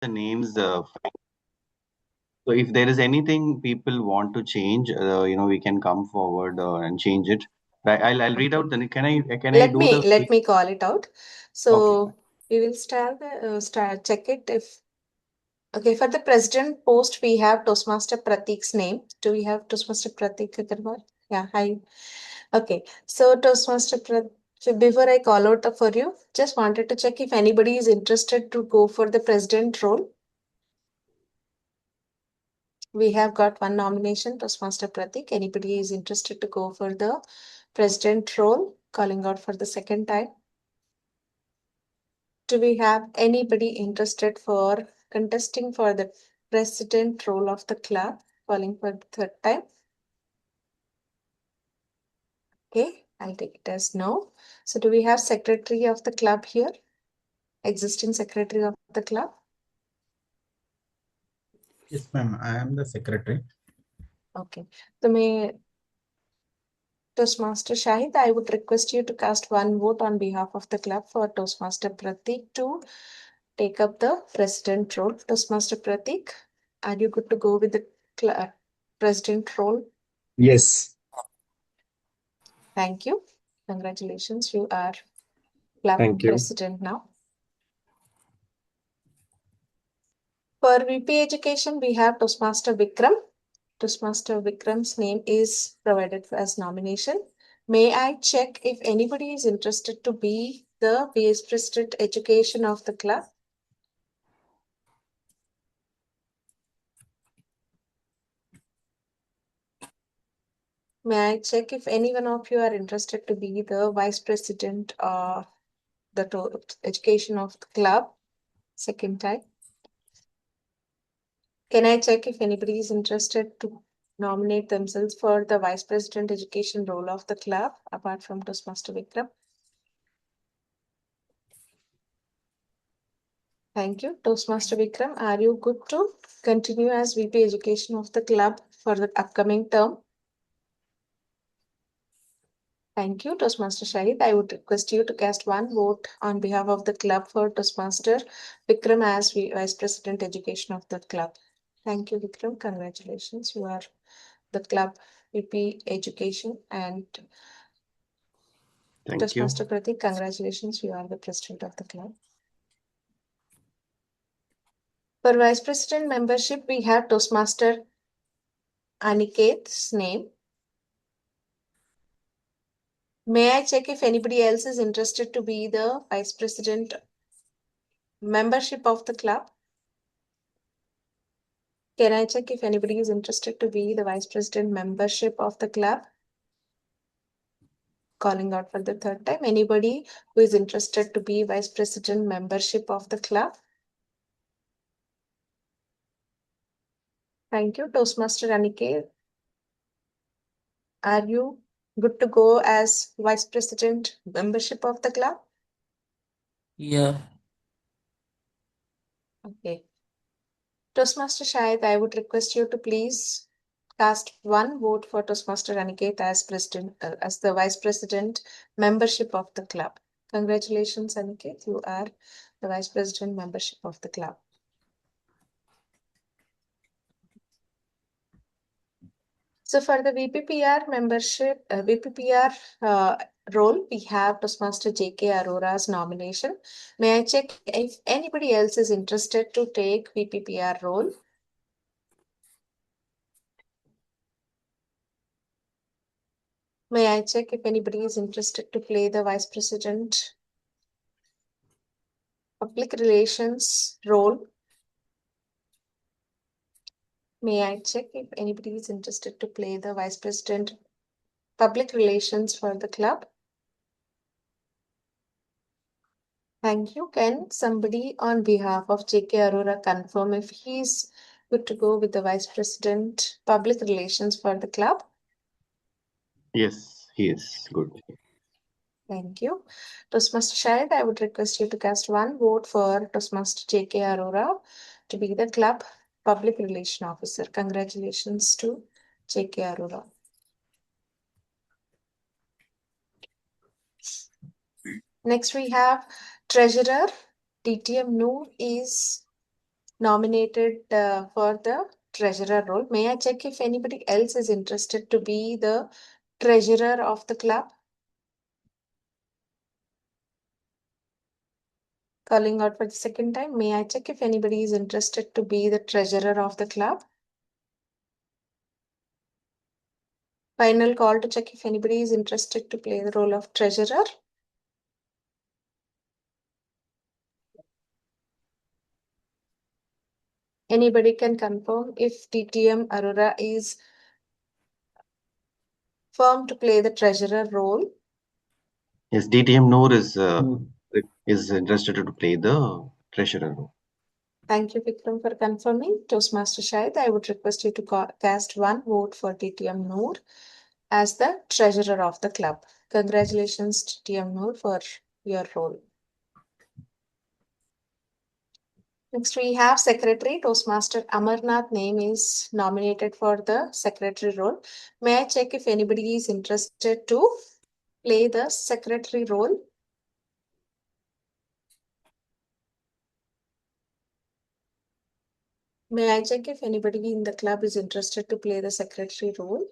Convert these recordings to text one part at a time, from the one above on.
the names. So if there is anything people want to change, we can come forward and change it. I'll read Okay. out the. Can I do the? Let me call it out. Okay. So we will check it if okay, for the president post, we have Toastmaster Pratik's name. Do we have Toastmaster Pratik Agarwal? Yeah, hi. Okay, so Toastmaster Pratik, so before I call out for you, just wanted to check if anybody is interested to go for the president role. We have got one nomination, Toastmaster Pratik. Anybody is interested to go for the president role? Calling out for the second time. Do we have anybody interested for contesting for the president role of the club? Calling for the third time. Okay, I'll take it as no. So do we have secretary of the club here? Existing secretary of the club? Yes, ma'am. I am the secretary. Okay. So may Toastmaster Shahid, I would request you to cast one vote on behalf of the club for Toastmaster Pratik to take up the president role. Toastmaster Pratik, are you good to go with the president role? Yes. Thank you. Congratulations, you are club Thank you. president now. For VP Education, we have Toastmaster Vikram. Toastmaster Vikram's name is provided as nomination. May I check if anybody is interested to be the Vice President Education of the club? May I check if any one of you are interested to be the Vice President of the Education of the club? Second time. Can I check if anybody is interested to nominate themselves for the Vice President Education role of the club apart from Toastmaster Vikram? Thank you. Toastmaster Vikram, are you good to continue as VP Education of the club for the upcoming term? Thank you. Toastmaster Shahid, I would request you to cast one vote on behalf of the club for Toastmaster Vikram as Vice President Education of the club. Thank you, Vikram. Congratulations. You are the club VP Education, and Thank you. Toastmaster Pratik, congratulations. You are the president of the club. For Vice President membership, we have Toastmaster Aniket's name. May I check if anybody else is interested to be the Vice President membership of the club? Can I check if anybody is interested to be the Vice President membership of the club? Calling out for the third time. Anybody who is interested to be Vice President membership of the club? Thank you. Toastmaster Aniket, are you good to go as Vice President membership of the club? Yeah. Okay. Toastmaster Shahid, I would request you to please cast one vote for Toastmaster Aniket as as the Vice President membership of the club. Congratulations, Aniket. You are the Vice President membership of the club. So for the VPPR membership, VPPR role, we have Toastmaster JK Arora's nomination. May I check if anybody else is interested to take VPPR role? May I check if anybody is interested to play the Vice President Public Relations role? May I check if anybody is interested to play the Vice President Public Relations for the club? Thank you. Can somebody on behalf of JK Arora confirm if he's good to go with the Vice President Public Relations for the club? Yes, he is good. Thank you. Toastmaster Shahid, I would request you to cast one vote for Toastmaster JK Arora to be the club public relation officer. Congratulations to JK Arora. Next we have treasurer. DTM Noor is nominated for the treasurer role. May I check if anybody else is interested to be the treasurer of the club? Calling out for the second time. May I check if anybody is interested to be the treasurer of the club? Final call to check if anybody is interested to play the role of treasurer. Anybody can confirm if TTM Arora is firm to play the treasurer role. Yes, DTM Noor Noor. is interested to play the treasurer role. Thank you, Vikram, for confirming. Toastmaster Shahid, I would request you to cast one vote for TTM Noor as the treasurer of the club. Congratulations, TTM Noor, for your role. Next, we have secretary. Toastmaster Amarnath name is nominated for the secretary role. May I check if anybody is interested to play the secretary role? May I check if anybody in the club is interested to play the secretary role?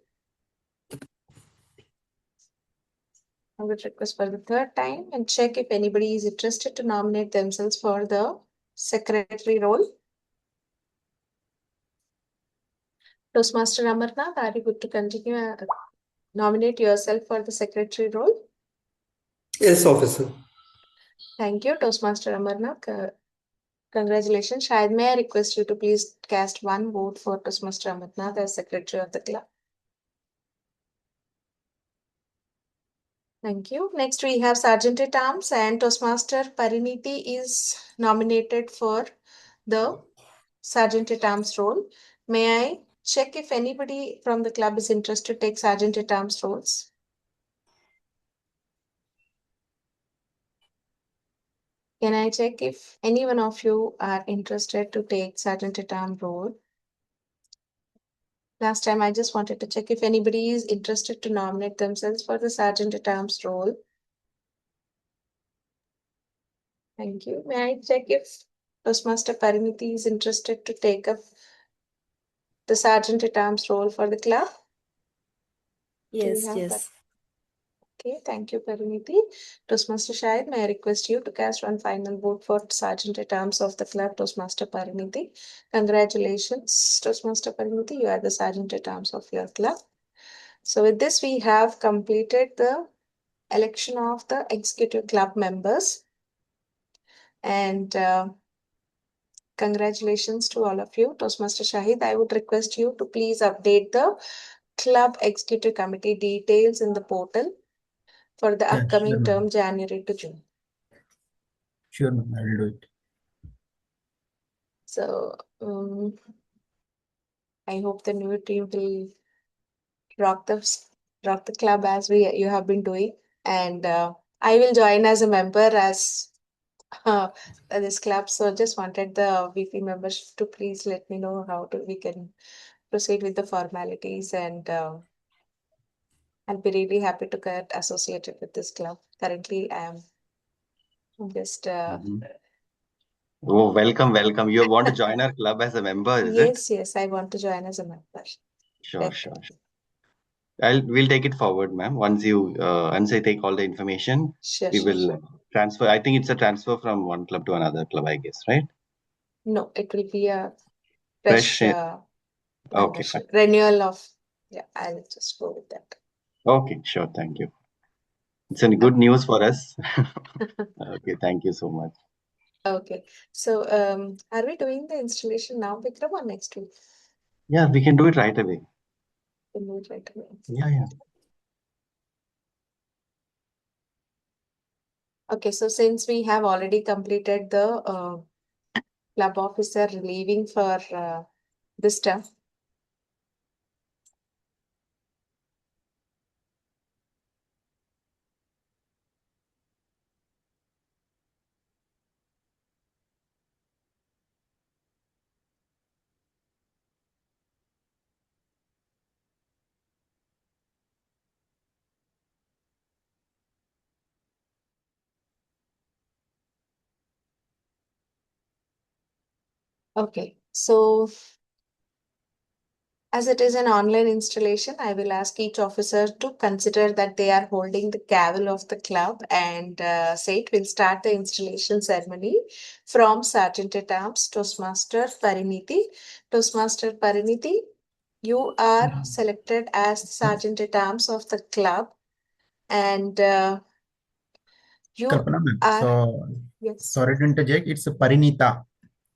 I would request for the third time and check if anybody is interested to nominate themselves for the secretary role. Toastmaster Amarnath, are you good to continue? Nominate yourself for the secretary role? Yes, officer. Thank you, Toastmaster Amarnath. Congratulations. Shahid, may I request you to please cast one vote for Toastmaster Amarnath as secretary of the club? Thank you. Next, we have Sergeant at Arms and Toastmaster Pariniti is nominated for the Sergeant at Arms role. May I check if anybody from the club is interested to take Sergeant at Arms roles? Can I check if any one of you are interested to take Sergeant at Arms role? Last time I just wanted to check if anybody is interested to nominate themselves for the Sergeant at Arms role. Thank you. May I check if Toastmaster Pariniti is interested to take up the Sergeant at Arms role for the club? Yes, have yes. Okay, thank you, Pariniti. Toastmaster Shahid, may I request you to cast one final vote for Sergeant at Arms of the club, Toastmaster Pariniti. Congratulations, Toastmaster Pariniti. You are the Sergeant at Arms of your club. So with this, we have completed the election of the executive club members. And congratulations to all of you. Toastmaster Shahid, I would request you to please update the club executive committee details in the portal for the Yeah, upcoming sure, term, ma'am. January to June. Sure, ma'am. I will do it. So I hope the new team will rock the club as you have been doing, and I will join as a member as this club. So just wanted the VP members to please let me know how we can proceed with the formalities, and I'll be really happy to get associated with this club. Currently, I am just Mhm. Oh, welcome, welcome. You want to join our club as a member, is it? yes, I want to join as a member. Sure, sure, sure. We'll take it forward, ma'am. Once I take all the information, Sure, we sure, will sure. transfer. I think it's a transfer from one club to another club, I guess, right? No, it will be a Fresh. fresh Okay, fine. membership renewal of. Yeah, I'll just go with that. Okay, sure. Thank you. It's a good news for us. Okay, thank you so much. Okay, so are we doing the installation now, Vikram, or next week? Yeah, we can do it right away. We'll do it right away. Yeah, yeah. Okay, so since we have already completed the club officer leaving for this term, Okay, so as it is an online installation, I will ask each officer to consider that they are holding the gavel of the club and say it will start the installation ceremony from Sergeant at Arms, Toastmaster Pariniti. Toastmaster Pariniti, you are selected as the Sergeant at Arms of the club and you Kalpana ma'am. are, So, yes, sorry to interject. It's Parinita.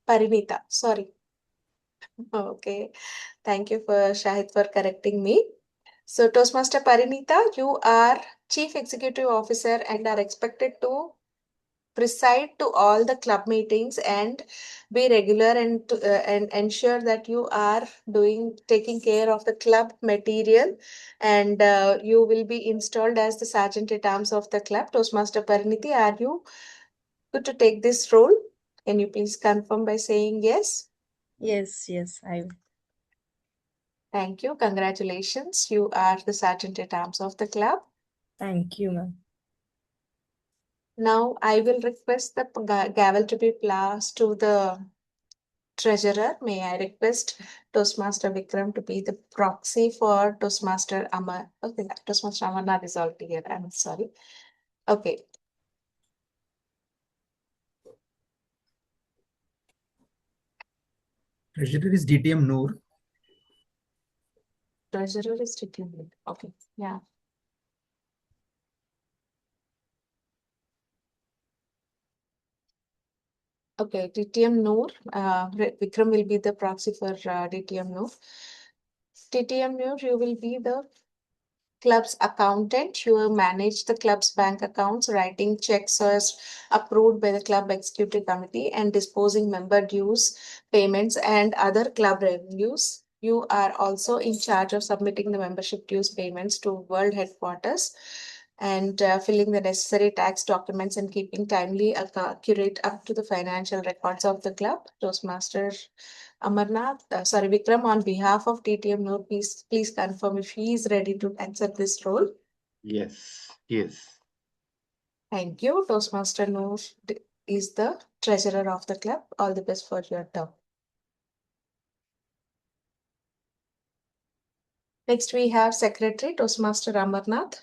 Parinita, sorry. Okay, thank you for Shahid for correcting me. So, Toastmaster Parinita, you are Chief Executive Officer and are expected to preside to all the club meetings and be regular and ensure that you are taking care of the club material and you will be installed as the Sergeant at Arms of the club. Toastmaster Pariniti, are you good to take this role? Can you please confirm by saying yes? Yes, I will. Thank you. Congratulations. You are the Sergeant at Arms of the club. Thank you, ma'am. Now I will request the gavel to be passed to the treasurer. May I request Toastmaster Vikram to be the proxy for Toastmaster Amar? Okay, Toastmaster Amarnath is already here. I'm sorry. Okay. Treasurer is DTM Noor. Treasurer is taking. Okay. Yeah. Okay, DTM Noor. Vikram will be the proxy for DTM Noor. DTM Noor, you will be the club's accountant. You will manage the club's bank accounts, writing checks as approved by the club executive committee, and disposing member dues, payments, and other club revenues. You are also in charge of submitting the membership dues payments to world headquarters and filling the necessary tax documents and keeping timely, accurate up to the financial records of the club. Toastmaster Amarnath, sorry, Vikram, on behalf of TTM Noor, please confirm if he is ready to accept this role. Yes. Yes. Thank you. Toastmaster Noor is the treasurer of the club. All the best for your term. Next, we have Secretary Toastmaster Amarnath.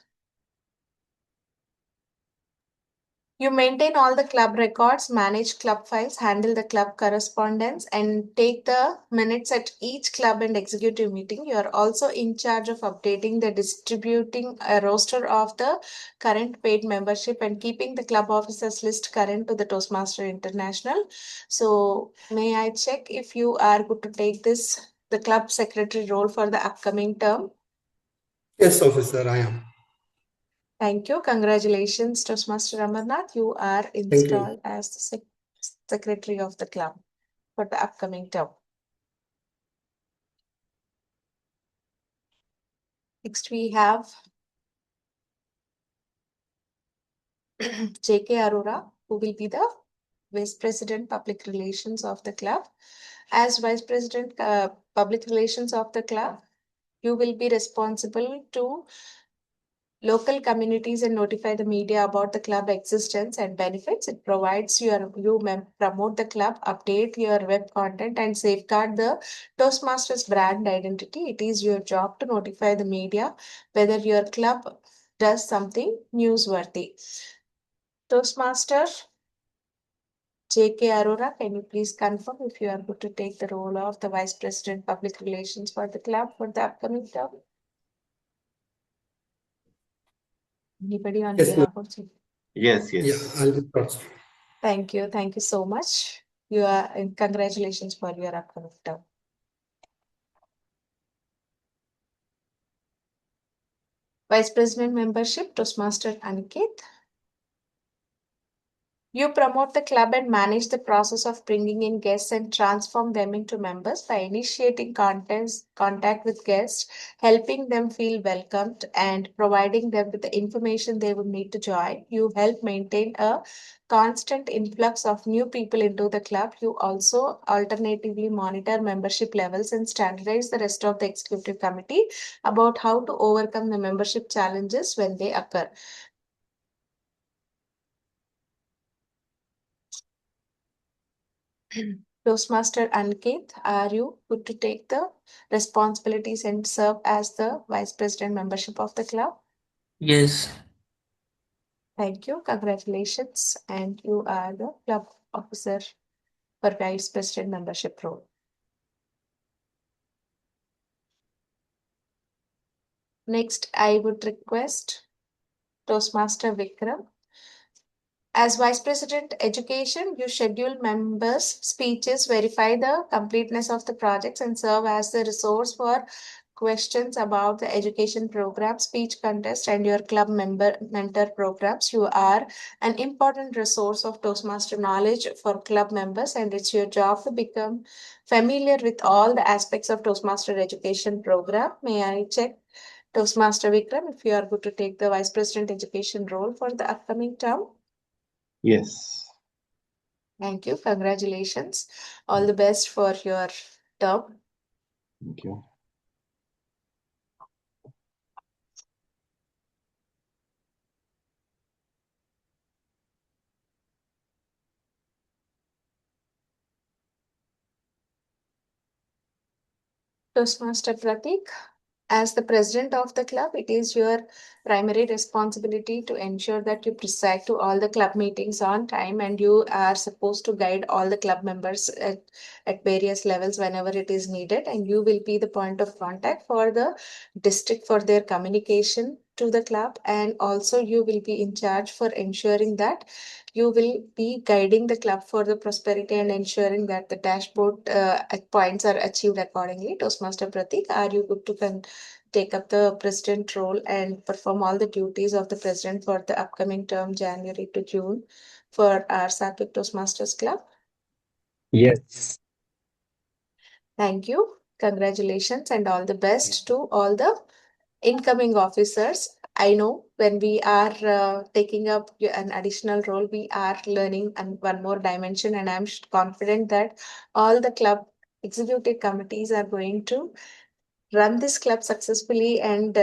You maintain all the club records, manage club files, handle the club correspondence, and take the minutes at each club and executive meeting. You are also in charge of updating the distributing a roster of the current paid membership and keeping the club officers list current to the Toastmaster International. So, may I check if you are good to take the club secretary role for the upcoming term? Yes, officer, I am. Thank you. Congratulations, Toastmaster Amarnath. You are Thank you. installed as the secretary of the club for the upcoming term. Next, we have J.K. Arora, who will be the Vice President Public Relations of the club. As Vice President Public Relations of the club, you will be responsible to local communities and notify the media about the club existence and benefits. It provides promote the club, update your web content, and safeguard the Toastmasters brand identity. It is your job to notify the media whether your club does something newsworthy. Toastmaster J.K. Arora, can you please confirm if you are good to take the role of the Vice President Public Relations for the club for the upcoming term? Anybody on Yes, ma'am. behalf of J.K.? Yes. Yeah, Yes. I'll be proxy. Thank you. Thank you so much. And congratulations for your upcoming term. Vice President membership, Toastmaster Aniket. You promote the club and manage the process of bringing in guests and transform them into members by initiating contact with guests, helping them feel welcomed, and providing them with the information they would need to join. You help maintain a constant influx of new people into the club. You also alternatively monitor membership levels and standardize the rest of the executive committee about how to overcome the membership challenges when they occur. Toastmaster Ankit, are you good to take the responsibilities and serve as the Vice President membership of the club? Yes. Thank you. Congratulations. And you are the club officer for Vice President membership role. Next, I would request Toastmaster Vikram. As Vice President Education, you schedule members' speeches, verify the completeness of the projects, and serve as the resource for questions about the education program, speech contest, and your club member mentor programs. You are an important resource of Toastmaster knowledge for club members, and it's your job to become familiar with all the aspects of Toastmaster education program. May I check, Toastmaster Vikram, if you are good to take the Vice President Education role for the upcoming term? Yes. Thank you. Congratulations. All the best for your term. Thank you. Toastmaster Pratik, as the president of the club, it is your primary responsibility to ensure that you preside to all the club meetings on time, and you are supposed to guide all the club members at various levels whenever it is needed. And you will be the point of contact for the district for their communication to the club. And also, you will be in charge for ensuring that you will be guiding the club for the prosperity and ensuring that the dashboard points are achieved accordingly. Toastmaster Pratik, are you good to take up the president role and perform all the duties of the president for the upcoming term, January to June, for our Sattvic Toastmasters Club? Yes. Thank you. Congratulations and all the best to all the incoming officers. I know when we are taking up an additional role, we are learning one more dimension, and I'm confident that all the club executive committees are going to run this club successfully and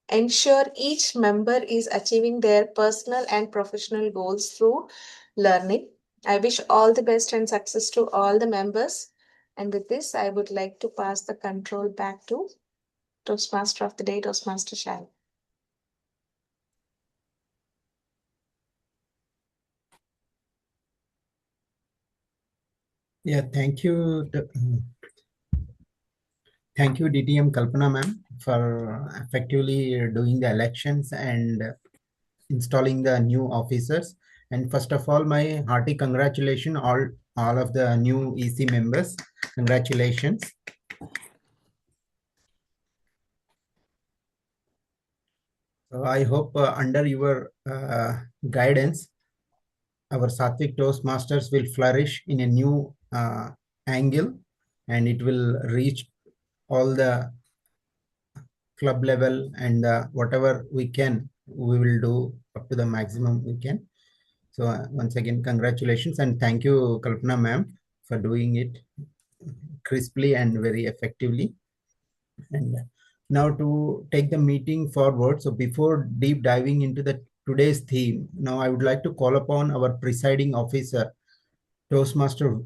ensure each member is achieving their personal and professional goals through learning. I wish all the best and success to all the members. And with this, I would like to pass the control back to Toastmaster of the Day, Toastmaster Shai. Yeah, thank you, DTM Kalpana ma'am, for effectively doing the elections and installing the new officers. And first of all, my hearty congratulations all of the new EC members. Congratulations. So I hope under your guidance, our Sattvic Toastmasters will flourish in a new angle, and it will reach all the club level, and whatever we can, we will do up to the maximum we can. So once again, congratulations, and thank you, Kalpana ma'am, for doing it crisply and very effectively. And now to take the meeting forward. So before deep diving into the today's theme, now I would like to call upon our presiding officer, Toastmaster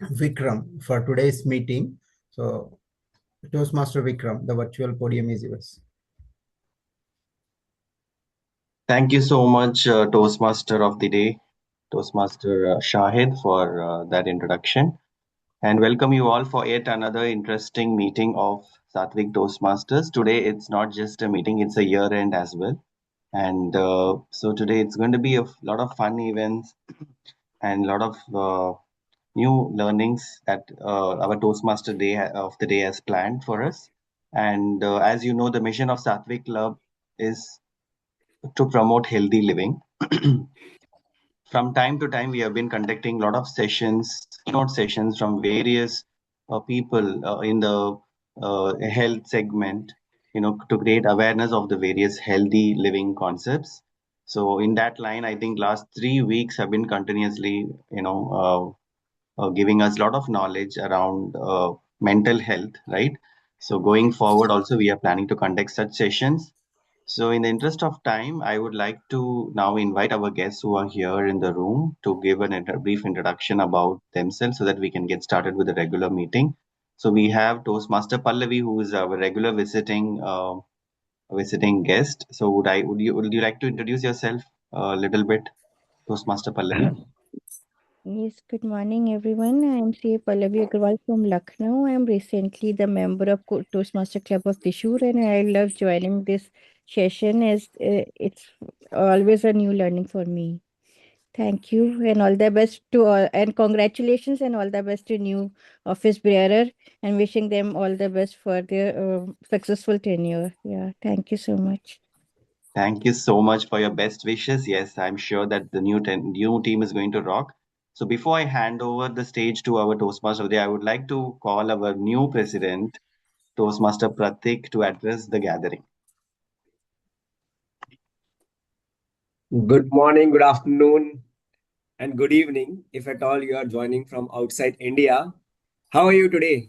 Vikram, for today's meeting. So Toastmaster Vikram, the virtual podium is yours. Thank you so much, Toastmaster of the Day, Toastmaster Shahid, for that introduction. And welcome you all for yet another interesting meeting of Sattvic Toastmasters. Today, it's not just a meeting, it's a year end as well. And so today, it's going to be a lot of fun events and a lot of new learnings that our Toastmaster Day of the day has planned for us. And as you know, the mission of Sattvic Club is to promote healthy living. From time to time, we have been conducting a lot of sessions, keynote sessions from various people in the health segment, to create awareness of the various healthy living concepts. So, in that line, I think last 3 weeks have been continuously, giving us a lot of knowledge around mental health, right? So, going forward, also, we are planning to conduct such sessions. So, in the interest of time, I would like to now invite our guests who are here in the room to give brief introduction about themselves so that we can get started with the regular meeting. So, we have Toastmaster Pallavi, who is our regular visiting guest. So, would you like to introduce yourself a little bit, Toastmaster Pallavi? Yes, good morning, everyone. I am C. Pallavi Agarwal from Lucknow. I am recently the member of Toastmaster Club of Trishur, and I love joining this session as it's always a new learning for me. Thank you, and all the best to all, and congratulations, and all the best to new office bearer, and wishing them all the best for their successful tenure. Yeah, thank you so much. Thank you so much for your best wishes. Yes, I'm sure that the new team is going to rock. So before I hand over the stage to our Toastmaster of the day, I would like to call our new president, Toastmaster Pratik, to address the gathering. Good morning, good afternoon, and good evening, if at all you are joining from outside India. How are you today?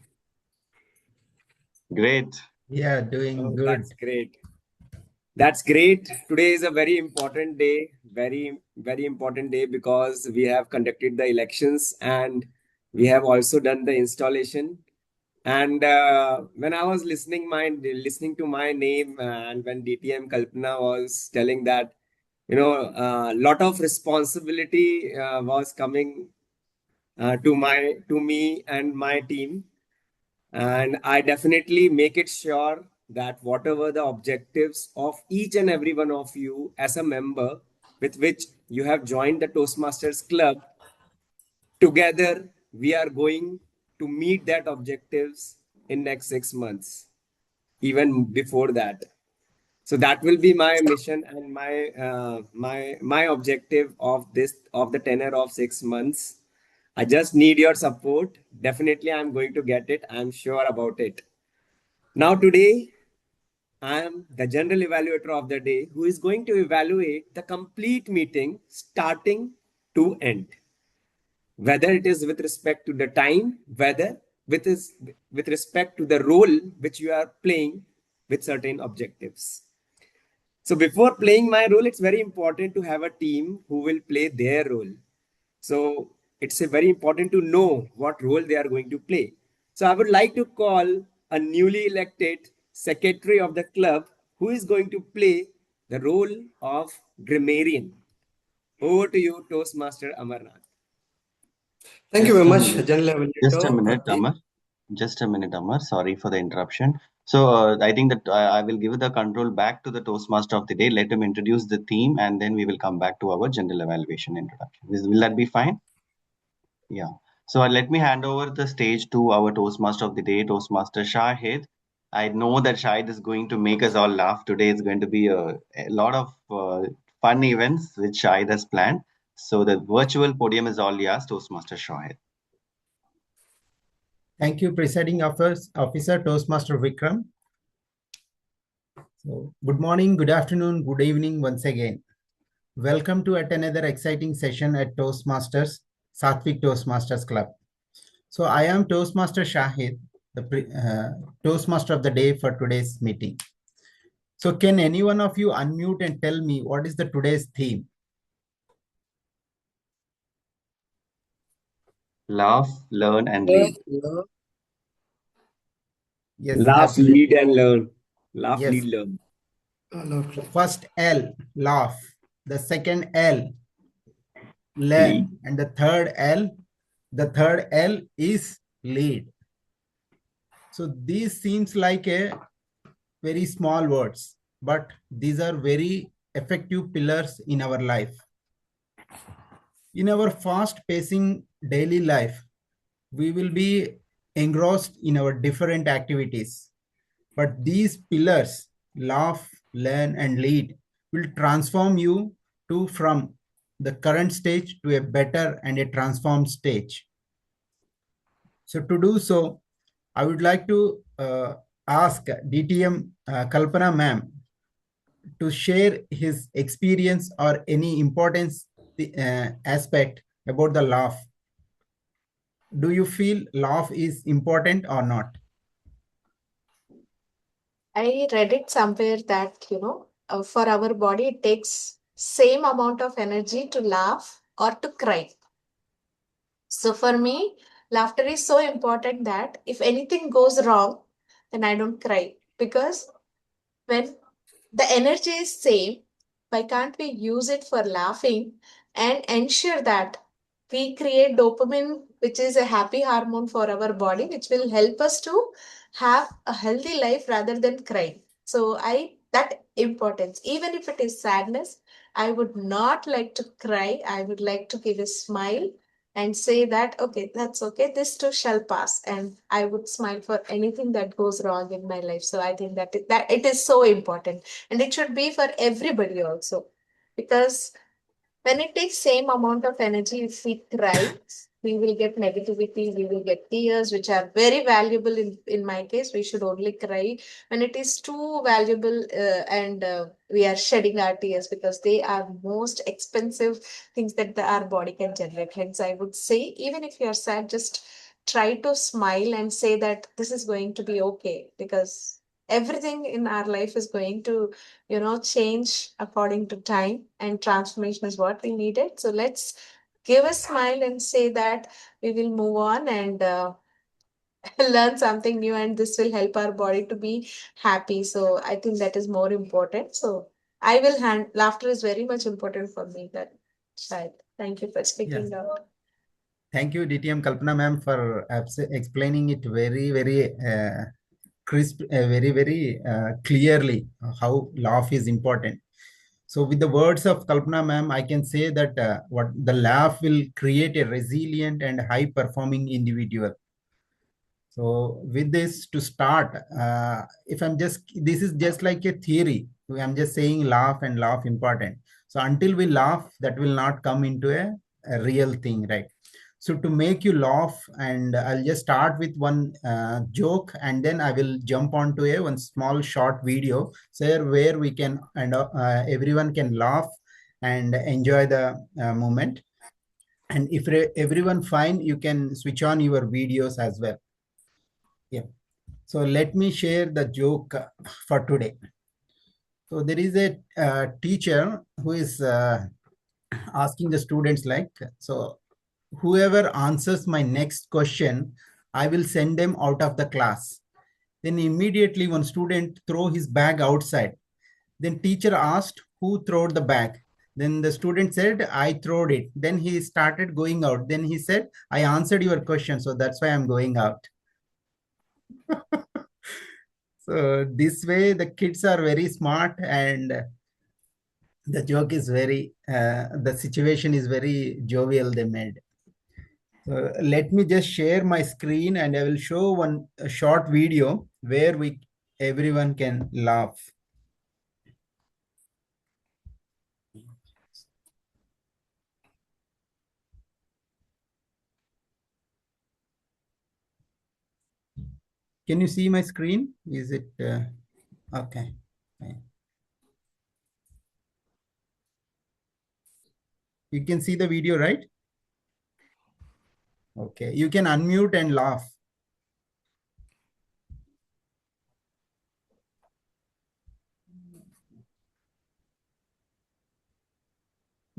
Great. Yeah, doing Oh, good. that's great. That's great. Today is a very important day, very important day because we have conducted the elections and we have also done the installation. And when I was listening to my name, and when DTM Kalpana was telling that, a lot of responsibility was coming to me and my team, and I definitely make it sure that whatever the objectives of each and every one of you as a member with which you have joined the Toastmasters Club, together we are going to meet that objectives in next 6 months, even before that. So that will be my mission and my objective of the tenure of 6 months. I just need your support. Definitely, I'm going to get it. I'm sure about it. Now, today, I am the general evaluator of the day who is going to evaluate the complete meeting starting to end, whether it is with respect to the time, whether with respect to the role which you are playing with certain objectives. So before playing my role, it's very important to have a team who will play their role. So it's a very important to know what role they are going to play. So I would like to call a newly elected secretary of the club who is going to play the role of grammarian. Over to you, Toastmaster Amarnath. Thank you Just very a much, minute. General Just a Evaluator minute, Pratik. Amar. Just a minute, Amar. Sorry for the interruption. So I think that I will give the control back to the Toastmaster of the day. Let him introduce the theme, and then we will come back to our general evaluation introduction. Will that be fine? Yeah. So let me hand over the stage to our Toastmaster of the day, Toastmaster Shahid. I know that Shahid is going to make us all laugh today. It's going to be a lot of fun events which Shahid has planned. So the virtual podium is all yours, Toastmaster Shahid. Thank you, Presiding Officer Toastmaster Vikram. So, good morning, good afternoon, good evening once again. Welcome to yet another exciting session at Toastmasters, Sattvic Toastmasters Club. So I am Toastmaster Shahid, the Toastmaster of the day for today's meeting. So can any one of you unmute and tell me what is the today's theme? Laugh, learn, and lead. Yes, Laugh, absolutely. lead, and learn. Laugh, Yes. lead, learn. The first L, laugh. The second L, learn. Lead. And the third L is lead. So these seems like a very small words, but these are very effective pillars in our life. In our fast-pacing daily life, we will be engrossed in our different activities. But these pillars, laugh, learn, and lead, will transform you from the current stage to a better and a transformed stage. So to do so, I would like to ask DTM Kalpana ma'am to share his experience or any importance aspect about the laugh. Do you feel laugh is important or not? I read it somewhere that, for our body, it takes same amount of energy to laugh or to cry. So for me, laughter is so important that if anything goes wrong, then I don't cry, because when the energy is same, why can't we use it for laughing and ensure that we create dopamine, which is a happy hormone for our body, which will help us to have a healthy life rather than crying. So I that importance, even if it is sadness, I would not like to cry. I would like to give a smile and say that okay, that's okay, this too shall pass, and I would smile for anything that goes wrong in my life. So I think that it is so important, and it should be for everybody also, because when it takes same amount of energy, if we cry, we will get negativity, we will get tears, which are very valuable. In my case, we should only cry when it is too valuable, and we are shedding our tears, because they are most expensive things that our body can generate. Hence, I would say, even if you are sad, just try to smile and say that this is going to be okay, because everything in our life is going to change according to time, and transformation is what we needed. So let's give a smile and say that we will move on and learn something new, and this will help our body to be happy. So I think that is more important. So I will hand laughter is very much important for me. That child. Thank you for speaking out. Thank you, DTM Kalpana ma'am, for explaining it very, very crisp, very, very clearly how laugh is important. So with the words of Kalpana ma'am, I can say that what the laugh will create a resilient and high performing individual. So with this to start, if this is just like a theory. I'm just saying laugh and laugh important. So until we laugh, that will not come into a real thing, right? So to make you laugh, and I'll just start with one joke, and then I will jump onto one small short video, so where we can, and everyone can laugh and enjoy the moment. And if everyone fine, you can switch on your videos as well. Yeah. So let me share the joke for today. So there is a teacher who is asking the students like, so whoever answers my next question, I will send them out of the class. Then immediately one student throw his bag outside. Then teacher asked, who threw the bag? Then the student said, I throwed it. Then he started going out. Then he said, I answered your question, so that's why I'm going out. So this way the kids are very smart, and the joke is very, the situation is very jovial they made. So let me just share my screen, and I will show a short video where everyone can laugh. Can you see my screen? Is it okay? You can see the video, right? Okay, you can unmute and laugh.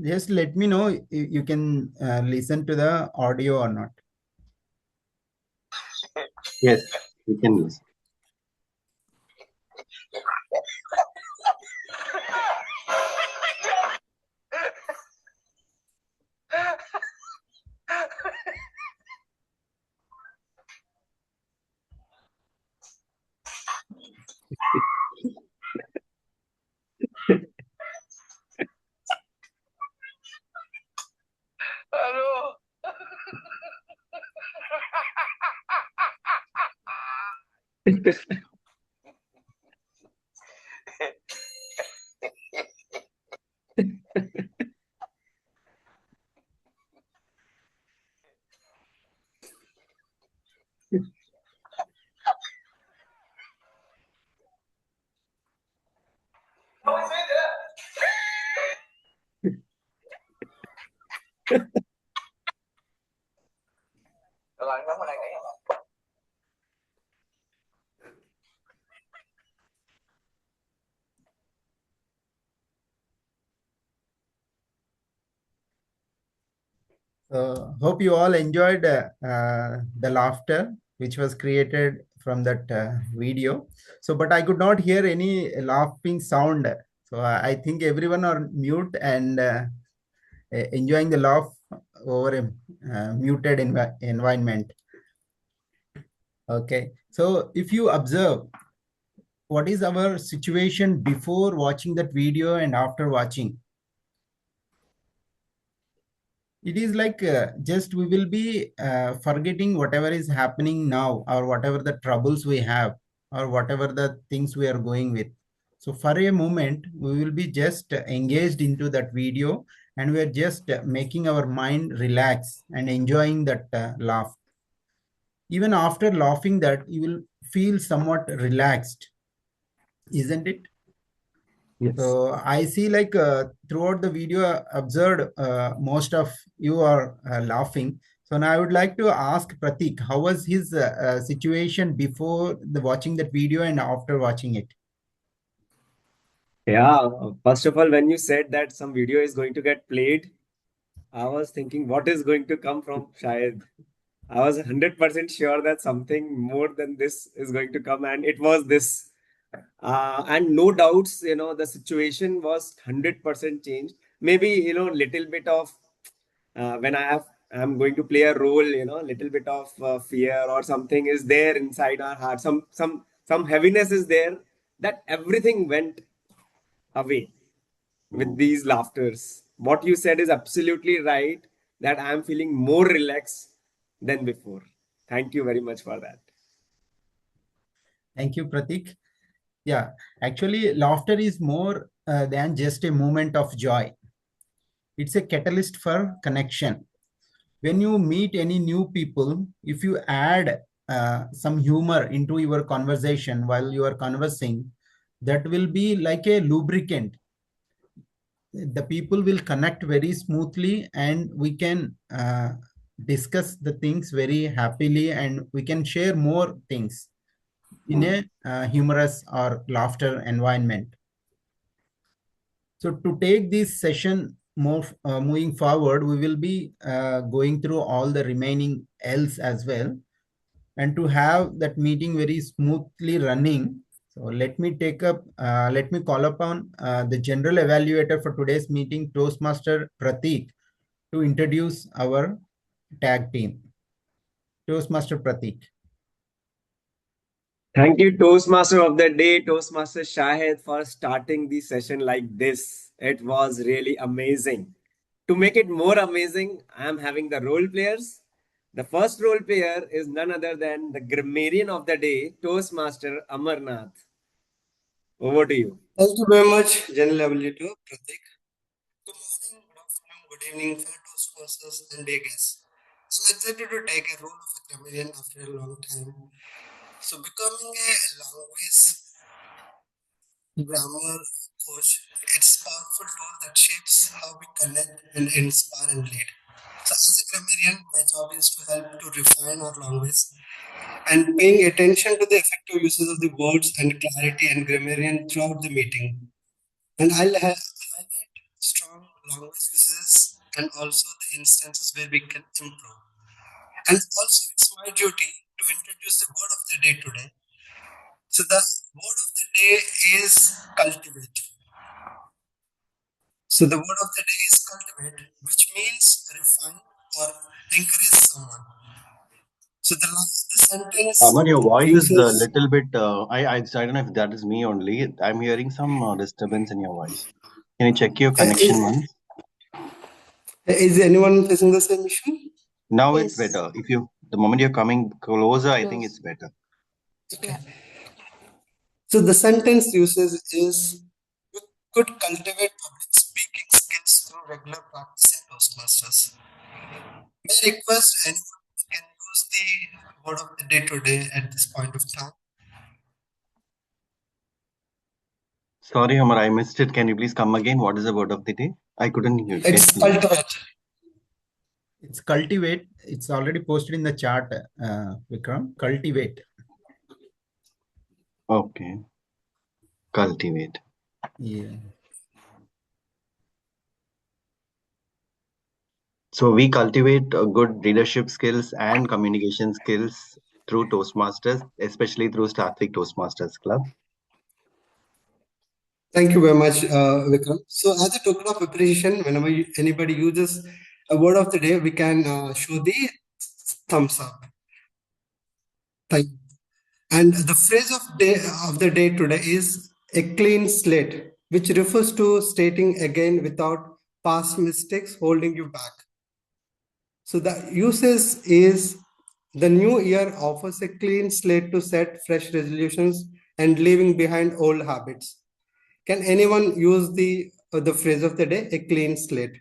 Just let me know if you can listen to the audio or not. Yes, we can listen. Hope you all enjoyed the laughter which was created from that video. So, but I could not hear any laughing sound. So I think everyone are mute and enjoying the laugh over a muted environment. Okay. So if you observe, what is our situation before watching that video and after watching? It is like just we will be forgetting whatever is happening now or whatever the troubles we have or whatever the things we are going with. So for a moment, we will be just engaged into that video and we are just making our mind relax and enjoying that laugh. Even after laughing that, you will feel somewhat relaxed, isn't it? Yes. So I see like throughout the video, observed most of you are laughing. So now I would like to ask Pratik, how was his situation before the watching that video and after watching it? Yeah, first of all, when you said that some video is going to get played, I was thinking what is going to come from Shayad. I was 100% sure that something more than this is going to come, and it was this. And no doubts, the situation was 100% changed. Maybe, little bit of when I'm going to play a role, little bit of fear or something is there inside our heart. Some heaviness is there. That everything went away with these laughters. What you said is absolutely right. That I'm feeling more relaxed than before. Thank you very much for that. Thank you, Pratik. Yeah, actually, laughter is more than just a moment of joy. It's a catalyst for connection. When you meet any new people, if you add some humor into your conversation while you are conversing, that will be like a lubricant. The people will connect very smoothly and we can discuss the things very happily and we can share more things in a humorous or laughter environment. So to take this session more moving forward, we will be going through all the remaining L's as well. And to have that meeting very smoothly running, so let me call upon the general evaluator for today's meeting, Toastmaster Pratik, to introduce our tag team. Toastmaster Pratik. Thank you, Toastmaster of the Day, Toastmaster Shahid, for starting the session like this. It was really amazing. To make it more amazing, I am having the role players. The first role player is none other than the grammarian of the day, Toastmaster Amarnath. Over to you. Thank you very much, General Evaluator Pratik. Good morning, good afternoon, good evening, fellow Toastmasters and day guests. So excited to take a role of a grammarian after a long time. So becoming a language grammar coach, it's a powerful tool that shapes how we connect and inspire and lead. So as a grammarian, my job is to help to refine our language and paying attention to the effective uses of the words and clarity and grammarian throughout the meeting. And highlight strong language uses and also the instances where we can improve. And also, it's my duty to introduce the word of the day today. So, the word of the day is cultivate. So, the word of the day is cultivate, which means refine or encourage someone. So, the sentence Aman, your voice is a uses. little bit. I don't know if that is me only. I'm hearing some disturbance in your voice. Can you check your connection once? Is anyone facing the same issue? Now it's Yes. better. The moment you're coming closer, I think Close. it's better. Okay. Yeah. So the sentence usage is you could cultivate public speaking skills through regular practice in Toastmasters. May I request anyone who can use the word of the day today at this point of time? Sorry, Amar, I missed it. Can you please come again? What is the word of the day? I couldn't get It's you. cultivate. It's cultivate. It's already posted in the chat, Vikram. Cultivate. Okay. Cultivate. Yeah. So we cultivate good leadership skills and communication skills through Toastmasters, especially through Sattvic Toastmasters Club. Thank you very much, Vikram. So, as a token of appreciation, whenever anybody uses a word of the day, we can show the thumbs up. Thank you. And the phrase of the day today is a clean slate, which refers to stating again without past mistakes holding you back. So the usage is the new year offers a clean slate to set fresh resolutions and leaving behind old habits. Can anyone use the phrase of the day, a clean slate?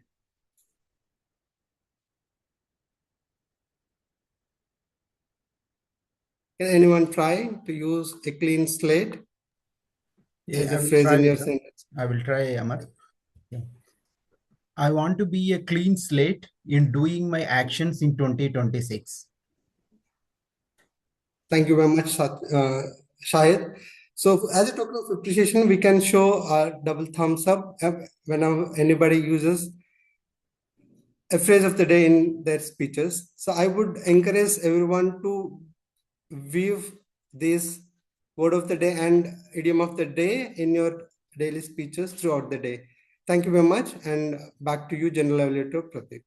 Can anyone try to use a clean slate as a phrase in your sentence? I will try, Amar. Yeah. I want to be a clean slate in doing my actions in 2026. Thank you very much, Shahid. So, as a token of appreciation, we can show a double thumbs up whenever anybody uses a phrase of the day in their speeches. So, I would encourage everyone to weave this word of the day and idiom of the day in your daily speeches throughout the day. Thank you very much, and back to you, General Evaluator Pratik.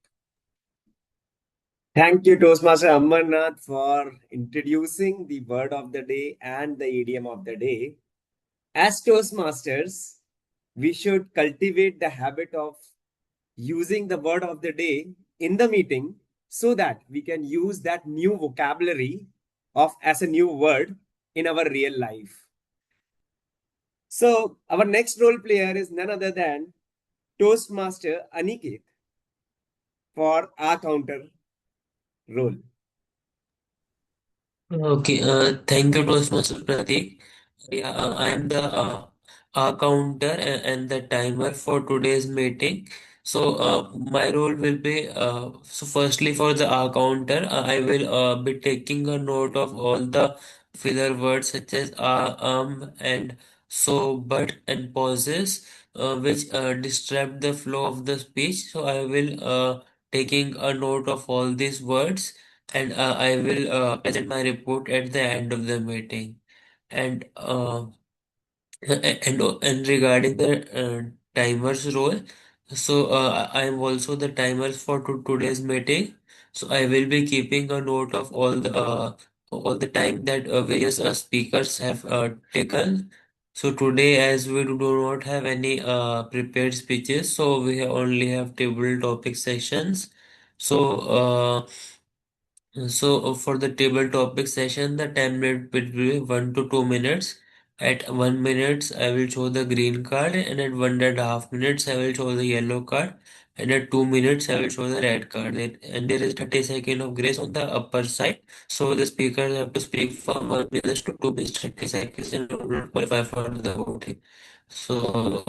Thank you, Toastmaster Amarnath, for introducing the word of the day and the idiom of the day. As Toastmasters, we should cultivate the habit of using the word of the day in the meeting so that we can use that new vocabulary of as a new word in our real life. So our next role player is none other than Toastmaster Aniket for our counter role. Okay, thank you, Toastmaster Pratik. Yeah, I am the counter and the timer for today's meeting. So, my role will be so firstly for the counter, I will be taking a note of all the filler words such as and so, but, and pauses, which disrupt the flow of the speech. So, I will taking a note of all these words and I will present my report at the end of the meeting. And and regarding the timer's role, so I am also the timer for today's meeting. So I will be keeping a note of all the time that various speakers have taken. So today, as we do not have any prepared speeches, so we only have table topic sessions. So for the table topic session, the time limit will be 1 to 2 minutes. At 1 minute, I will show the green card, and at 1.5 minutes, I will show the yellow card, and at 2 minutes, I will show the red card. And there is 30 seconds of grace on the upper side. So the speakers have to speak from 1 minute to 2 minutes 30 seconds in order to qualify for the voting. So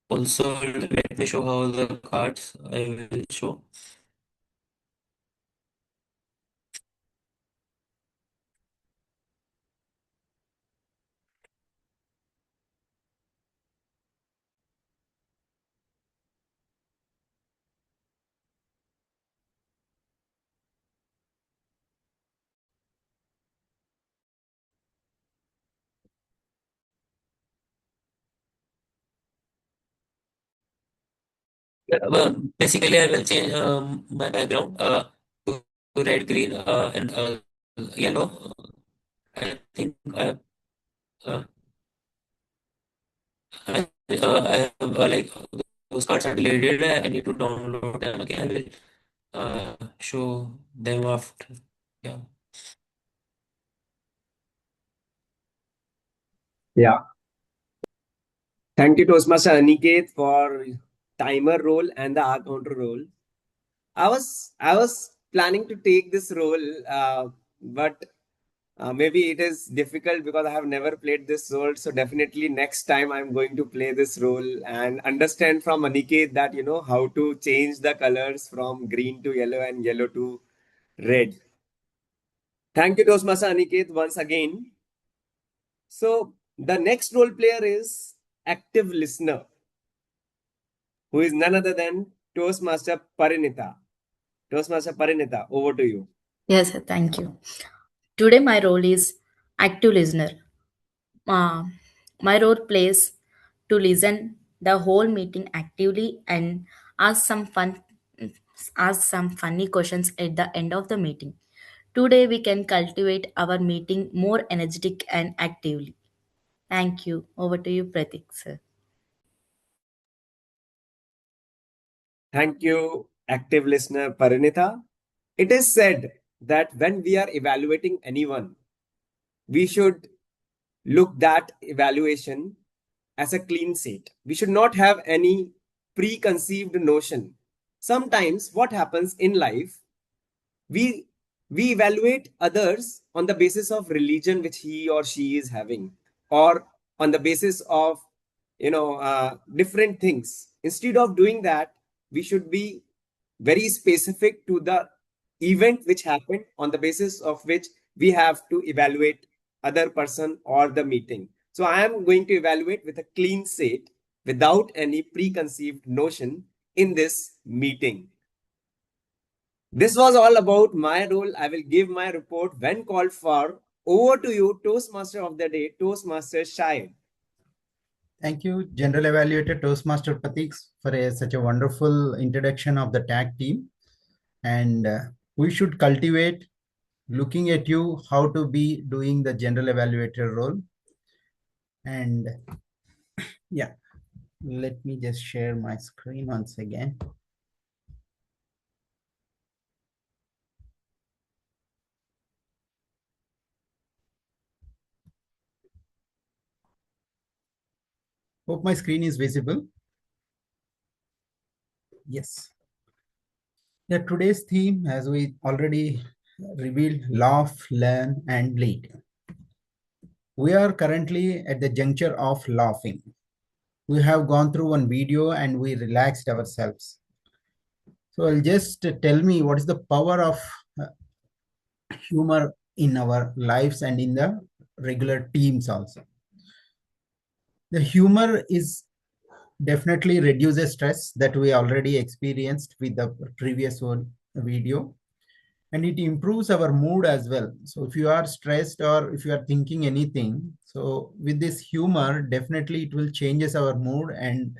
also let me show how the cards I will show. Well, basically, I will change my background to red, green, and yellow. I think uh, I have like those cards are deleted. I need to download them again. I will show them after. Yeah. Yeah. Thank you, Toastmaster Aniket, for timer role and the R counter role. I was planning to take this role, but maybe it is difficult because I have never played this role. So definitely next time I'm going to play this role and understand from Aniket that how to change the colors from green to yellow and yellow to red. Thank you, Toastmaster Aniket, once again. So the next role player is active listener, who is none other than Toastmaster Parinita. Toastmaster Parinita, over to you. Yes, sir, thank you. Today, my role is active listener. Uh, my role plays to listen the whole meeting actively and ask some fun, ask some funny questions at the end of the meeting. Today, we can cultivate our meeting more energetic and actively. Thank you. Over to you, Pratik, sir. Thank you, active listener Parinita. It is said that when we are evaluating anyone, we should look that evaluation as a clean slate. We should not have any preconceived notion. Sometimes what happens in life, we we evaluate others on the basis of religion which he or she is having, or on the basis of different things. Instead of doing that, we should be very specific to the event which happened, on the basis of which we have to evaluate other person or the meeting. So I am going to evaluate with a clean slate, without any preconceived notion in this meeting. This was all about my role. I will give my report when called for. Over to you, Toastmaster of the day, Toastmaster Shahid. Thank you, General Evaluator Toastmaster Pratik, for such a wonderful introduction of the tag team. And we should cultivate looking at you how to be doing the General Evaluator role. And yeah, let me just share my screen once again. Hope my screen is visible. Yes. Yeah, today's theme, as we already revealed, laugh, learn, and lead. We are currently at the juncture of laughing. We have gone through one video and we relaxed ourselves. So I'll just tell me what is the power of humor in our lives and in the regular teams also. The humor is definitely reduces stress that we already experienced with the previous one video, and it improves our mood as well. So if you are stressed or if you are thinking anything, so with this humor, definitely it will changes our mood and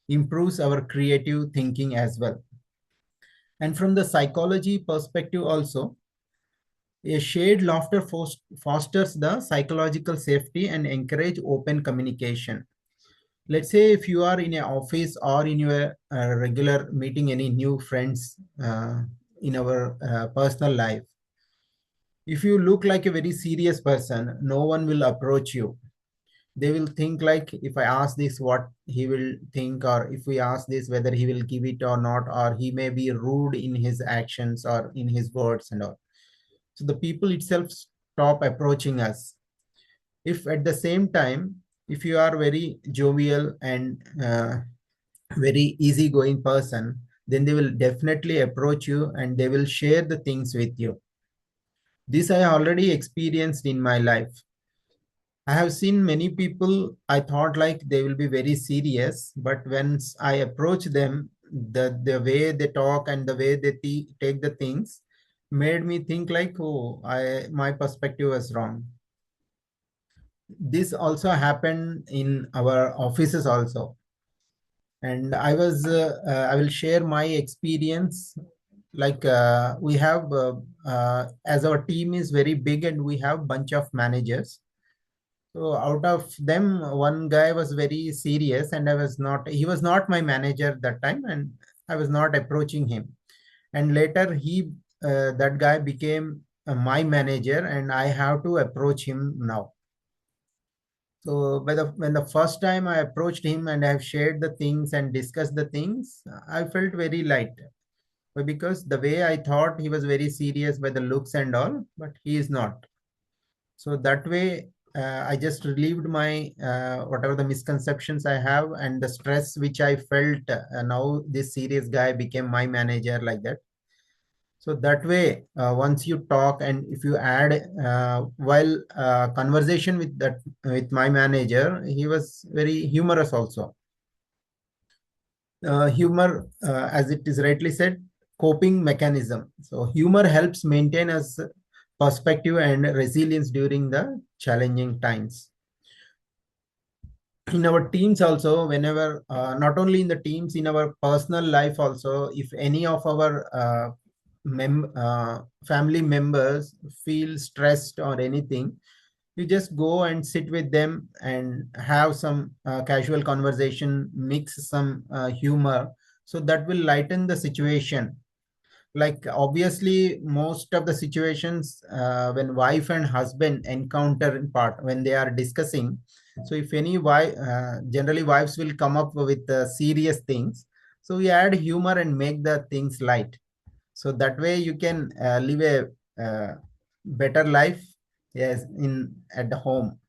improves our creative thinking as well. And from the psychology perspective also, a shared laughter fosters the psychological safety and encourage open communication. Let's say if you are in an office or in your regular meeting any new friends in our personal life, if you look like a very serious person, no one will approach you. They will think like, if I ask this, what he will think, or if we ask this, whether he will give it or not, or he may be rude in his actions or in his words and all. So the people itself stop approaching us. If at the same time, if you are very jovial and very easygoing person, then they will definitely approach you and they will share the things with you. This I already experienced in my life. I have seen many people, I thought like they will be very serious, but when I approach them, the way they talk and the way they take the things made me think like, oh, my perspective was wrong. This also happened in our offices also. And I will share my experience. Like we have, as our team is very big and we have bunch of managers. So out of them, one guy was very serious and he was not my manager that time and I was not approaching him. And later that guy became my manager and I have to approach him now. So when the first time I approached him and I've shared the things and discussed the things, I felt very light. But because the way I thought he was very serious by the looks and all, but he is not. So that way, I just relieved my whatever the misconceptions I have and the stress which I felt. Now this serious guy became my manager like that. So that way, once you talk and if you add while conversation with my manager, he was very humorous also. Humor, as it is rightly said, coping mechanism. So humor helps maintain us perspective and resilience during the challenging times. In our teams also, whenever, not only in the teams, in our personal life also, if any of our family members feel stressed or anything, you just go and sit with them and have some casual conversation, mix some humor, so that will lighten the situation. Like obviously most of the situations when wife and husband encounter in part when they are discussing, so if any wife, generally wives will come up with serious things, so we add humor and make the things light, so that way you can live a better life, yes, in at the home.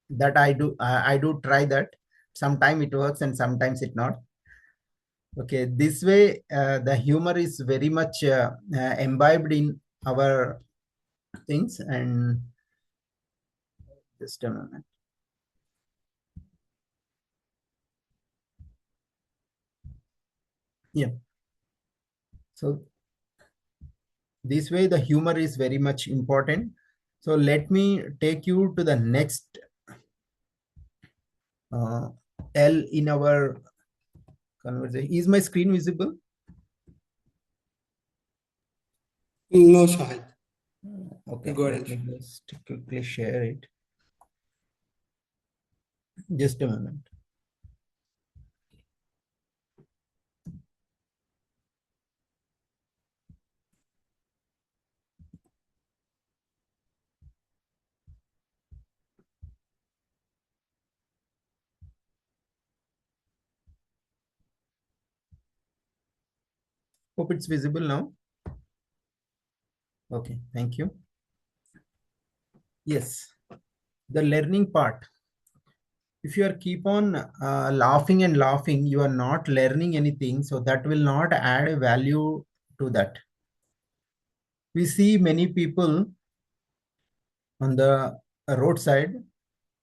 That I do try that. Sometimes it works and sometimes it not. Okay, this way the humor is very much imbibed in our things. And just a moment. Yeah. So this way the humor is very much important. So let me take you to the next L in our conversation. Is my screen visible? No, Shahid. Okay, Go let ahead. me just quickly share it. Just a moment. Hope it's visible now. Okay, thank you. Yes, the learning part. If you are keep on laughing and laughing, you are not learning anything, so that will not add a value to that. We see many people on the roadside,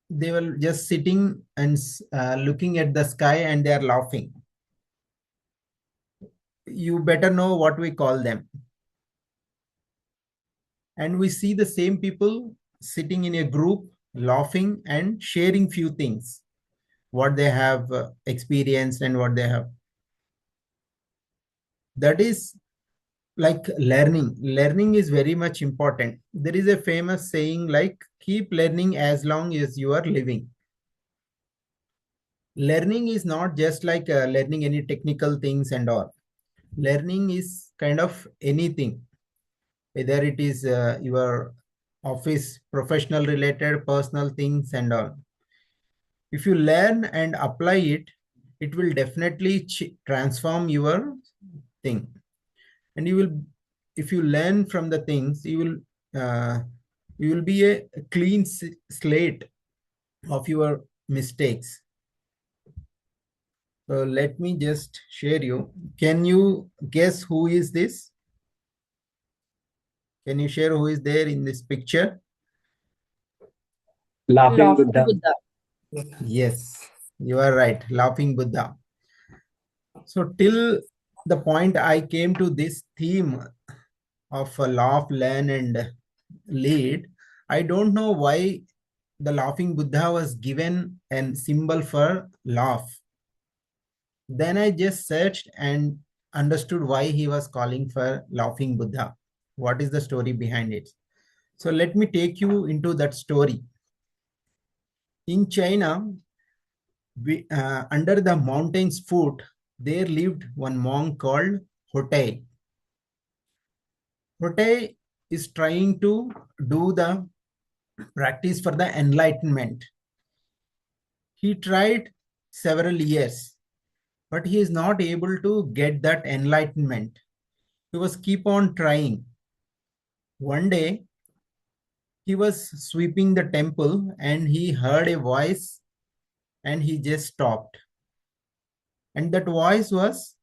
they will just sitting and looking at the sky and they are laughing. You better know what we call them. And we see the same people sitting in a group laughing and sharing few things, what they have experienced and what they have. That is like learning is very much important. There is a famous saying like, keep learning as long as you are living. Learning is not just like learning any technical things and all. Learning is kind of anything, whether it is your office professional related personal things and all. If you learn and apply it, it will definitely transform your thing. And you will, if you learn from the things, you will be a clean slate of your mistakes. So let me just share you. Can you guess who is this? Can you share who is there in this picture? Laughing Laughing Buddha. Buddha. Yes, you are right. Laughing Buddha. So till the point I came to this theme of laugh, learn, and lead, I don't know why the laughing Buddha was given a symbol for laugh. Then I just searched and understood why he was calling for laughing Buddha. What is the story behind it? So let me take you into that story. In China, under the mountain's foot, there lived one monk called Hotei. Hotei is trying to do the practice for the enlightenment. He tried several years, but he is not able to get that enlightenment. He was keep on trying. One day, he was sweeping the temple and he heard a voice and he just stopped. And that voice was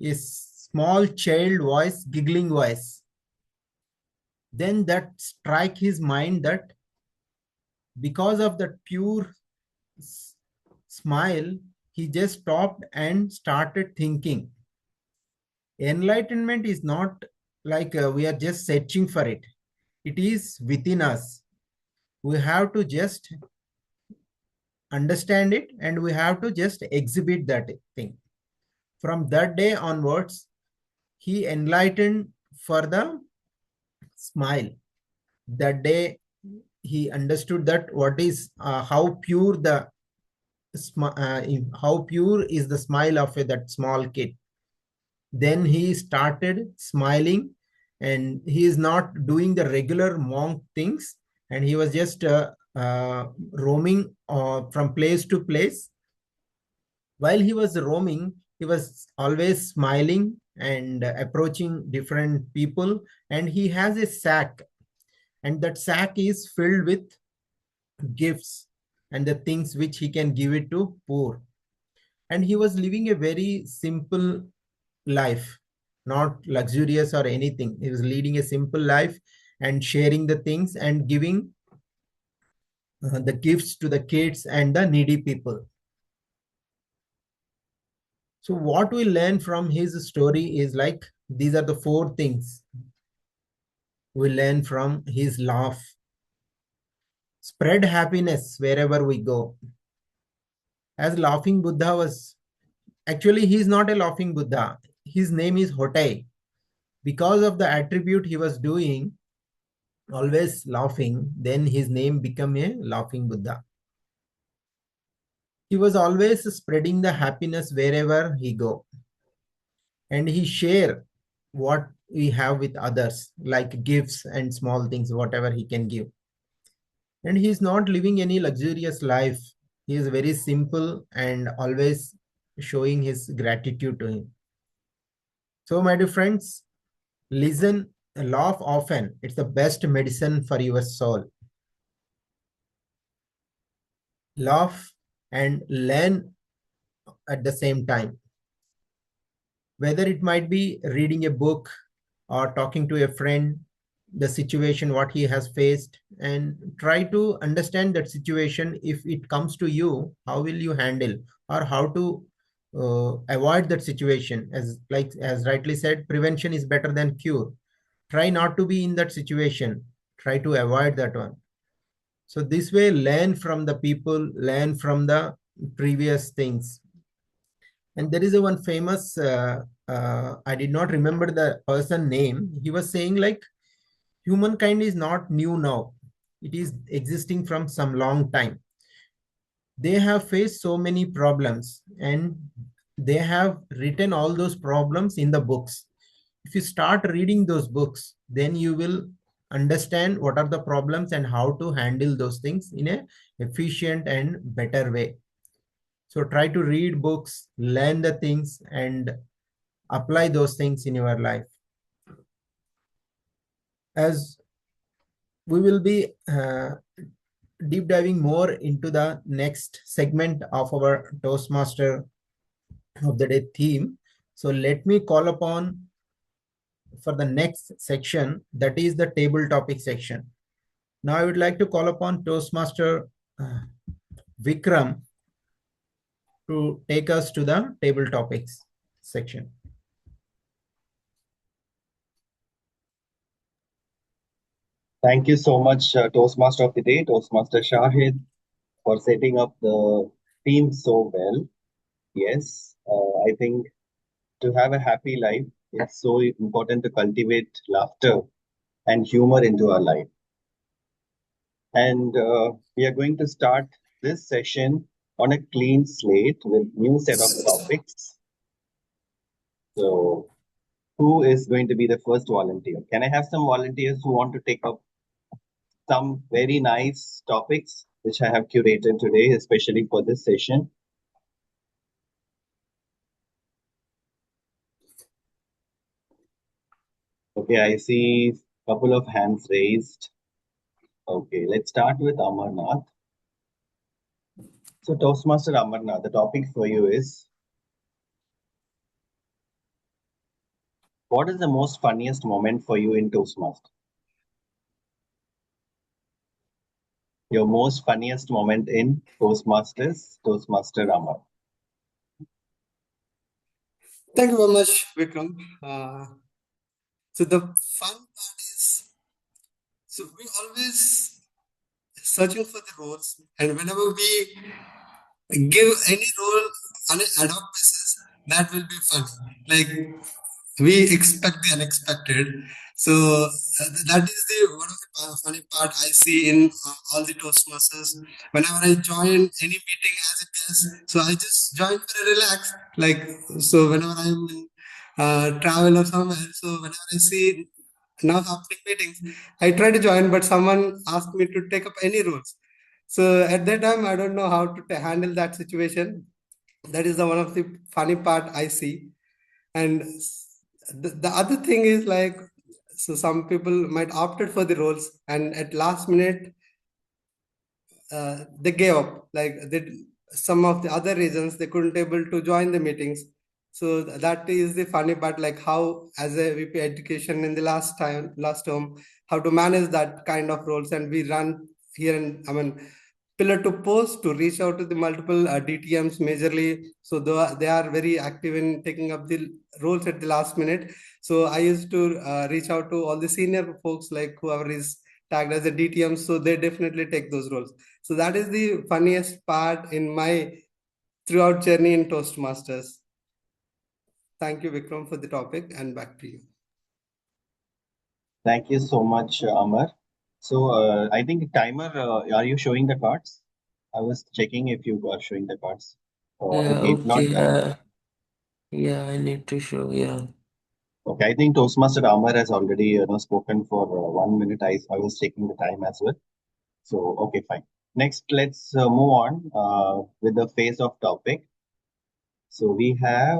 a small child voice, giggling voice. Then that strike his mind that because of that pure smile, he just stopped and started thinking. Enlightenment is not like we are just searching for it. It is within us. We have to just understand it and we have to just exhibit that thing. From that day onwards, he enlightened for the smile. That day, he understood that what is how pure the how pure is the smile of that small kid. Then he started smiling, and he is not doing the regular monk things, and he was just roaming from place to place. While he was roaming, he was always smiling and approaching different people, and he has a sack, and that sack is filled with gifts and the things which he can give it to poor. And he was living a very simple life, not luxurious or anything. He was leading a simple life and sharing the things and giving the gifts to the kids and the needy people. So what we learn from his story is like, these are the four things we learn from his laugh. Spread happiness wherever we go. As laughing Buddha was, actually he is not a laughing Buddha. His name is Hotai. Because of the attribute he was doing, always laughing, then his name became a laughing Buddha. He was always spreading the happiness wherever he go. And he share what we have with others, like gifts and small things, whatever he can give. And he is not living any luxurious life. He is very simple and always showing his gratitude to him. So my dear friends, listen, laugh often. It's the best medicine for your soul. Laugh and learn at the same time. Whether it might be reading a book or talking to a friend, the situation, what he has faced, and try to understand that situation. If it comes to you, how will you handle, or how to avoid that situation? As rightly said, prevention is better than cure. Try not to be in that situation. Try to avoid that one. So this way, learn from the people, learn from the previous things. And there is a one famous, I did not remember the person name. He was saying like, humankind is not new now. It is existing from some long time. They have faced so many problems and they have written all those problems in the books. If you start reading those books, then you will understand what are the problems and how to handle those things in a efficient and better way. So try to read books, learn the things, and apply those things in your life. As we will be deep diving more into the next segment of our Toastmaster of the Day theme. So let me call upon for the next section, that is the table topic section. Now I would like to call upon Toastmaster Vikram to take us to the table topics section. Thank you so much, Toastmaster of the Day, Toastmaster Shahid, for setting up the theme so well. Yes, I think to have a happy life, it's so important to cultivate laughter and humor into our life. And we are going to start this session on a clean slate with new set of topics. So, who is going to be the first volunteer? Can I have some volunteers who want to take up some very nice topics which I have curated today, especially for this session? Okay, I see a couple of hands raised. Okay, let's start with Amarnath. So, Toastmaster Amarnath, the topic for you is, what is the most funniest moment for you in Toastmaster? Your most funniest moment in Toastmasters, Toastmaster Amar. Thank you very much, Vikram. So the fun part is, so we always searching for the roles, and whenever we give any role on an ad hoc basis, that will be fun. Like we expect the unexpected. So that is the one of the funny part I see in all the Toastmasters. Whenever I join any meeting as a guest, so I just join for a relax. Like so, whenever I'm in travel or somewhere, so whenever I see now happening meetings, I try to join, but someone asked me to take up any roles. So at that time, I don't know how to handle that situation. That is the one of the funny part I see. And the other thing is like, so some people might opted for the roles, and at last minute they gave up. Like some of the other reasons they couldn't able to join the meetings. So that is the funny part, like how as a VP education in the last term, how to manage that kind of roles. And we run here, and I mean pillar to post to reach out to the multiple DTMs majorly. So they are very active in taking up the roles at the last minute. So I used to reach out to all the senior folks, like whoever is tagged as a DTM. So they definitely take those roles. So that is the funniest part in my throughout journey in Toastmasters. Thank you, Vikram, for the topic, and back to you. Thank you so much, Amar. So I think timer, are you showing the cards? I was checking if you are showing the cards. Yeah, Okay, if not, okay. Yeah, I need to show. Yeah. okay. I think Toastmaster Amar has already spoken for 1 minute. I was taking the time as well. So okay, fine. Next, let's move on with the phase of topic. So we have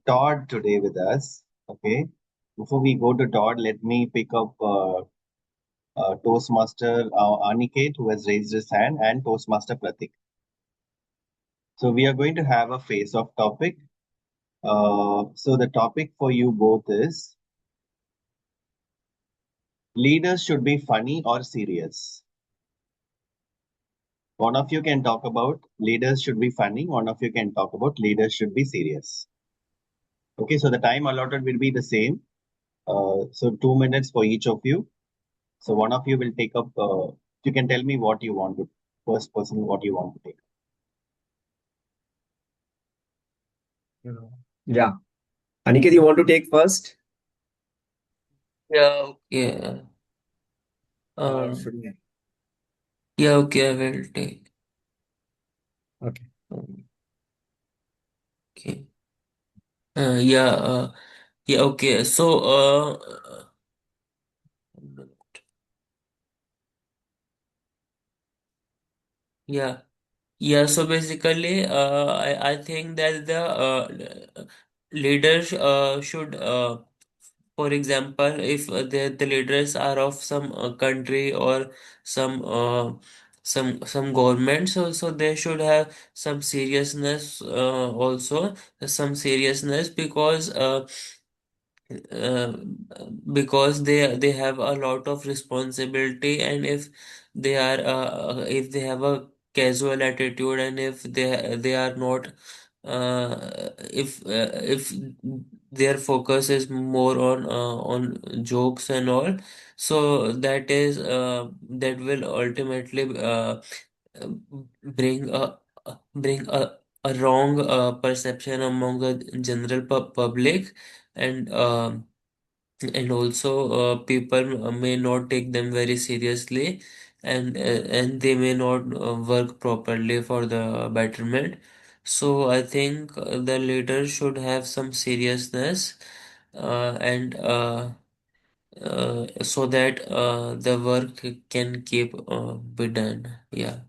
Todd today with us. Okay. Before we go to Todd, let me pick up Toastmaster Aniket, who has raised his hand, and Toastmaster Pratik. So we are going to have a face-off topic. So the topic for you both is leaders should be funny or serious. One of you can talk about leaders should be funny. One of you can talk about leaders should be serious. Okay, so the time allotted will be the same. So 2 minutes for each of you. So one of you will take up. You can tell me what you want to. First person, what you want to take. Yeah. Aniket, you want to take first? Yeah, okay. Or Um, should we? yeah, okay, I will take. Okay. Okay. Yeah, yeah, okay. So, yeah, yeah. So basically, I think that the leaders should, for example, if the leaders are of some country or some some government, so they should have some seriousness, also some seriousness, uh, because they have a lot of responsibility, and if they have a casual attitude, and if they are not, if their focus is more on jokes and all, so that will ultimately bring a wrong perception among the general public, and and also people may not take them very seriously, and they may not work properly for the betterment. So I think the leader should have some seriousness, and so that the work can keep be done. Yeah.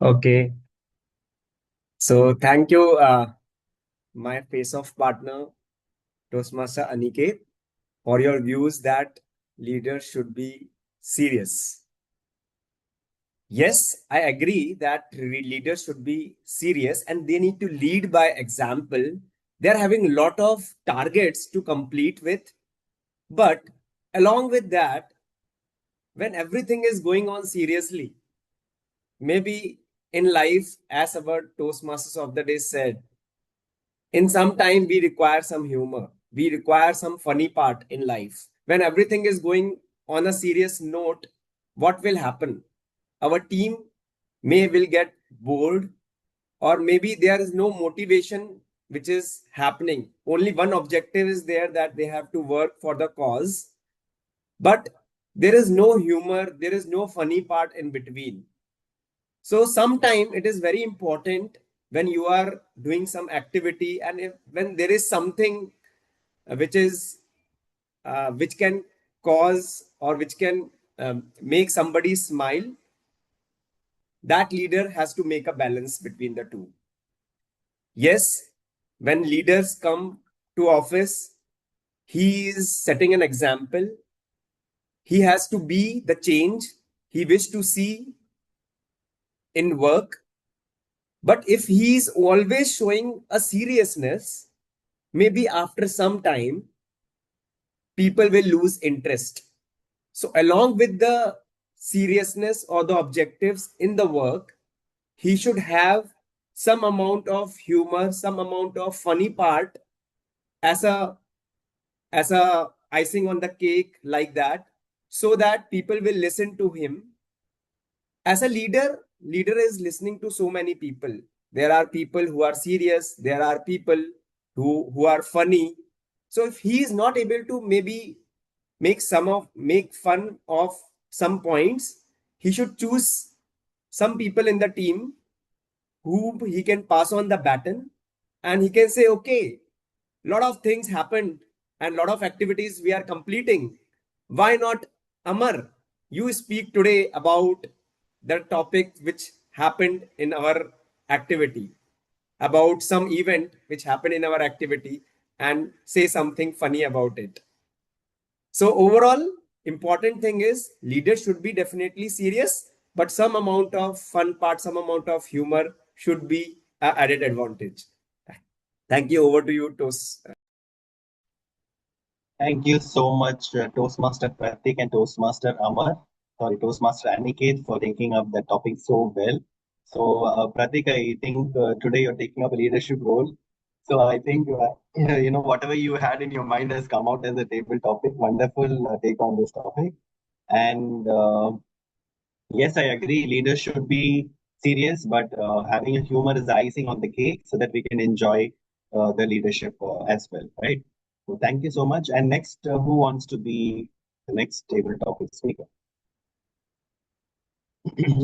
Okay. So thank you, my face-off partner, Toastmaster Aniket, for your views that leaders should be serious. Yes, I agree that leaders should be serious and they need to lead by example. They're having a lot of targets to complete with, but along with that, when everything is going on seriously, maybe in life, as our Toastmasters of the day said, in some time we require some humor. We require some funny part in life. When everything is going on a serious note, what will happen? Our team may will get bored, or maybe there is no motivation which is happening. Only one objective is there, that they have to work for the cause, but there is no humor, there is no funny part in between. So sometime it is very important when you are doing some activity, and when there is something which is which can cause, or which can make somebody smile, that leader has to make a balance between the two. Yes, when leaders come to office, he is setting an example. He has to be the change he wished to see in work. But if he is always showing a seriousness, maybe after some time, people will lose interest. So, along with the seriousness or the objectives in the work, he should have some amount of humor, some amount of funny part as a icing on the cake, like that, so that people will listen to him. As a leader is listening to so many people. There are people who are serious, there are people who are funny. So if he is not able to maybe make fun of some points, he should choose some people in the team who he can pass on the baton, and he can say, okay, lot of things happened and lot of activities we are completing. Why not, Amar, you speak today about the topic which happened in our activity, about some event which happened in our activity, and say something funny about it. So overall, important thing is leaders should be definitely serious, but some amount of fun part, some amount of humor should be a added advantage. Thank you. Over to you, Tos. Thank you so much, Toastmaster Pratik and Toastmaster Amar, sorry, Toastmaster Aniket, for taking up the topic so well. So, Pratik, I think today you're taking up a leadership role. So, I think whatever you had in your mind has come out as a table topic. Wonderful take on this topic. And yes, I agree. Leaders should be serious, but having a humor is the icing on the cake so that we can enjoy the leadership as well, right? So thank you so much. And next, who wants to be the next table topic speaker?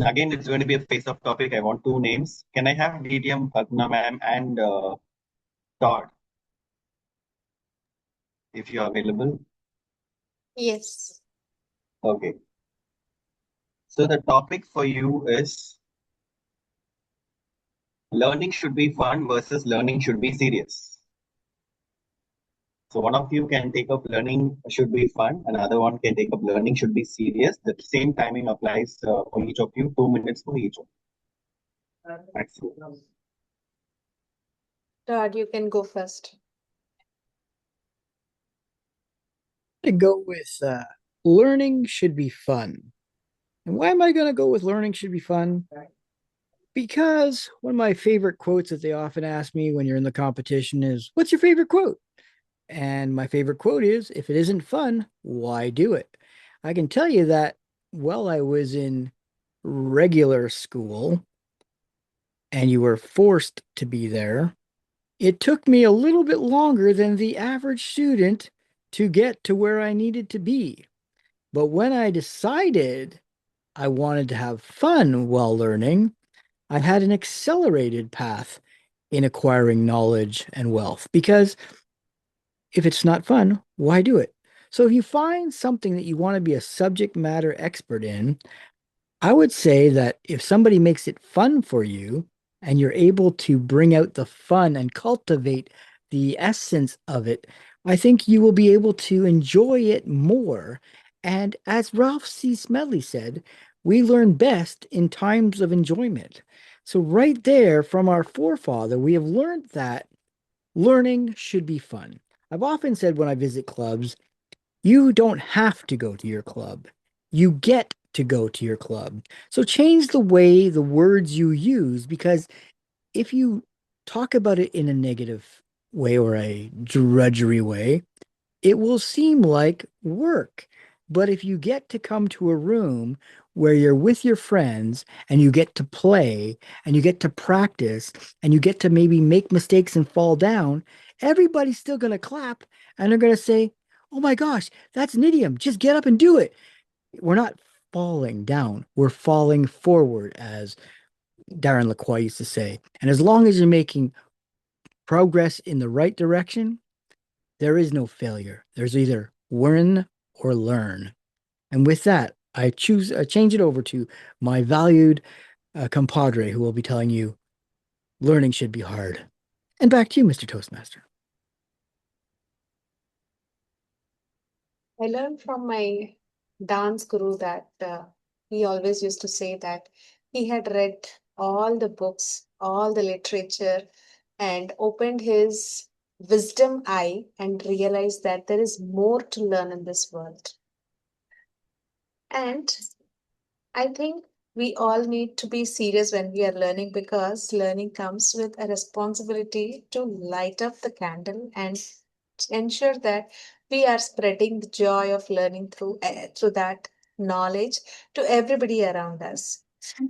Again, it's going to be a face-off topic. I want two names. Can I have DTM, Padma ma'am, and Todd, if you're available? Yes. Okay. So the topic for you is learning should be fun versus learning should be serious. So one of you can take up learning should be fun, another one can take up learning should be serious. The same timing applies for each of you, 2 minutes for each of you. Maximum. Todd, you can go first. To go with learning should be fun. And why am I going to go with learning should be fun? Because one of my favorite quotes that they often ask me when you're in the competition is, what's your favorite quote? And my favorite quote is, if it isn't fun, why do it? I can tell you that while I was in regular school and you were forced to be there, it took me a little bit longer than the average student to get to where I needed to be. But when I decided I wanted to have fun while learning, I had an accelerated path in acquiring knowledge and wealth, because if it's not fun, why do it? So if you find something that you want to be a subject matter expert in, I would say that if somebody makes it fun for you and you're able to bring out the fun and cultivate the essence of it, I think you will be able to enjoy it more. And as Ralph C. Smedley said, we learn best in times of enjoyment. So, right there from our forefather, we have learned that learning should be fun. I've often said when I visit clubs, you don't have to go to your club. You get to go to your club. So change the way the words you use, because if you talk about it in a negative way or a drudgery way, it will seem like work. But if you get to come to a room where you're with your friends and you get to play and you get to practice and you get to maybe make mistakes and fall down, everybody's still going to clap and they're going to say, "Oh my gosh, that's an idiom. Just get up and do it." We're not falling down, we're falling forward, as Darren Lacroix used to say. And as long as you're making progress in the right direction, there is no failure. There's either win or learn. And with that, I change it over to my valued compadre, who will be telling you learning should be hard. And back to you, Mr. Toastmaster. I learned from my dance guru that he always used to say that he had read all the books, all the literature, and opened his wisdom eye and realized that there is more to learn in this world. And I think we all need to be serious when we are learning, because learning comes with a responsibility to light up the candle and ensure that we are spreading the joy of learning through that knowledge to everybody around us.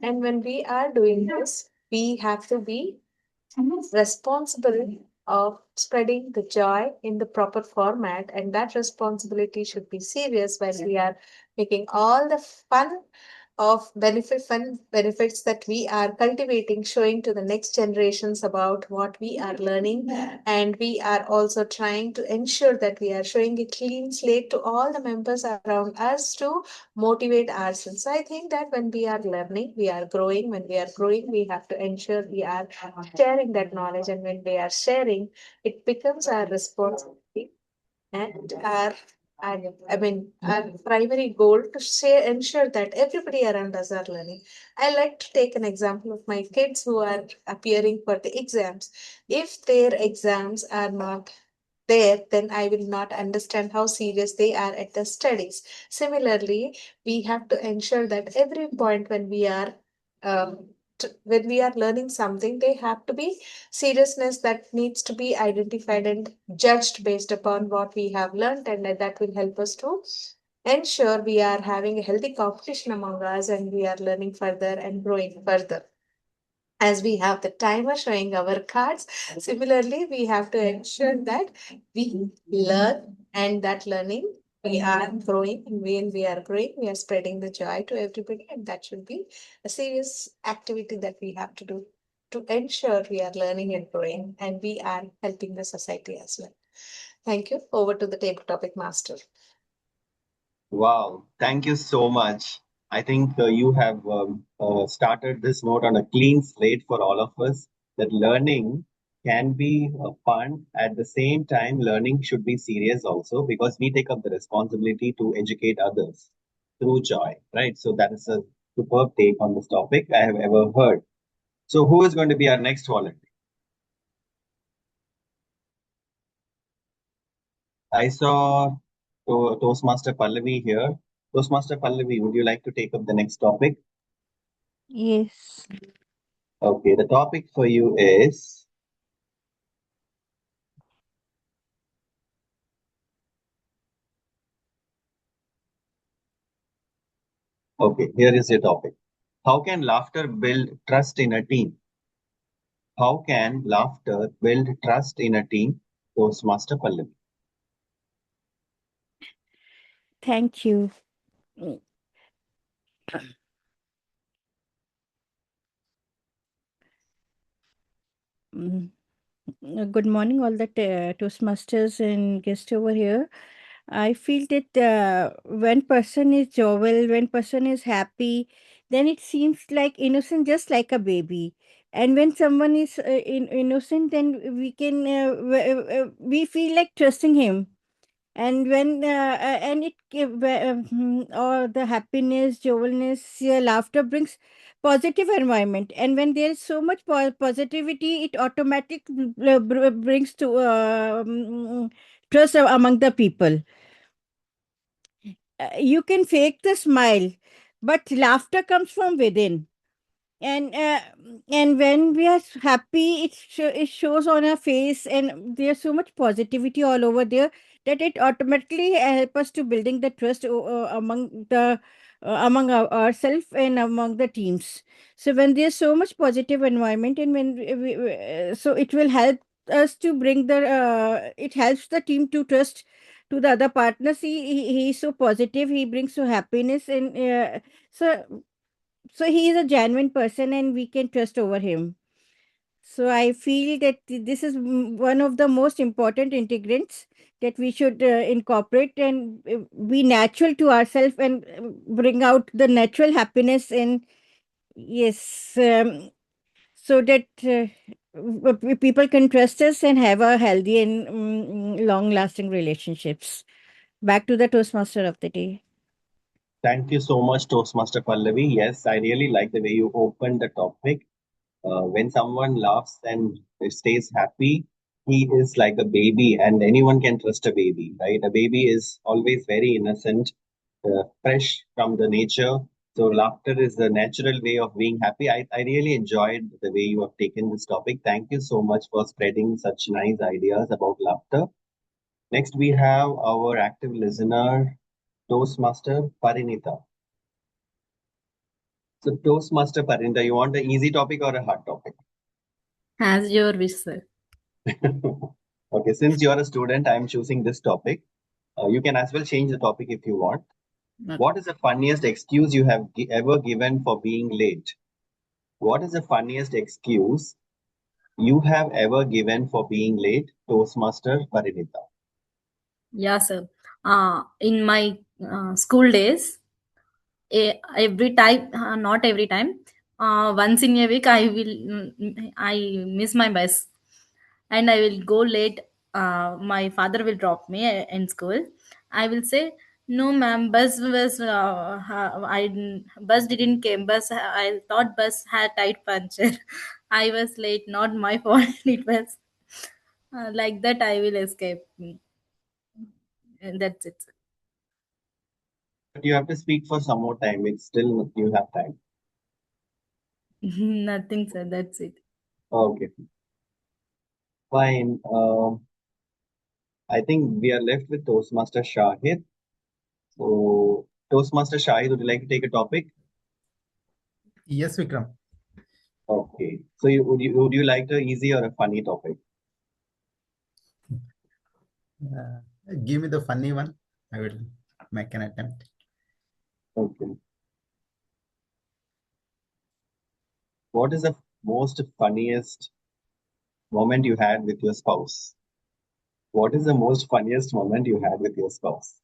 And when we are doing this, we have to be responsible of spreading the joy in the proper format, and that responsibility should be serious while we are making all the fun benefits that we are cultivating, showing to the next generations about what we are learning. And we are also trying to ensure that we are showing a clean slate to all the members around us to motivate ourselves. So I think that when we are learning, we are growing. When we are growing, we have to ensure we are sharing that knowledge. And when we are sharing, it becomes our responsibility and our primary goal to ensure that everybody around us are learning. I like to take an example of my kids who are appearing for the exams. If their exams are not there, then I will not understand how serious they are at the studies. Similarly, we have to ensure that every point when we are learning something, they have to be seriousness that needs to be identified and judged based upon what we have learned, and that will help us to ensure we are having a healthy competition among us and we are learning further and growing further. As we have the timer showing our cards, similarly, we have to ensure that we learn, and that learning we are growing. And when we are growing, we are spreading the joy to everybody, and that should be a serious activity that we have to do to ensure we are learning and growing, and we are helping the society as well. Thank you. Over to the table topic master. Wow, thank you so much. I think you have started this note on a clean slate for all of us, that learning can be fun. At the same time, learning should be serious also, because we take up the responsibility to educate others through joy, right? So that is a superb take on this topic I have ever heard. So who is going to be our next volunteer? I saw Toastmaster Pallavi here. Toastmaster Pallavi, would you like to take up the next topic? Yes. Okay, the topic for you is okay, here is your topic. How can laughter build trust in a team? How can laughter build trust in a team? Toastmaster Pallavi. Thank you. Mm. Good morning, all the Toastmasters and guests over here. I feel that when person is jovial, when person is happy, then it seems like innocent, just like a baby. And when someone is innocent, then we can we feel like trusting him. And when and it or the happiness, jovialness, laughter brings positive environment. And when there is so much positivity, it automatically brings to trust among the people. You can fake the smile, but laughter comes from within. And when we are happy, it shows on our face, and there's so much positivity all over there that it automatically help us to building the trust among ourselves and among the teams. So when there's so much positive environment, and when so it will help us to bring the it helps the team to trust to the other partners. He's so positive, he brings so happiness, and so he is a genuine person and we can trust over him. So I feel that this is one of the most important integrants that we should incorporate and be natural to ourselves, and bring out the natural happiness, and yes, so that people can trust us and have a healthy and long lasting relationships. Back to the Toastmaster of the day. Thank you so much, Toastmaster Pallavi. Yes, I really like the way you opened the topic. When someone laughs and stays happy, he is like a baby, and anyone can trust a baby, right? A baby is always very innocent, fresh from the nature. So, laughter is the natural way of being happy. I really enjoyed the way you have taken this topic. Thank you so much for spreading such nice ideas about laughter. Next, we have our active listener, Toastmaster Parinita. So, Toastmaster Parinita, you want an easy topic or a hard topic? As your wish, sir. Okay, since you're a student, I'm choosing this topic. You can as well change the topic if you want. Okay. What is the funniest excuse you have ever given for being late? What is the funniest excuse you have ever given for being late, Toastmaster Parinita? Yeah, sir. In my school days, every time, not every time, once in a week, I miss my bus and I will go late. My father will drop me in school. I will say, "No, ma'am, bus didn't came. I thought bus had tight puncture. I was late, not my fault. It was like that. I will escape." And that's it. But you have to speak for some more time. It's still you have time. Nothing, sir. That's it. Okay, fine. I think we are left with Toastmaster Shahid. So, Toastmaster Shahid, would you like to take a topic? Yes, Vikram. Okay. So, would you like the easy or a funny topic? Give me the funny one. I will make an attempt. Okay. What is the most funniest moment you had with your spouse? What is the most funniest moment you had with your spouse?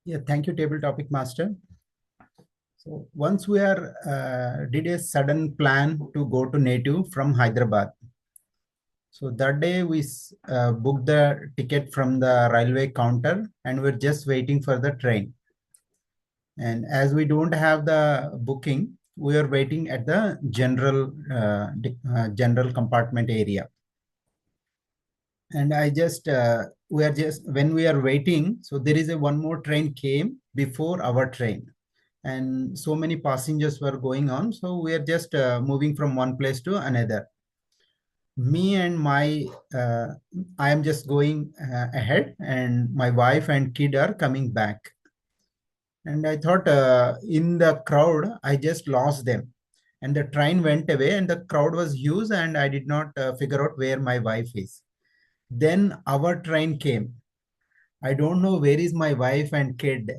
Yeah, thank you, table topic master. So once we are did a sudden plan to go to native from Hyderabad. So that day we booked the ticket from the railway counter and we're just waiting for the train. And as we don't have the booking, we are waiting at the general compartment area. And I just we are just when we are waiting, so there is a one more train came before our train, and so many passengers were going on. So we are just moving from one place to another. Me and my I am just going ahead, and my wife and kid are coming back. And I thought in the crowd, I just lost them. And the train went away, and the crowd was huge, and I did not figure out where my wife is. Then our train came. I don't know where is my wife and kid.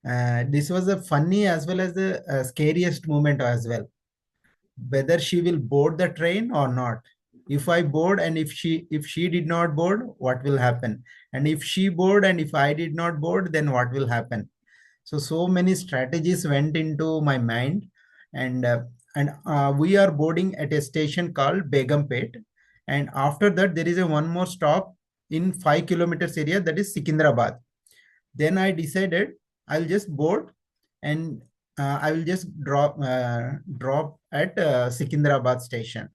This was a funny as well as the scariest moment as well. Whether she will board the train or not. If I board and if she did not board, what will happen? And if she board and if I did not board, then what will happen? So many strategies went into my mind, and we are boarding at a station called Begumpet, and after that there is a one more stop in 5 kilometers area, that is Secunderabad. Then I decided I'll just board, and I will just drop at Secunderabad station.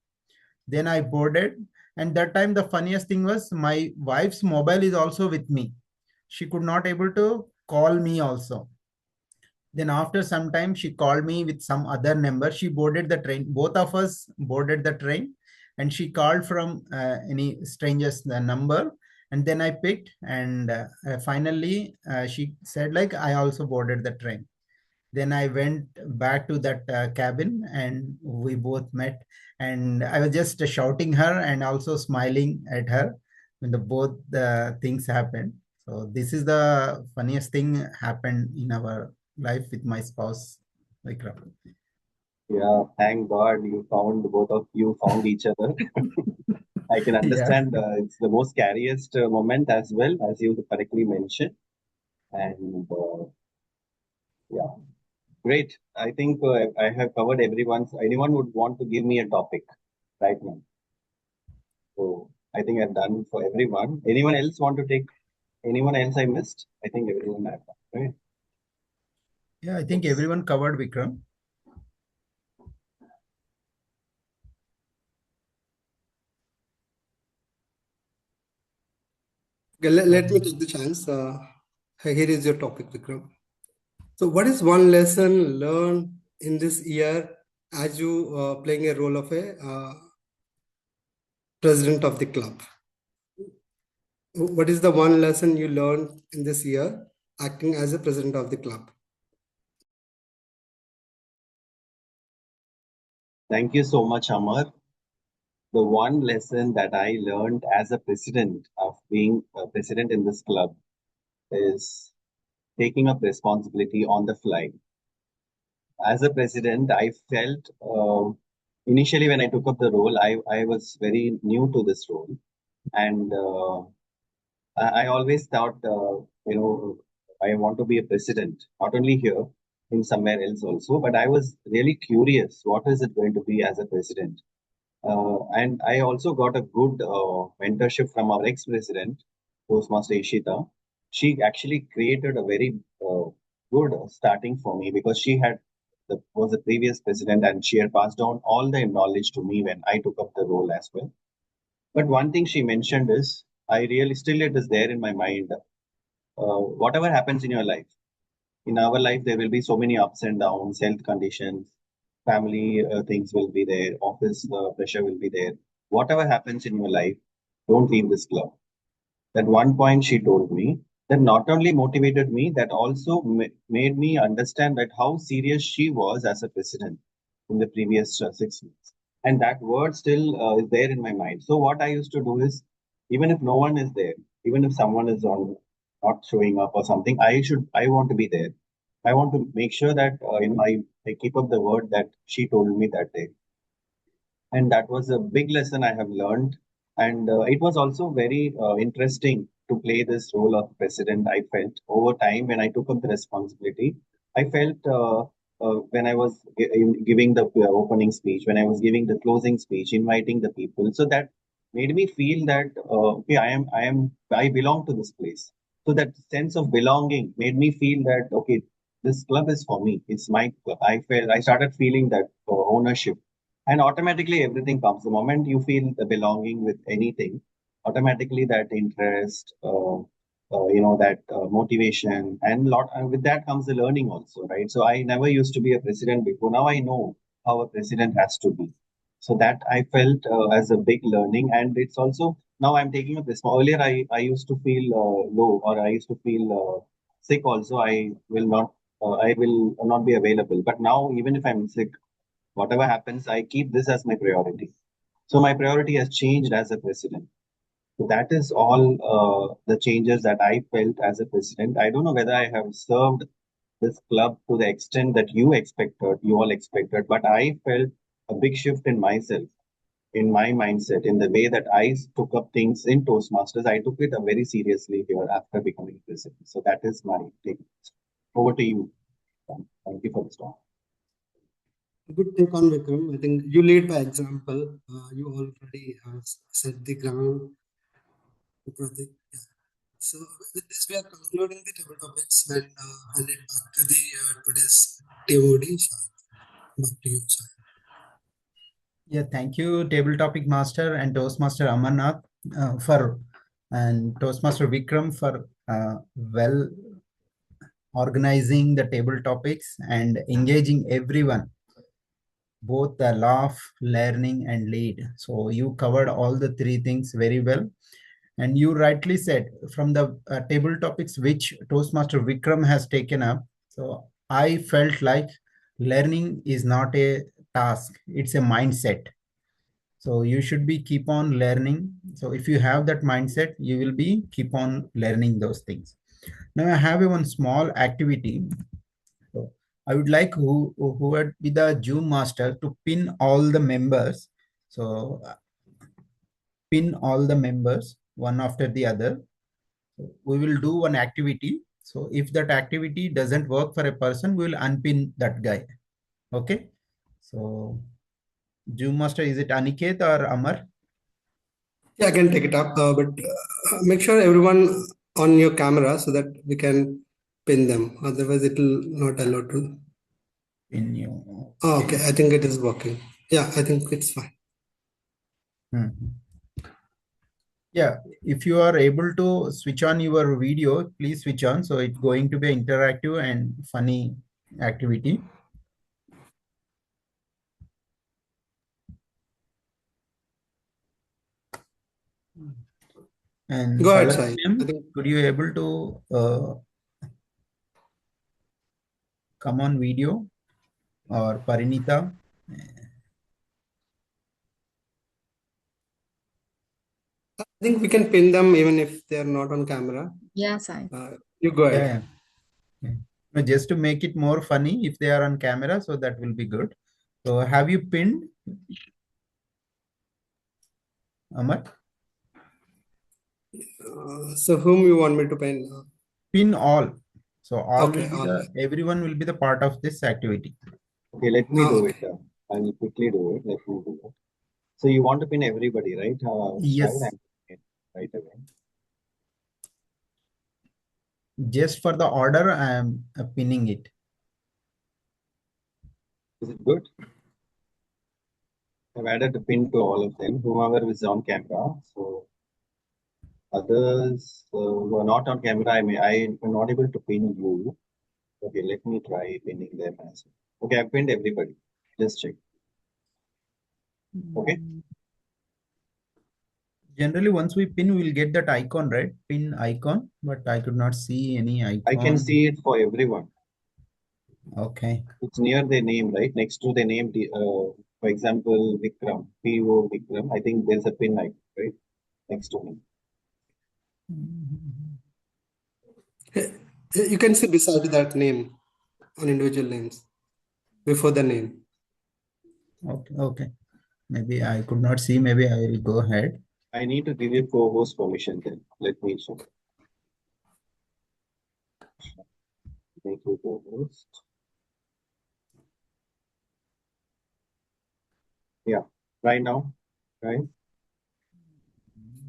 Then I boarded, and that time the funniest thing was my wife's mobile is also with me. She could not able to call me also. Then after some time, she called me with some other number. She boarded the train. Both of us boarded the train, and she called from any stranger's number. And then I picked, and finally she said like, I also boarded the train. Then I went back to that cabin, and we both met. And I was just shouting her and also smiling at her when the both things happened. So this is the funniest thing happened in our life with my spouse, Vikram. Yeah, thank God you found both of you found each other. I can Yeah. understand it's the most scariest moment as well, as you correctly mentioned. And yeah, great. I think I have covered everyone's. Anyone would want to give me a topic right now. So I think I've done for everyone. Anyone else want to take? Anyone else I missed? I think everyone have done, right? Yeah, I think Yes. everyone covered, Vikram. Okay, let me take the chance. Here is your topic, Vikram. So, what is one lesson learned in this year as you playing a role of a president of the club? What is the one lesson you learned in this year acting as a president of the club? Thank you so much, Amar. The one lesson that I learned as a president of being a president in this club is taking up responsibility on the fly. As a president, I felt initially when I took up the role, I was very new to this role. And I always thought, I want to be a president, not only here, in somewhere else also, but I was really curious what is it going to be as a president? And I also got a good mentorship from our ex-president, Toastmaster Ishita. She actually created a very good starting for me because she was the previous president and she had passed on all the knowledge to me when I took up the role as well. But one thing she mentioned is, I really still it is there in my mind. Whatever happens in your life, in our life, there will be so many ups and downs, health conditions, family things will be there, office pressure will be there. Whatever happens in your life, don't leave this club. That one point she told me that not only motivated me, that also made me understand that how serious she was as a president in the previous 6 months. And that word still is there in my mind. So what I used to do is, even if no one is there, even if someone is on not showing up or something, I want to be there. I want to make sure that I keep up the word that she told me that day. And that was a big lesson I have learned. And it was also very interesting to play this role of president. I felt over time when I took up the responsibility, I felt when I was giving the opening speech, when I was giving the closing speech, inviting the people. So that made me feel that okay, I belong to this place. So that sense of belonging made me feel that okay, this club is for me. It's my club. I started feeling that ownership, and automatically everything comes the moment you feel the belonging with anything. Automatically that interest, that motivation, and lot with that comes the learning also, right? So I never used to be a president before. Now I know how a president has to be. So that I felt as a big learning. And it's also now I'm taking up this. Earlier I used to feel low, or I used to feel sick also. I will not be available. But now even if I'm sick, whatever happens, I keep this as my priority. So my priority has changed as a president. So that is all the changes that I felt as a president. I don't know whether I have served this club to the extent that you all expected, but I felt a big shift in myself, in my mindset, in the way that I took up things in Toastmasters. I took it very seriously here after becoming president. So that is my take. Over to you. Thank you for this talk. Good take on Vikram. I think you lead by example. You already set the ground. Pratik. Yeah. So with this, we are concluding the table topics and hand it back to the today's TOD. Back to you, sir. Yeah, thank you, Table Topic Master and Toastmaster Amarnath and Toastmaster Vikram for well organizing the table topics and engaging everyone, both the laugh, learning, and lead. So you covered all the three things very well. And you rightly said from the table topics which Toastmaster Vikram has taken up. So I felt like learning is not a task, it's a mindset. So you should be keep on learning. So if you have that mindset, you will be keep on learning those things. Now I have a one small activity. So I would like who would be the Zoom master to pin all the members. So pin all the members one after the other. So we will do one activity. So if that activity doesn't work for a person, we will unpin that guy. Okay. So Zoom master, is it Aniket or Amar? Yeah, I can take it up, but make sure everyone on your camera so that we can pin them. Otherwise, it will not allow to. Pin you. Oh, okay, I think it is working. Yeah, I think it's fine. Yeah, if you are able to switch on your video, please switch on. So it's going to be interactive and funny activity. And Go ahead, Sai. could you able to come on video, or Parinita? I think we can pin them even if they are not on camera. Yeah, Sai. You go ahead. Yeah. No, just to make it more funny, if they are on camera, so that will be good. So have you pinned, Amar? So whom you want me to pin? Pin all. So all Okay, will be all. everyone will be the part of this activity. Okay, let me do Okay. it. I will quickly do it. Let me do it. So you want to pin everybody, right? Yes. Right away. Just for the order, I am pinning it. Is it good? I've added a pin to all of them, whomever is on camera. So others who are not on camera, I am not able to pin you. Okay, let me try pinning them as well. Okay, I've pinned everybody. Just check. Okay. Generally, once we pin, we'll get that icon, right? Pin icon, but I could not see any icon. I can see it for everyone. Okay. It's near their name, right? Next to the name, for example, Vikram, PO Vikram. I think there's a pin icon, right? Next to me. You can see beside that name on individual names before the name. Okay. Maybe I could not see. Maybe I will go ahead. I need to give you co-host permission then. Let me check. Make you co-host. Yeah, right now, right?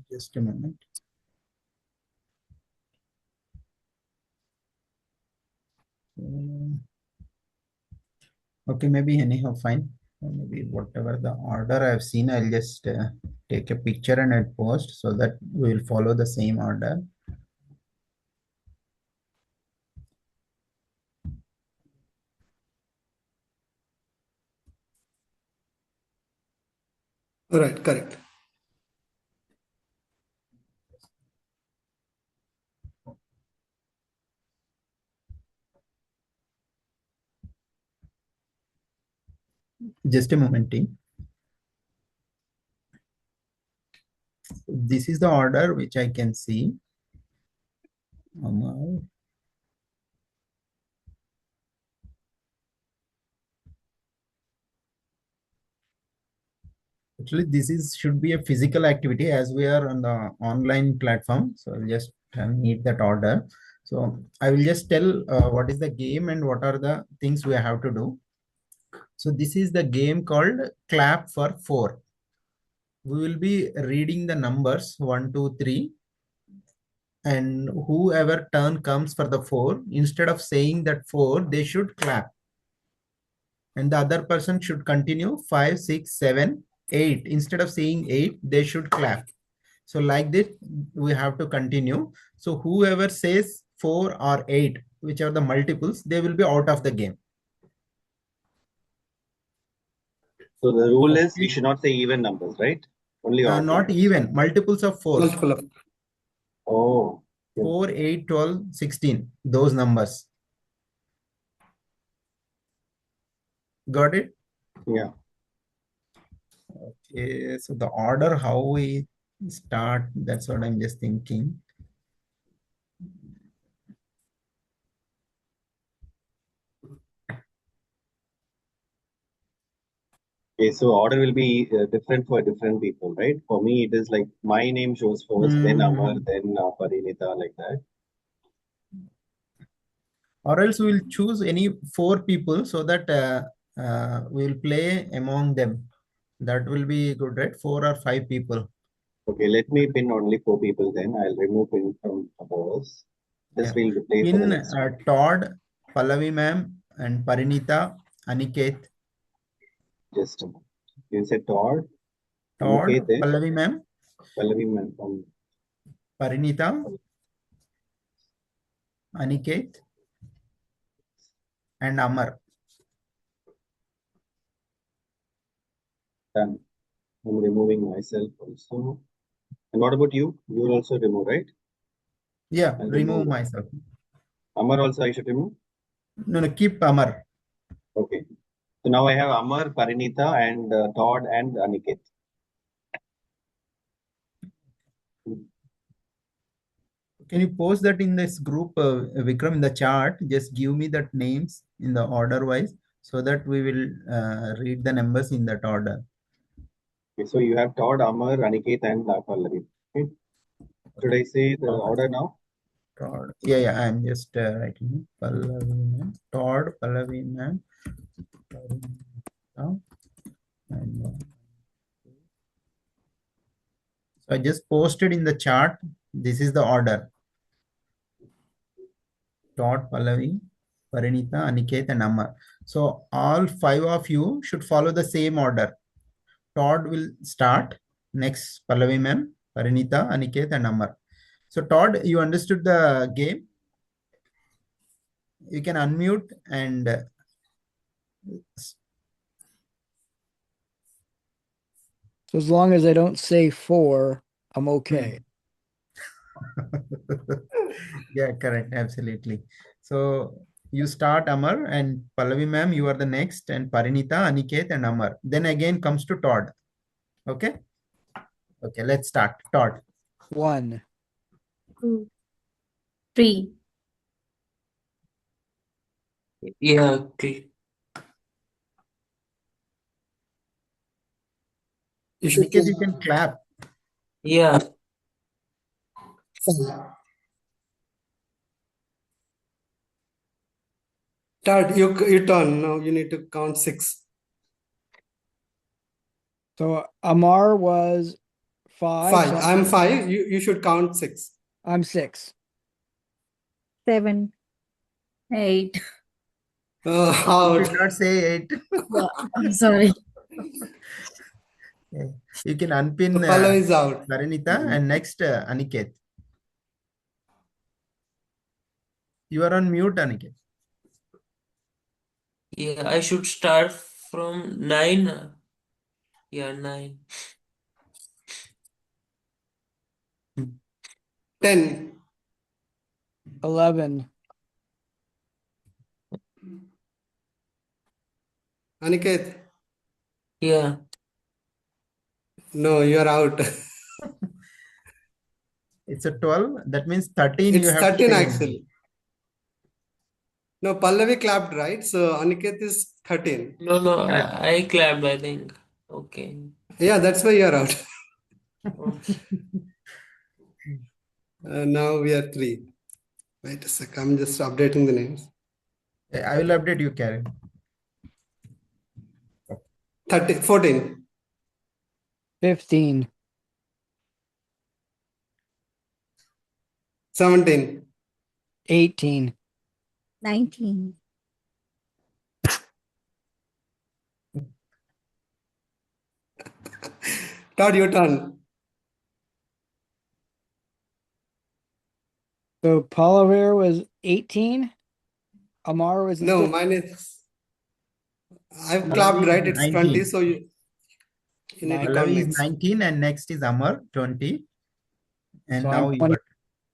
Just a moment. Okay, maybe anyhow, fine. Maybe whatever the order I've seen, I'll just take a picture and I'll post so that we will follow the same order. All right, correct. Just a moment, team. This is the order which I can see. Actually, this should be a physical activity as we are on the online platform. So I'll just need that order. So I will just tell what is the game and what are the things we have to do. So this is the game called Clap for 4. We will be reading the numbers 1, 2, 3. And whoever turn comes for the 4, instead of saying that 4, they should clap. And the other person should continue 5, 6, 7, 8, instead of saying 8, they should clap. So like this, we have to continue. So whoever says 4 or 8, which are the multiples, they will be out of the game. So the rule is we Okay. should not say even numbers, right? Only odd Not numbers. even, multiples of 4. Multiple of. Oh, yeah. 4, 8, 12, 16. Those numbers. Got it? Yeah. Okay. So the order, how we start, that's what I'm just thinking. Okay, so order will be different for different people, right? For me, it is like my name shows first, then Amar, then Parinita, like that. Or else we'll choose any 4 people so that we'll play among them. That will be good, right? 4 or 5 people. Okay, let me pin only 4 people then. I'll remove pin from others. This Yeah. will play for the In next one. Todd, Pallavi ma'am, and Parinita, Aniket. Just a moment. You said Todd, Todd, Aniket, then Pallavi ma'am, Pallavi man from Parinita, Aniket, and Amar. done. I'm removing myself also. And what about you? You will also remove, right? Yeah, I'll remove remove. myself. Amar also I should remove? No, keep Amar. Okay. So now I have Amar, Parinita, and Todd and Aniket. Can you post that in this group, Vikram, in the chart? Just give me that names in the order wise so that we will read the numbers in that order. Okay, so you have Todd, Amar, Aniket, and Pallavi. Okay. Should I say the order now? Todd. Yeah, I'm just writing. Pallavi ma'am, Todd, Pallavi ma'am, Parinita, and so I just posted in the chart. This is the order. Todd, Pallavi, Parinita, Aniket, and Amar. So all 5 of you should follow the same order. Todd will start. Next, Pallavi ma'am, Parinita, Aniket, and Amar. So Todd, you understood the game? You can unmute and So as long as I don't say 4, I'm okay. yeah, correct. Absolutely. So you start, Amar, and Pallavi ma'am, you are the next, and Parinita, Aniket, and Amar. Then again comes to Todd. Okay. Okay, let's start. Todd. 1, 2, 3, Yeah, okay. You should Aniket, you can clap. Yeah, 5. Todd, you turn. Now you need to count 6. so Amar was 5. 5. So I'm 5. You should count 6. I'm 6. 7. 8. You Out. should not say 8. Yeah, I'm sorry. Okay. You can unpin Pallavi is out. Parinita and next Aniket. You are on mute, Aniket. yeah, I should start from 9. Yeah, 9. 10. 11. Aniket. Yeah, No, you are out. It's a 12. That means 13 you It's have to 13 say. actually. No, Pallavi clapped, right? So Aniket is 13. no, Correct. I clapped, I think. Okay. Yeah, that's why you're out. Oh, Now we are 3. Wait a sec. I'm just updating the names. I will update you, Karen. 14. 15. 17. 18. 19. Todd, your turn. So Polavir was 18. Amar was No, mine is. I've clapped, right? It's 20, 19. so you need to count Pallavi is next. 19 and next is Amar, 20. And So now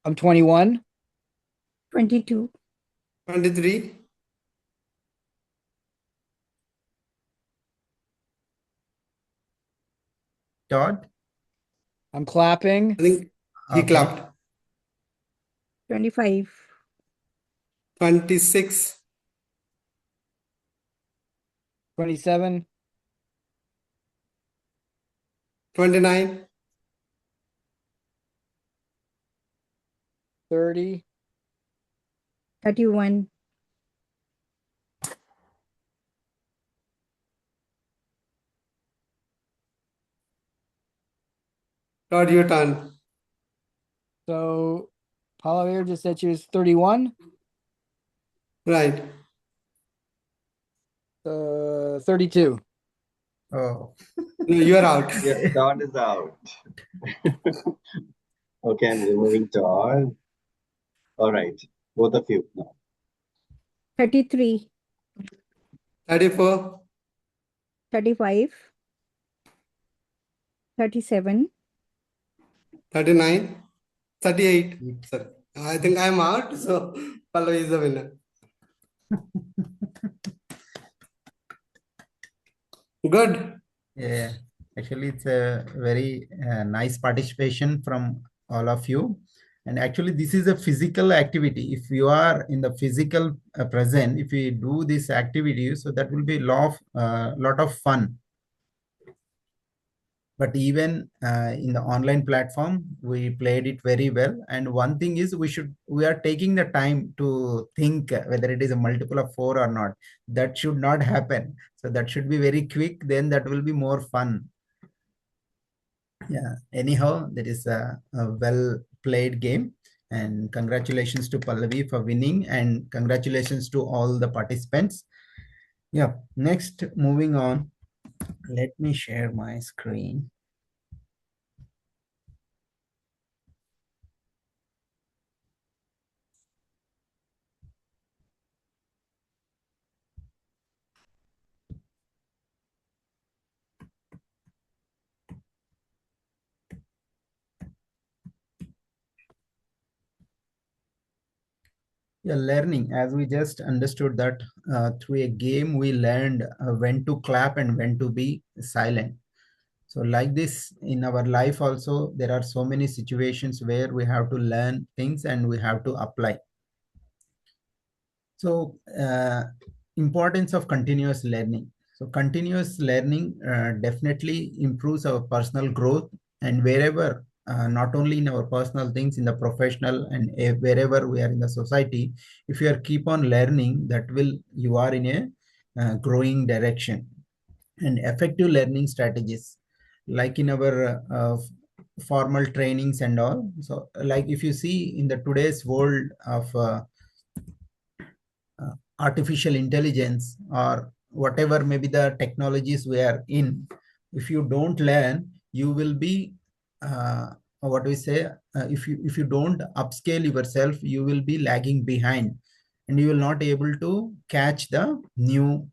I'm 21. 22. 23. Todd. I'm clapping. I think he Okay. clapped. 25. 26. 27. 29. 30. 31. Todd, your turn. So Polavir just said she was 31. Right. 32. Oh. No, you are out. Yes, Todd is out. Okay, I'm removing Todd. All right, both of you now. 33. 34. 35. 37. 39. 38. Sorry. I think I'm out, so Pallavi is the winner. Good. Yeah, actually, it's a very nice participation from all of you. And actually, this is a physical activity. If you are in the physical present, if we do this activity, so that will be lot of fun. But even in the online platform, we played it very well. And one thing is, we are taking the time to think whether it is a multiple of 4 or not. That should not happen. So that should be very quick. Then that will be more fun. Yeah. Anyhow, that is a well played game. And congratulations to Pallavi for winning. And congratulations to all the participants. Yeah. Next, moving on. Let me share my screen. Yeah, learning, as we just understood that through a game, we learned when to clap and when to be silent. So like this in our life also, there are so many situations where we have to learn things and we have to apply. So importance of continuous learning. So continuous learning definitely improves our personal growth, and wherever, not only in our personal things, in the professional and wherever we are in the society, if you are keep on learning, that will, you are in a growing direction. And effective learning strategies, like in our formal trainings and all. So like if you see in the today's world of artificial intelligence or whatever maybe the technologies we are in, if you don't learn, you will be what we say, if you don't upscale yourself, you will be lagging behind and you will not able to catch the new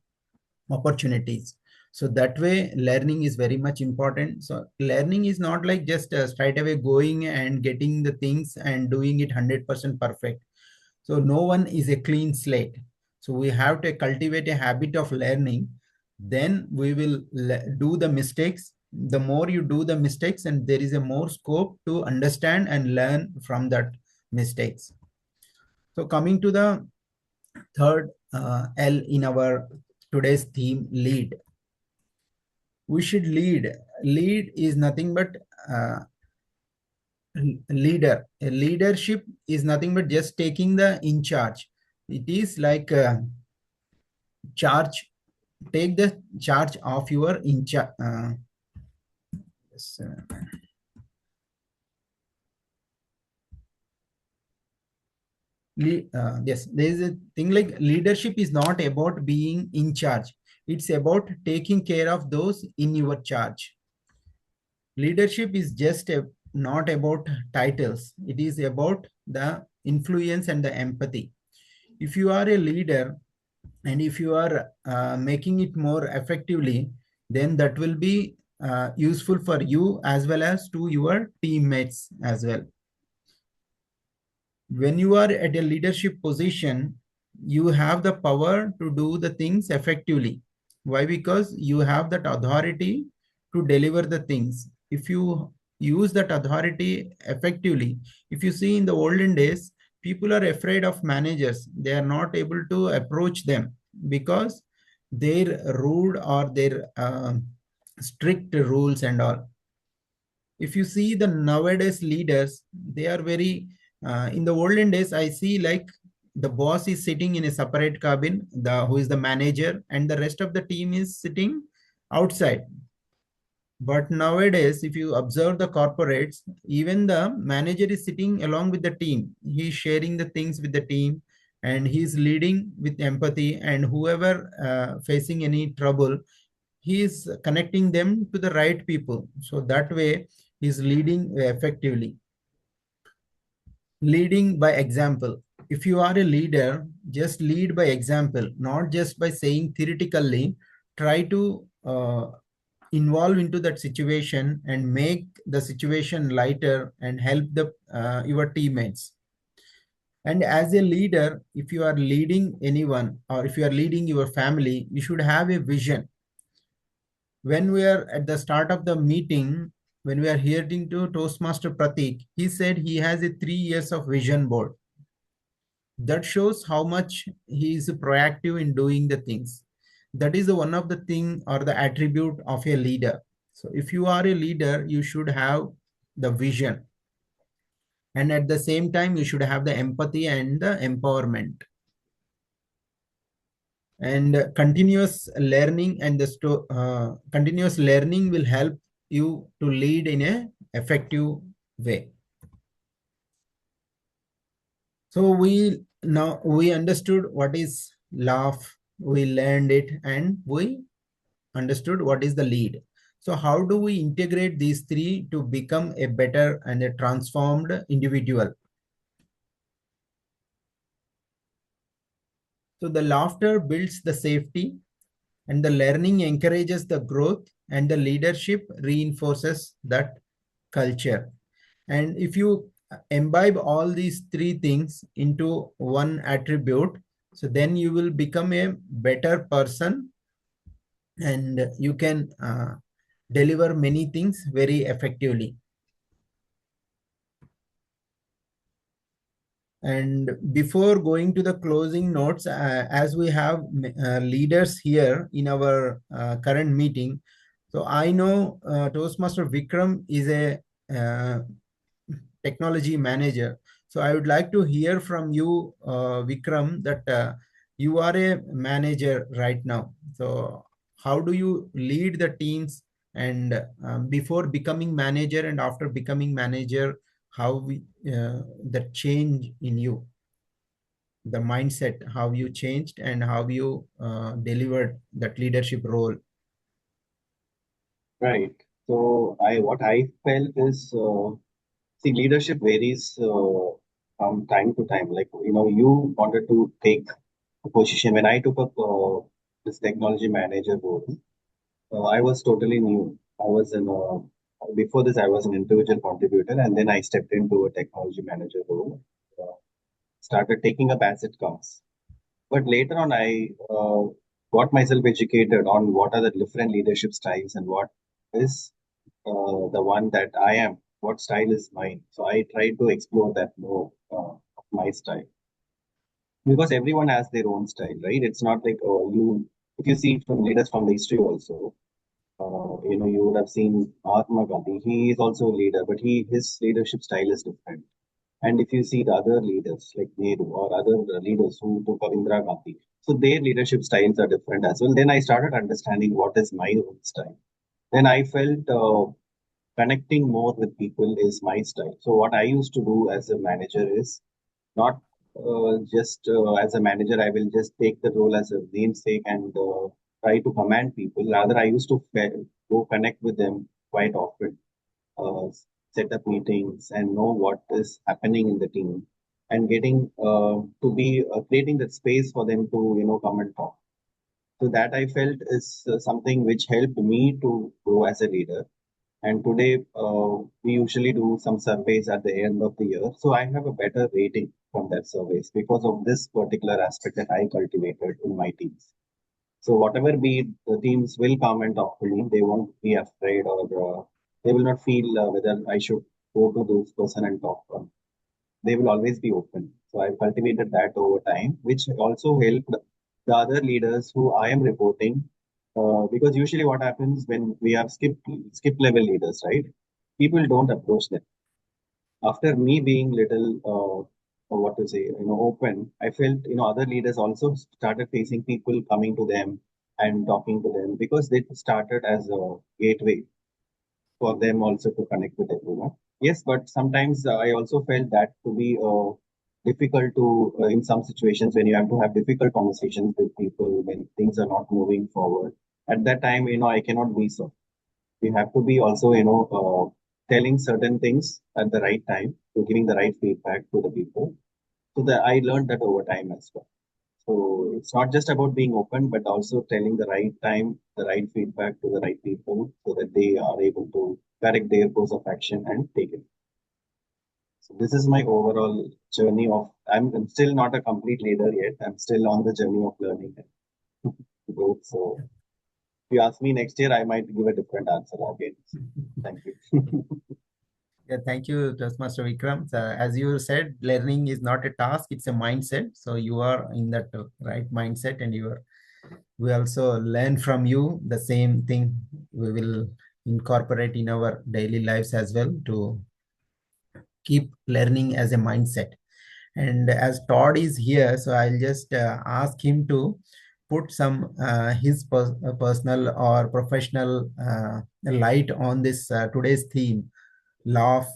opportunities. So that way learning is very much important. So learning is not like just straight away going and getting the things and doing it 100% perfect. So no one is a clean slate. So we have to cultivate a habit of learning. Then we will do the mistakes. The more you do the mistakes, and there is a more scope to understand and learn from that mistakes. So coming to the third L in our today's theme, lead. We should lead. Lead is nothing but leader. A leadership is nothing but just taking the in charge. It is like charge. Take the charge of your in charge. Yes, yes, there is a thing like leadership is not about being in charge. It's about taking care of those in your charge. Leadership is just not about titles. It is about the influence and the empathy. If you are a leader and if you are making it more effectively, then that will be useful for you as well as to your teammates as well. When you are at a leadership position, you have the power to do the things effectively. Why? Because you have that authority to deliver the things. If you use that authority effectively, if you see in the olden days, people are afraid of managers. They are not able to approach them because their rude or their strict rules and all. If you see the nowadays leaders, they are very in the olden days I see like the boss is sitting in a separate cabin, the who is the manager, and the rest of the team is sitting outside. But nowadays if you observe the corporates, even the manager is sitting along with the team. He is sharing the things with the team and he is leading with empathy, and whoever facing any trouble, he is connecting them to the right people. So that way he is leading effectively. Leading by example. If you are a leader, just lead by example, not just by saying theoretically. Try to involve into that situation and make the situation lighter and help the your teammates. And as a leader, if you are leading anyone or if you are leading your family, you should have a vision. When we are at the start of the meeting, when we are hearing to Toastmaster Pratik, he said he has a 3 years of vision board. That shows how much he is proactive in doing the things. That is one of the thing or the attribute of a leader. So if you are a leader, you should have the vision. And at the same time, you should have the empathy and the empowerment. And continuous learning and the continuous learning will help you to lead in a effective way. So we understood what is laugh, we learned it, and we understood what is the lead. So how do we integrate these three to become a better and a transformed individual? So the laughter builds the safety, and the learning encourages the growth, and the leadership reinforces that culture. And if you imbibe all these three things into one attribute, so then you will become a better person and you can deliver many things very effectively. And before going to the closing notes, as we have leaders here in our current meeting, so I know Toastmaster Vikram is a technology manager. So I would like to hear from you, Vikram, that you are a manager right now. So how do you lead the teams, and before becoming manager and after becoming manager, how the change in you, the mindset, how you changed and how you delivered that leadership role? Right. So what I felt is, see, leadership varies from time to time. Like, you wanted to take a position. When I took up this technology manager role, I was totally new. Before this, I was an individual contributor, and then I stepped into a technology manager role, uh, started taking up as it comes. But later on, I got myself educated on what are the different leadership styles and what is the one that I am, what style is mine. So I try to explore that more of my style, because everyone has their own style, right? It's not like, if you see from leaders from the history also, you would have seen Mahatma Gandhi. He is also a leader, but his leadership style is different. And if you see the other leaders like Nehru or other leaders who took up Indira Gandhi, so their leadership styles are different as well. Then I started understanding what is my own style. Then I felt connecting more with people is my style. So what I used to do as a manager is not just as a manager, I will just take the role as a namesake and try to command people. Rather, I used to go connect with them quite often. uh, set up meetings and know what is happening in the team, and getting to be creating that space for them to come and talk. So that I felt is something which helped me to grow as a leader. And today we usually do some surveys at the end of the year. So I have a better rating from that surveys because of this particular aspect that I cultivated in my teams. So whatever be the teams will come and talk to me. They won't be afraid, or they will not feel whether I should go to this person and talk to them. They will always be open. So I've cultivated that over time, which also helped the other leaders who I am reporting. Because usually what happens when we have skip level leaders, right? People don't approach them. After me being little, what to say, open, I felt other leaders also started facing people coming to them and talking to them because they started as a gateway for them also to connect with everyone. Yes, but sometimes I also felt that to be difficult to in some situations when you have to have difficult conversations with people when things are not moving forward. At that time, I cannot be so. You have to be also, telling certain things at the right time, to giving the right feedback to the people. So that I learned that over time as well. So it's not just about being open, but also telling the right time, the right feedback to the right people so that they are able to correct their course of action and take it. So this is my overall journey of, I'm still not a complete leader yet. I'm still on the journey of learning and growth. So if you ask me next year, I might give a different answer again. Thank you. Yeah, thank you, Toastmaster Vikram. So, as you said, learning is not a task; it's a mindset. So you are in that right mindset, and we also learn from you the same thing. We will incorporate in our daily lives as well to keep learning as a mindset. And as Todd is here, so I'll just ask him to put some his personal or professional light on this today's theme: laugh,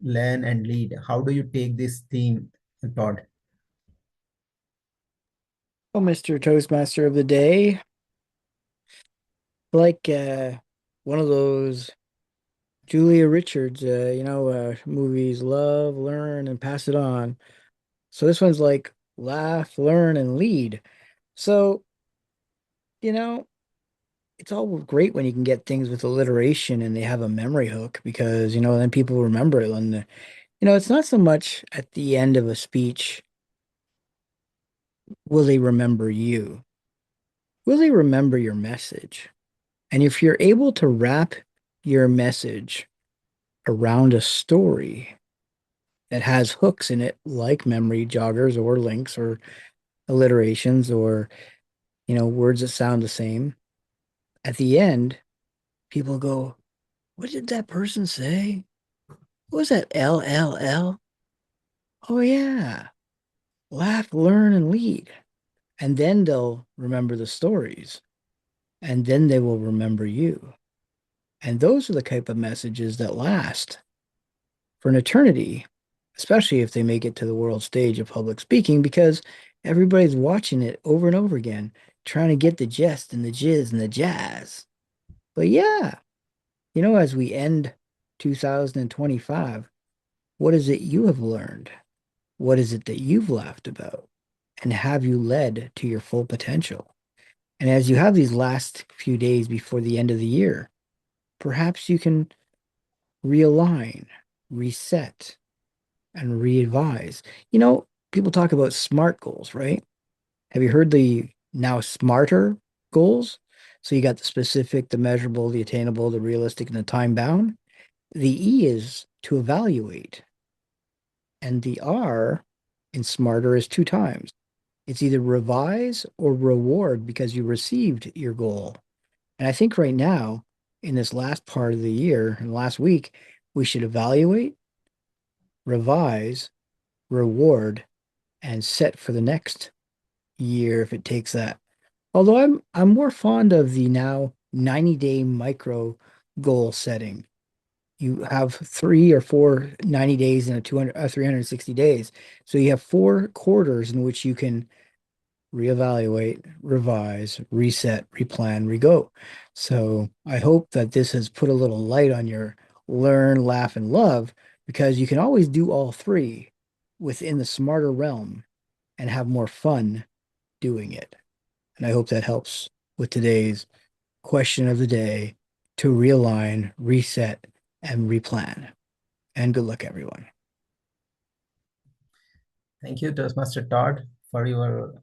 learn, and lead. How do you take this theme, Todd? Well, Mr. Toastmaster of the day, like one of those Julia Richards, movies, love, learn, and pass it on. So this one's like laugh, learn, and lead. So, you know, it's all great when you can get things with alliteration and they have a memory hook because, then people remember it. And, it's not so much at the end of a speech, will they remember you? Will they remember your message? And if you're able to wrap your message around a story that has hooks in it, like memory joggers or links or alliterations or, words that sound the same, at the end, people go, what did that person say? What was that LLL? Oh, yeah. Laugh, learn, and lead. And then they'll remember the stories. And then they will remember you. And those are the type of messages that last for an eternity, especially if they make it to the world stage of public speaking, because everybody's watching it over and over again, trying to get the jest and the jizz and the jazz. But yeah, as we end 2025, what is it you have learned? What is it that you've laughed about? And have you led to your full potential? And as you have these last few days before the end of the year, perhaps you can realign, reset, and re-advise. People talk about SMART goals, right? Have you heard the now smarter goals? So you got the specific, the measurable, the attainable, the realistic, and the time bound. The E is to evaluate, and the R in smarter is two times. It's either revise or reward because you received your goal. And I think right now, in this last part of the year, in the last week, we should evaluate, revise, reward, and set for the next year if it takes that. Although I'm more fond of the now 90-day micro goal setting. You have 3 or 4 90 days in a 360 days. So you have 4 quarters in which you can reevaluate, revise, reset, replan, rego. So I hope that this has put a little light on your learn, laugh, and love, because you can always do all three within the smarter realm and have more fun doing it. And I hope that helps with today's question of the day to realign, reset, and replan. And good luck, everyone. Thank you, Toastmaster Todd, for your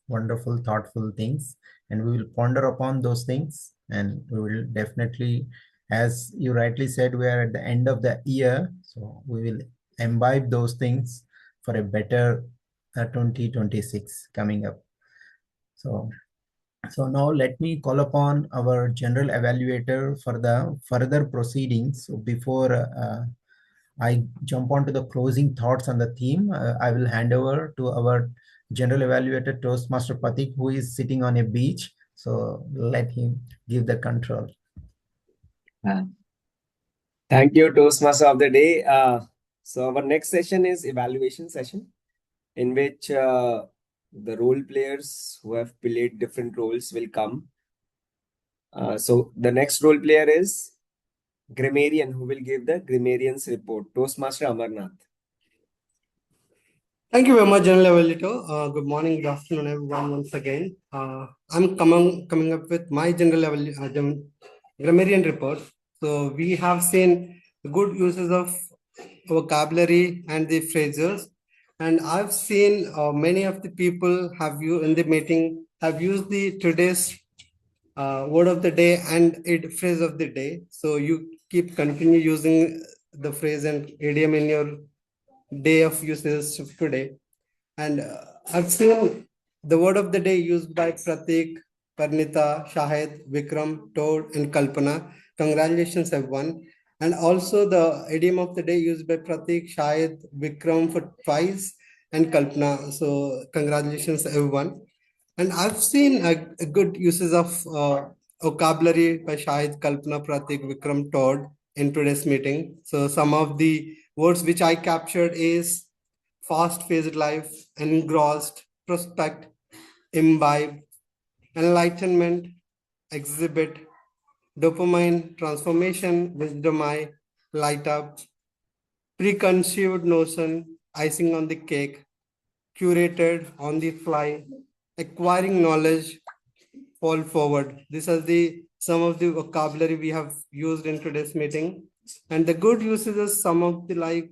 wonderful, thoughtful things. And we will ponder upon those things. And we will definitely, as you rightly said, we are at the end of the year. So we will imbibe those things for a better 2026 coming up. So now let me call upon our general evaluator for the further proceedings. So before I jump on to the closing thoughts on the theme, I will hand over to our general evaluator, Toastmaster Patik, who is sitting on a beach. So let him give the control. Thank you, Toastmaster of the day. So our next session is evaluation session, in which the role players who have played different roles will come. So the next role player is grammarian, who will give the grammarian's report. Toastmaster Amarnath. Thank you very much, General Evaluator. Good morning, good afternoon, everyone. Once again, I'm coming up with my grammarian report. So we have seen good uses of vocabulary and the phrases, and I've seen many of the people have you in the meeting have used the today's word of the day and phrase of the day. So you continue using the phrase and idiom in your day of uses of today. And I've seen the word of the day used by Pratik, Parnita, Shahid, Vikram, Toad, and Kalpana. Congratulations, everyone. And also the idiom of the day used by Pratik, Shahid, Vikram for twice, and Kalpana. So congratulations, everyone. And I've seen a good uses of vocabulary by Shahid, Kalpana, Pratik, Vikram, Todd in today's meeting. So some of the words which I captured is fast-paced life, engrossed, prospect, imbibe, enlightenment, exhibit, dopamine, transformation, wisdom eye, light up, preconceived notion, icing on the cake, curated, on the fly, acquiring knowledge, fall forward. These are the some of the vocabulary we have used in today's meeting. And the good uses is some of the like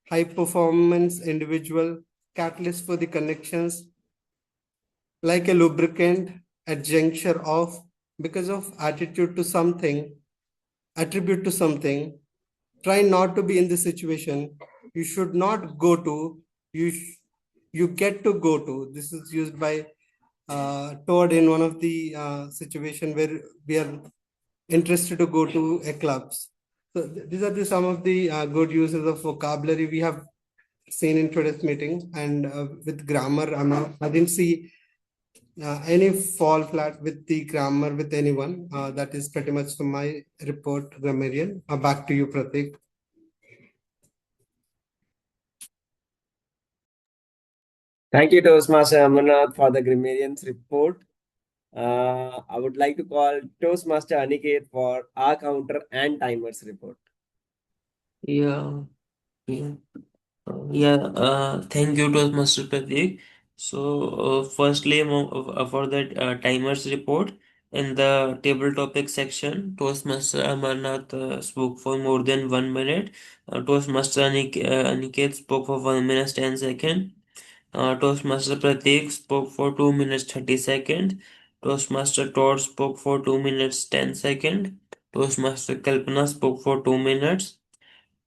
high performance individual, catalyst for the connections, like a lubricant at juncture of, because of attitude to something, attribute to something, try not to be in the situation. You should not go to, you get to go to. This is used by Todd in one of the situation where we are interested to go to a clubs. So these are some of the good uses of vocabulary we have seen in today's meeting. And with grammar, I didn't see any fall flat with the grammar with anyone. That is pretty much from my report, grammarian. Back to you, Pratik. Thank you, Toastmaster Amarnath, for the grammarian's report. I would like to call Toastmaster Aniket for our counter and timers report. Yeah. Yeah. Thank you, Toastmaster Pratik. So, firstly, for the timers report, in the table topic section, Toastmaster Amarnath spoke for more than 1 minute. Toastmaster Aniket spoke for 1 minute 10 seconds. Toastmaster Pratik spoke for 2 minutes 30 seconds. Toastmaster Todd spoke for 2 minutes 10 seconds. Toastmaster Kalpana spoke for 2 minutes.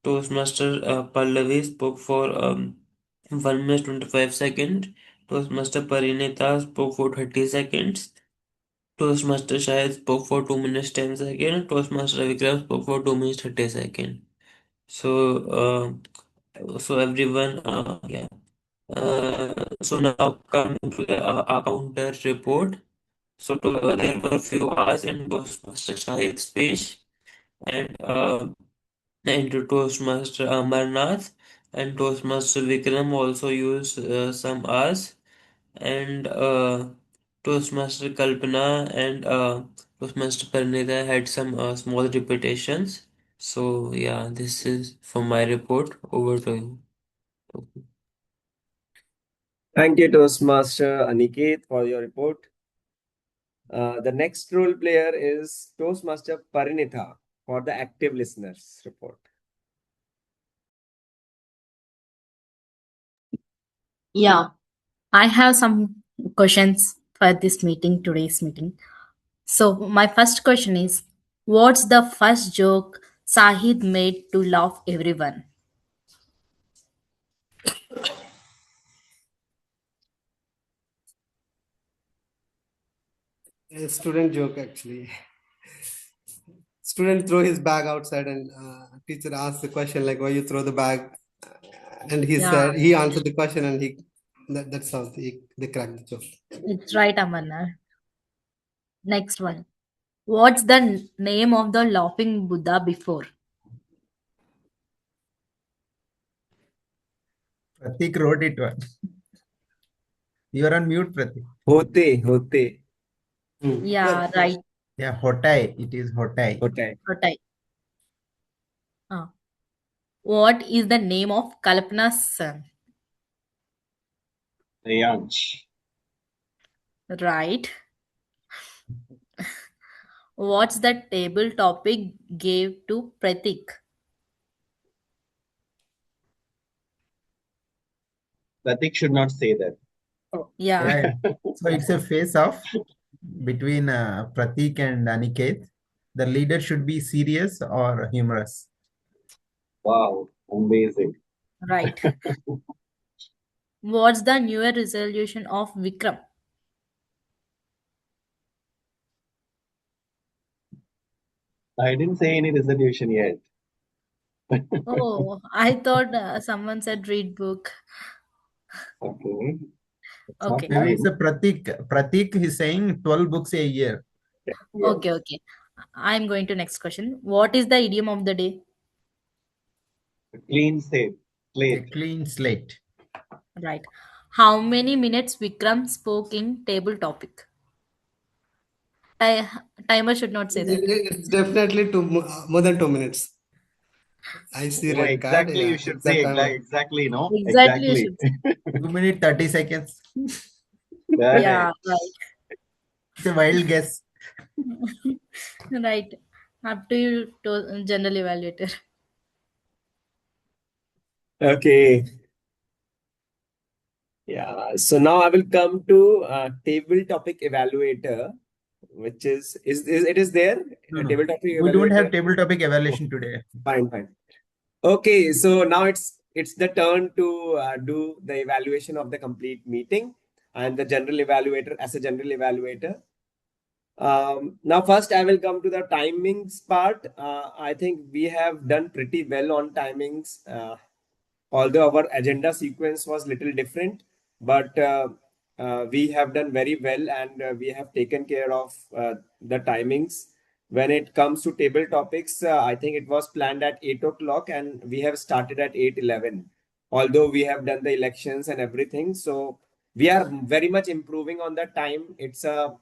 Toastmaster Pallavi spoke for 1 minute 25 seconds. Toastmaster Parinita spoke for 30 seconds. Toastmaster Shahid spoke for 2 minutes 10 seconds. Toastmaster Vikram spoke for 2 minutes 30 seconds. So everyone, yeah. So now coming to the counter report. There were few hours in Toastmaster Shahid's speech, and and Toastmaster Amarnath and Toastmaster Vikram also used some R's, and Toastmaster Kalpana and Toastmaster Parnita had some small repetitions. So yeah, this is for my report. Over to you. Thank you, Toastmaster Aniket, for your report. The next role player is Toastmaster Parinitha for the active listeners report. Yeah, I have some questions for this meeting, today's meeting. So, my first question is, what's the first joke Sahid made to laugh everyone? A student joke actually. Student throw his bag outside and teacher asked the question like, why you throw the bag? And he Yeah, said, he answered the question and that's how they cracked the joke. it's right, Amarna. Next one. What's the name of the laughing Buddha before? Pratik wrote it one. You are on mute, Pratik. Hote. Yeah, right. Yeah, Hotai. It is Hotai. Hotai. Right. What is the name of Kalpana's son? Riyansh. Right. What's the table topic gave to Pratik? Pratik should not say that. Yeah, Yeah. So it's a face-off between Pratik and Aniket. The leader should be serious or humorous. Wow, amazing. right. What's the New Year resolution of Vikram? I didn't say any resolution yet. Oh, I thought someone said read book. Okay, it's not Okay, Maybe it's mine. a Pratik. Pratik is saying 12 books a year. Yes. okay. I'm going to next question. What is the idiom of the day? Clean A slate. clean slate. Right. How many minutes Vikram spoke in table topic? Ti- Timer should not say that. It's definitely more than 2 minutes. I see No, red card. exactly. You Yeah, should say exact timer. exactly. No, Exactly, you exactly. should say. 2 minutes, 30 seconds. Yeah, Correct. It's a wild guess. right. Right. Up to you, to general evaluator. Okay. Yeah. So now I will come to table topic evaluator, which is it is there? No, A no. table topic We don't have evaluator. table topic Oh, evaluation today. fine. Okay, so now it's the turn to do the evaluation of the complete meeting and the general evaluator as a general evaluator. Now, first, I will come to the timings part. I think we have done pretty well on timings, although our agenda sequence was little different, but we have done very well and we have taken care of the timings. When it comes to table topics, I think it was planned at 8 o'clock and we have started at 8:11. Although we have done the elections and everything, so we are very much improving on the time. It's a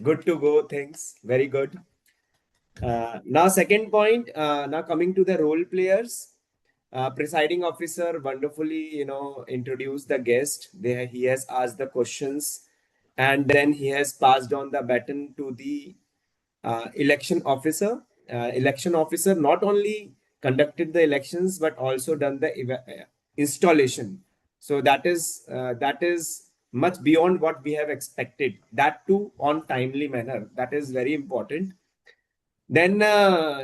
good to go things. Very good. Now, second point. Now coming to the role players, presiding officer wonderfully, introduced the guest. There, he has asked the questions, and then he has passed on the baton to the election officer. Election officer not only conducted the elections but also done the installation. So that is much beyond what we have expected. That too on timely manner. That is very important. Then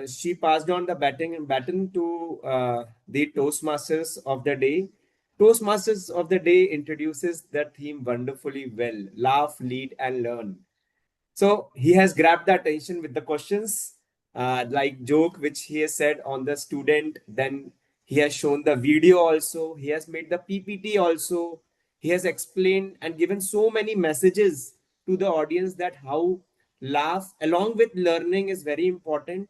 she passed on the baton to the Toastmasters of the day. Toastmasters of the day introduces the theme wonderfully well. Laugh, lead, and learn. So he has grabbed the attention with the questions, like joke, which he has said on the student. Then he has shown the video also. He has made the PPT also. He has explained and given so many messages to the audience that how laugh along with learning is very important.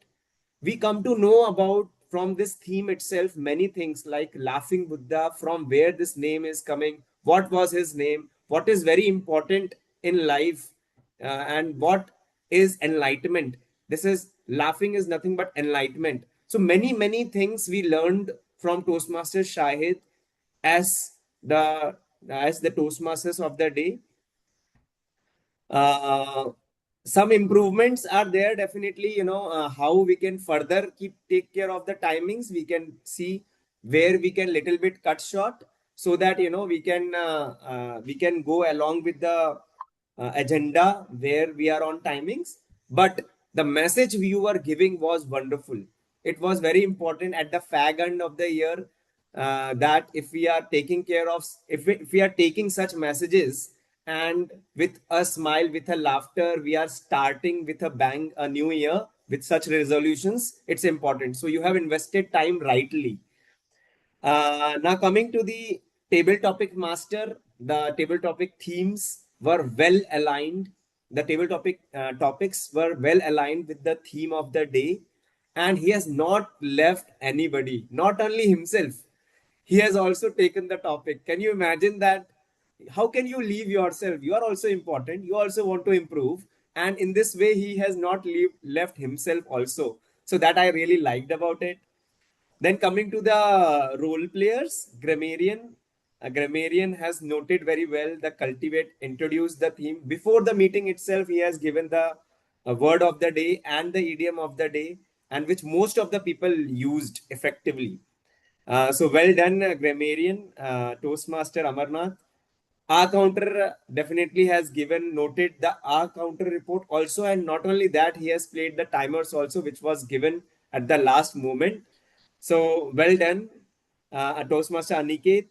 We come to know about from this theme itself many things like laughing Buddha, from where this name is coming, what was his name, what is very important in life, and what is enlightenment. This is laughing is nothing but enlightenment. So many things we learned from Toastmaster Shahid as the Toastmasters of the day. uh, some improvements are there definitely, how we can further take care of the timings. We can see where we can little bit cut short, so that we can go along with the agenda where we are on timings. But the message you were giving was wonderful. It was very important at the fag end of the year, that if we are taking care of, if we are taking such messages, and with a smile, with a laughter, we are starting with a bang a new year with such resolutions. It's important. So you have invested time rightly. Now coming to the table topic master, the table topic themes were well aligned. The table topic topics were well aligned with the theme of the day, and he has not left anybody, not only himself. He has also taken the topic. Can you imagine that? How can you leave yourself? You are also important. You also want to improve, and in this way, he has not left himself also. So that I really liked about it. Then coming to the role players, grammarian. A grammarian has noted very well the cultivate, introduced the theme. Before the meeting itself, he has given the word of the day and the idiom of the day, and which most of the people used effectively. So well done, grammarian, Toastmaster Amarnath. R counter definitely has given noted the R counter report also, and not only that, he has played the timers also, which was given at the last moment. So well done, Toastmaster Aniket.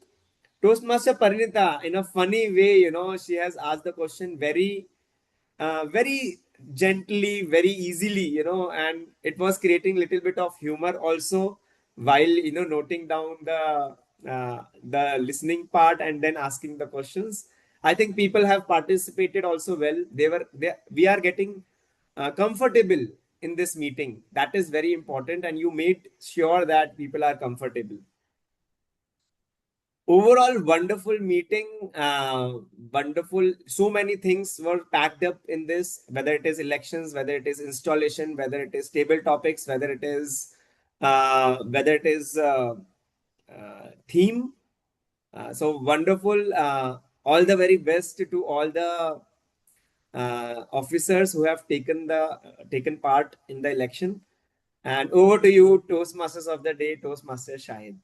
Toastmaster Parinita, in a funny way, she has asked the question very gently, very easily, and it was creating little bit of humor also, while noting down the listening part and then asking the questions. I think people have participated also well. We are getting comfortable in this meeting. That is very important, and you made sure that people are comfortable. Overall, wonderful meeting. Wonderful. So many things were packed up in this, whether it is elections, whether it is installation, whether it is table topics, whether it is theme. So wonderful. All the very best to all the officers who have taken part in the election. And over to you, Toastmasters of the day, Toastmaster Shahid.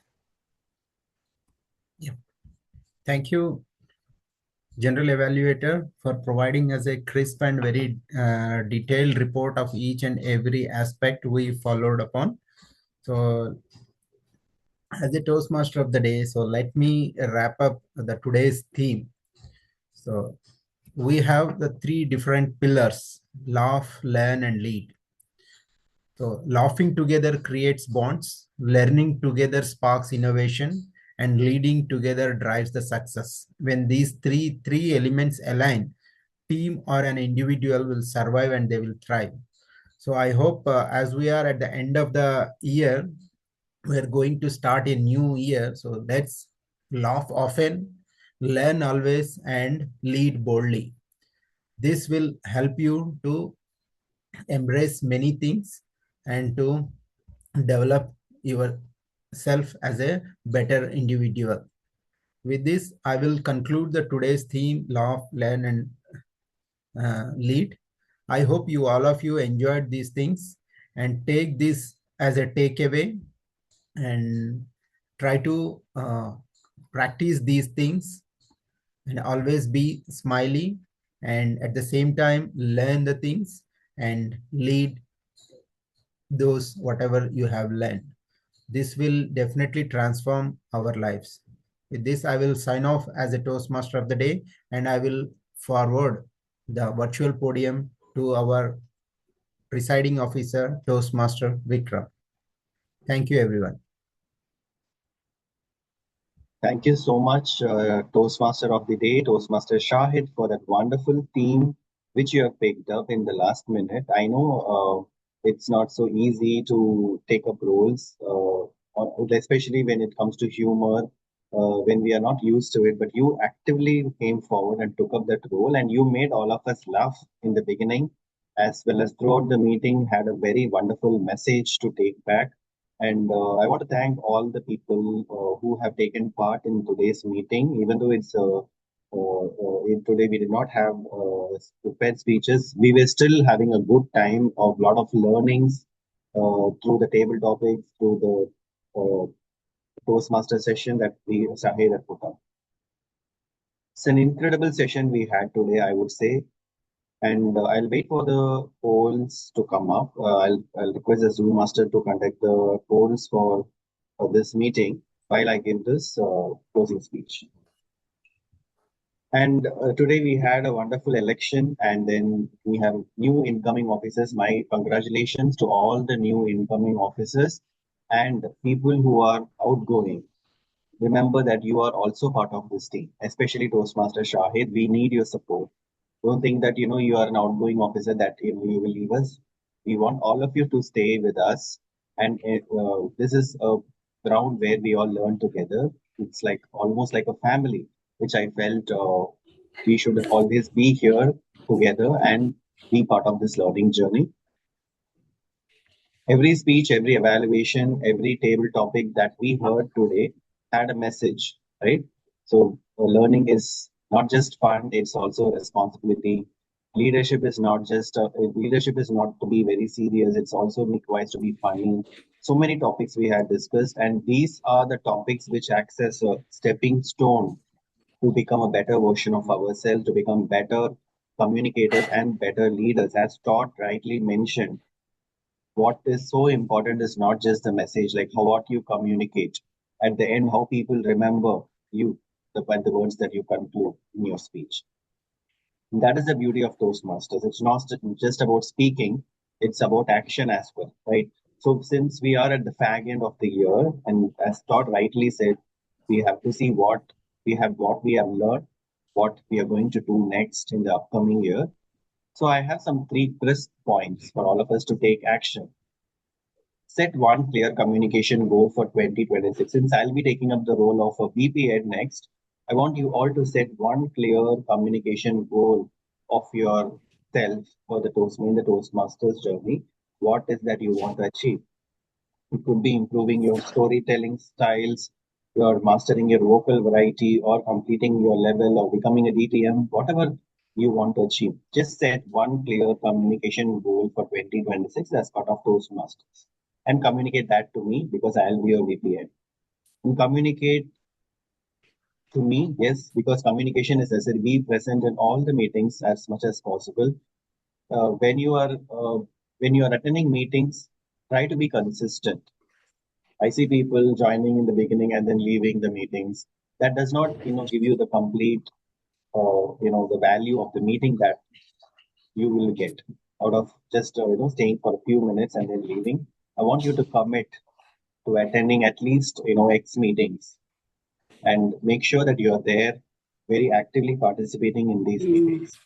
Yeah. Thank you, General Evaluator, for providing us a crisp and very detailed report of each and every aspect we followed upon. So, as a Toastmaster of the day, so let me wrap up the today's theme. So, we have the three different pillars: laugh, learn, and lead. So laughing together creates bonds, learning together sparks innovation, and leading together drives the success. When these three elements align, team or an individual will survive and they will thrive. So I hope as we are at the end of the year, we're going to start a new year. So let's laugh often, learn always, and lead boldly. This will help you to embrace many things and to develop yourself as a better individual. With this, I will conclude the today's theme, laugh, learn, and lead. I hope you all of you enjoyed these things and take this as a takeaway and try to practice these things and always be smiley and at the same time learn the things and lead those whatever you have learned. This will definitely transform our lives. With this, I will sign off as a Toastmaster of the day, and I will forward the virtual podium to our presiding officer, Toastmaster Vikram. Thank you, everyone. Thank you so much, Toastmaster of the Day, Toastmaster Shahid, for that wonderful theme which you have picked up in the last minute. I know it's not so easy to take up roles, especially when it comes to humor, when we are not used to it. But you actively came forward and took up that role, and you made all of us laugh in the beginning, as well as throughout the meeting, had a very wonderful message to take back. And I want to thank all the people who have taken part in today's meeting, even though today we did not have prepared speeches. We were still having a good time of lot of learnings through the table topics, through the Toastmaster session that we Sahir had put up. It's an incredible session we had today, I would say. And I'll wait for the polls to come up. I'll request the Zoom master to conduct the polls for this meeting while I give this closing speech. And today we had a wonderful election, and then we have new incoming officers. My congratulations to all the new incoming officers and people who are outgoing. Remember that you are also part of this team, especially Toastmaster Shahid. We need your support. Don't think that you are an outgoing officer that you will leave us. We want all of you to stay with us, and this is a ground where we all learn together. It's like almost like a family, which I felt we should always be here together and be part of this learning journey. Every speech, every evaluation, every table topic that we heard today had a message, right? So learning is not just fun; it's also a responsibility. Leadership is not to be very serious. It's also requires to be funny. So many topics we had discussed, and these are the topics which acts as a stepping stone to become a better version of ourselves, to become better communicators and better leaders. As Todd rightly mentioned, what is so important is not just the message, like how what you communicate. At the end, how people remember you, the words that you conclude in your speech. And that is the beauty of Toastmasters. It's not just about speaking, it's about action as well, right? So since we are at the fag end of the year, and as Todd rightly said, we have to see what we have learned, what we are going to do next in the upcoming year. So I have some three crisp points for all of us to take action. Set one clear communication goal for 2026. Since I'll be taking up the role of a VP Ed next, I want you all to set one clear communication goal of yourself for the Toastmasters journey. What is that you want to achieve? It could be improving your storytelling styles, your mastering your vocal variety, or completing your level, or becoming a DTM, whatever you want to achieve. Just set one clear communication goal for 2026 as part of Toastmasters and communicate that to me because I'll be your VPN. And communicate to me, yes, because communication is necessary. Be present in all the meetings as much as possible. Uh, when you are uh, when you are attending meetings, try to be consistent. I see people joining in the beginning and then leaving the meetings. That does not, give you the complete, the value of the meeting that you will get out of just, staying for a few minutes and then leaving. I want you to commit to attending at least, X meetings and make sure that you are there very actively participating in these meetings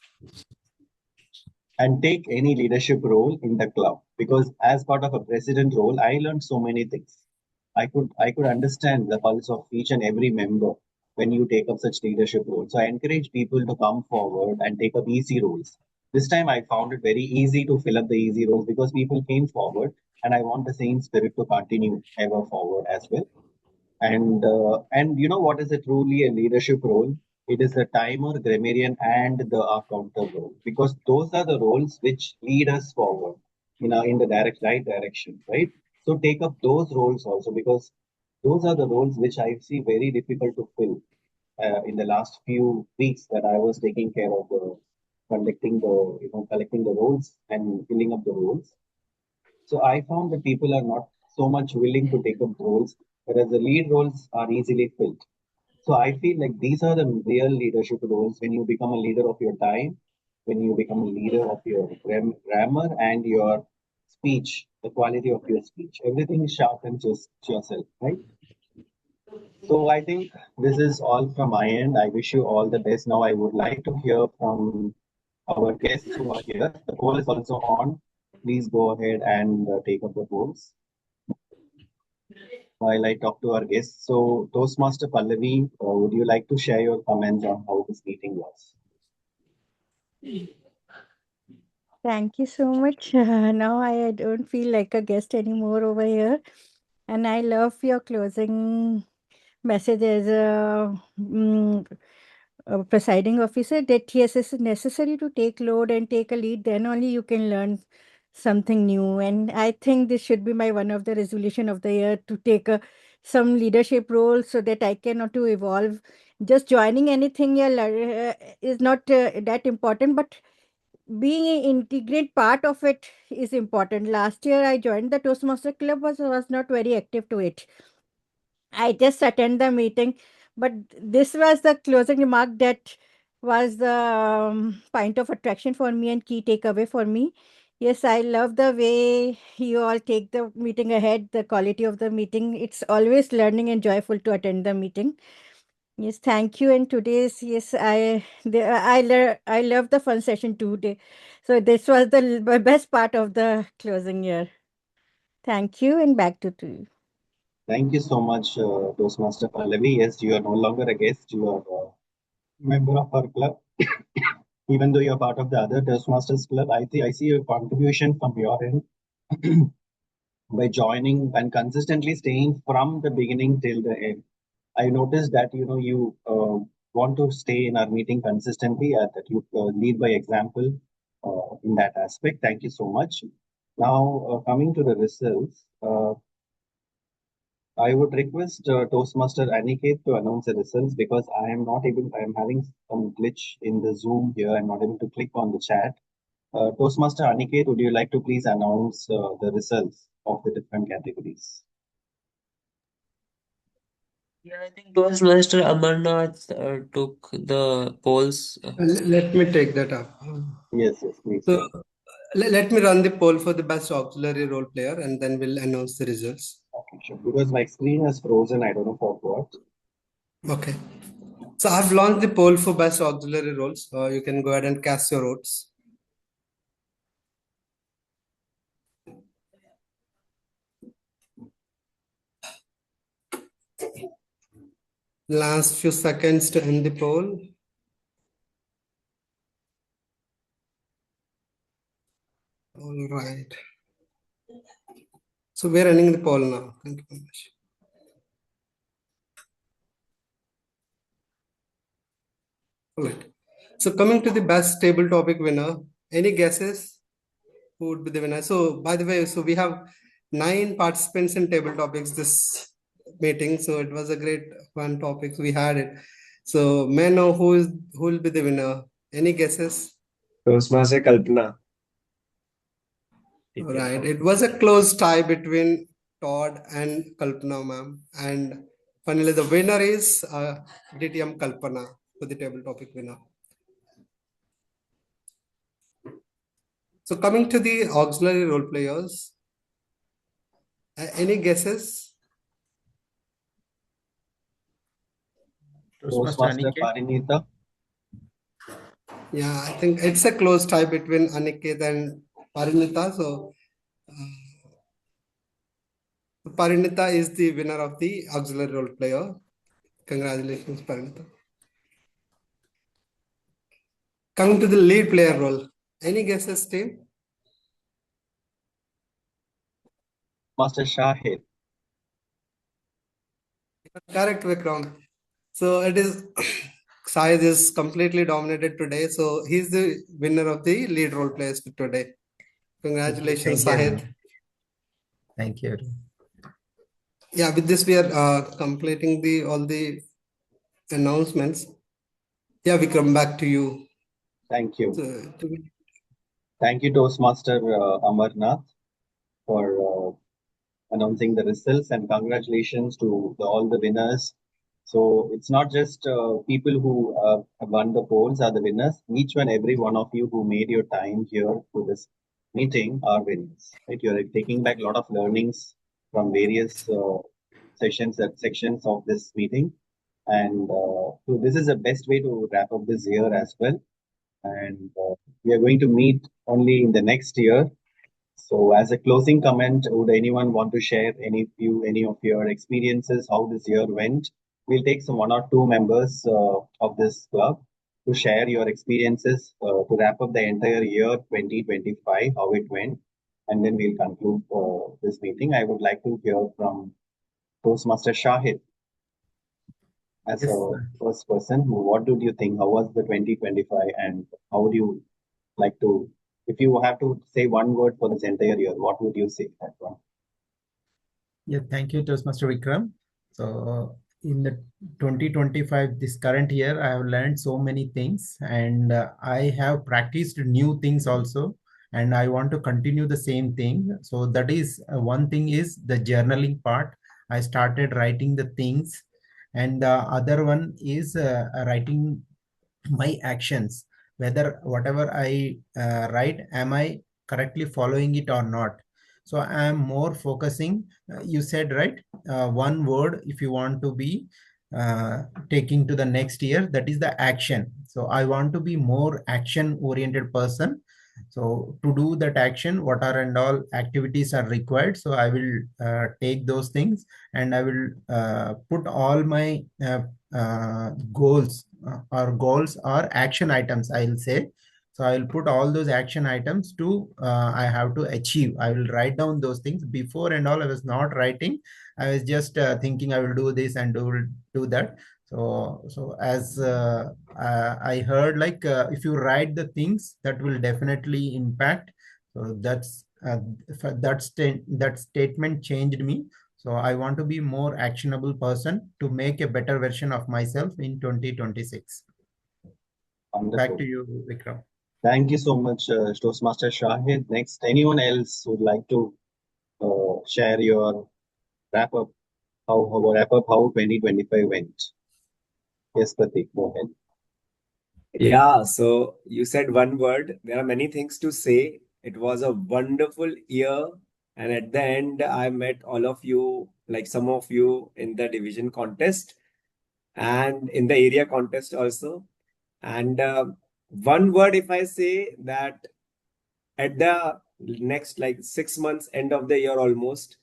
and take any leadership role in the club because as part of a president role I learned so many things. I could understand the pulse of each and every member when you take up such leadership roles. So I encourage people to come forward and take up easy roles. This time I found it very easy to fill up the easy roles because people came forward, and I want the same spirit to continue ever forward as well. And you know what is a truly a leadership role? It is the timer, grammarian, and the accountant role because those are the roles which lead us forward in the right direction, right? So take up those roles also because those are the roles which I see very difficult to fill in the last few weeks that I was taking care of the conducting the collecting the roles and filling up the roles. So I found that people are not so much willing to take up roles, whereas the lead roles are easily filled. So I feel like these are the real leadership roles when you become a leader of your time, when you become a leader of your grammar and your speech, the quality of your speech. Everything is sharpens just yourself, right? So I think this is all from my end. I wish you all the best. Now I would like to hear from our guests who are here. The poll is also on. Please go ahead and take up the polls while I talk to our guests. So, Toastmaster Pallavi, would you like to share your comments on how this meeting was? Thank you so much. Now I don't feel like a guest anymore over here. And I love your closing message as a presiding officer, that yes, it's necessary to take load and take a lead, then only you can learn something new. And I think this should be my one of the resolution of the year, to take some leadership role, so that I can to evolve. Just joining anything, yeah, is not that important, but being an integrate part of it is important. Last year I joined the Toastmaster Club, was not very active to it. I just attend the meeting, but this was the closing remark that was the point of attraction for me and key takeaway for me. Yes, I love the way you all take the meeting ahead, the quality of the meeting. It's always learning and joyful to attend the meeting. Yes, thank you. And today's, yes, I love the fun session today. So this was the best part of the closing year. Thank you, and back to you. Thank you so much, Toastmaster Pallavi. Yes, you are no longer a guest, you are a member of our club. Even though you're part of the other Toastmasters club, I see a contribution from your end by joining and consistently staying from the beginning till the end. I noticed that you want to stay in our meeting consistently, that you lead by example in that aspect. Thank you so much. Now, coming to the results, I would request Toastmaster Aniket to announce the results, because I am not able. I am having some glitch in the Zoom here. I'm not able to click on the chat. Toastmaster Aniket, would you like to please announce the results of the different categories? Yeah, I think Toastmaster Amarnath took the polls. Let me take that up. Yes, yes, please. So let me run the poll for the best auxiliary role player, and then we'll announce the results. Okay, sure. Because my screen is frozen, I don't know for what. Okay. So I've launched the poll for best auxiliary roles. You can go ahead and cast your votes. Last few seconds to end the poll. All right. So we're ending the poll now. Thank you very much. All right. So coming to the best table topic winner, any guesses who would be the winner? So by the way, so we have 9 participants in table topics this meeting. So it was a great fun topic. We had it. So may I know who will be the winner? Any guesses? Toastmaster Kalpana. Right. It was a close tie between Todd and Kalpana, ma'am. And finally, the winner is DTM Kalpana for the table topic winner. So coming to the auxiliary role players, any guesses? Toastmaster Parinita. Yeah, I think it's a close tie between Aniket and Parinita. So Parinita is the winner of the auxiliary role player. Congratulations, Parinita. Coming to the lead player role, any guesses, team? Master Shahid. Correct, Vikram. So it is Sai is completely dominated today. So he's the winner of the lead role players for today. Congratulations, Thank you. Sahid. Thank you. Yeah, with this we are completing all the announcements. Yeah, Vikram, back to you. Thank you. So, Thank you, Toastmaster Amarnath, for announcing the results, and congratulations to all the winners. So it's not just people who have won the polls are the winners. Each and every one of you who made your time here to this meeting are winners. Right? You're taking back a lot of learnings from various sections of this meeting, and so this is the best way to wrap up this year as well. And we are going to meet only in the next year. So, as a closing comment, would anyone want to share any of your experiences, how this year went? We'll take some 1 or 2 members of this club to share your experiences to wrap up the entire year 2025, how it went. and then we'll conclude this meeting. I would like to hear from Toastmaster Shahid as Yes, a first person. What did you think? How was the 2025, and how would you like to, if you have to say one word for this entire year, what would you say that one? yeah, thank you, Toastmaster Vikram. So in the 2025, this current year, I have learned so many things, and I have practiced new things also, and I want to continue the same thing. So that is one thing is the journaling part. I started writing the things, and the other one is writing my actions, whether whatever I write, am I correctly following it or not. So I am more focusing, you said right, one word if you want to be uh, taking to the next year, that is the action. So I want to be more action oriented person. So to do that action, what are and all activities are required, so I will take those things, and I will put all my goals or action items, I'll say. So I'll put all those action items to I have to achieve. I will write down those things. Before and all, I was not writing. I was just thinking I will do this and do that. So as I heard, like if you write the things, that will definitely impact. So that statement changed me. So I want to be more actionable person to make a better version of myself in 2026. Back to Wonderful. you, Vikram. Thank you so much, Toastmaster Shahid. Next, anyone else would like to share your wrap up? How wrap up how 2025 went? Yes, Pratik, go ahead. Yeah, so you said one word. There are many things to say. It was a wonderful year. And at the end, I met all of you, like some of you in the division contest and in the area contest also. And one word, if I say that at the next like 6 months, end of the year almost,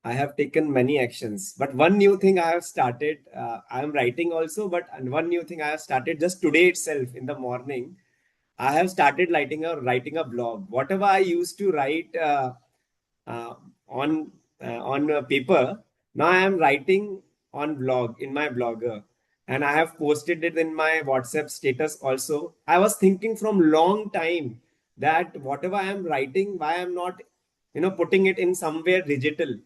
I have taken many actions. But one new thing I have started, I am writing also, but one new thing I have started just today itself in the morning. I have started writing a blog. Whatever I used to write uh, on on paper, now I am writing on blog in my blogger, and I have posted it in my WhatsApp status also. I was thinking from long time that whatever I am writing, why I'm not, putting it in somewhere digital,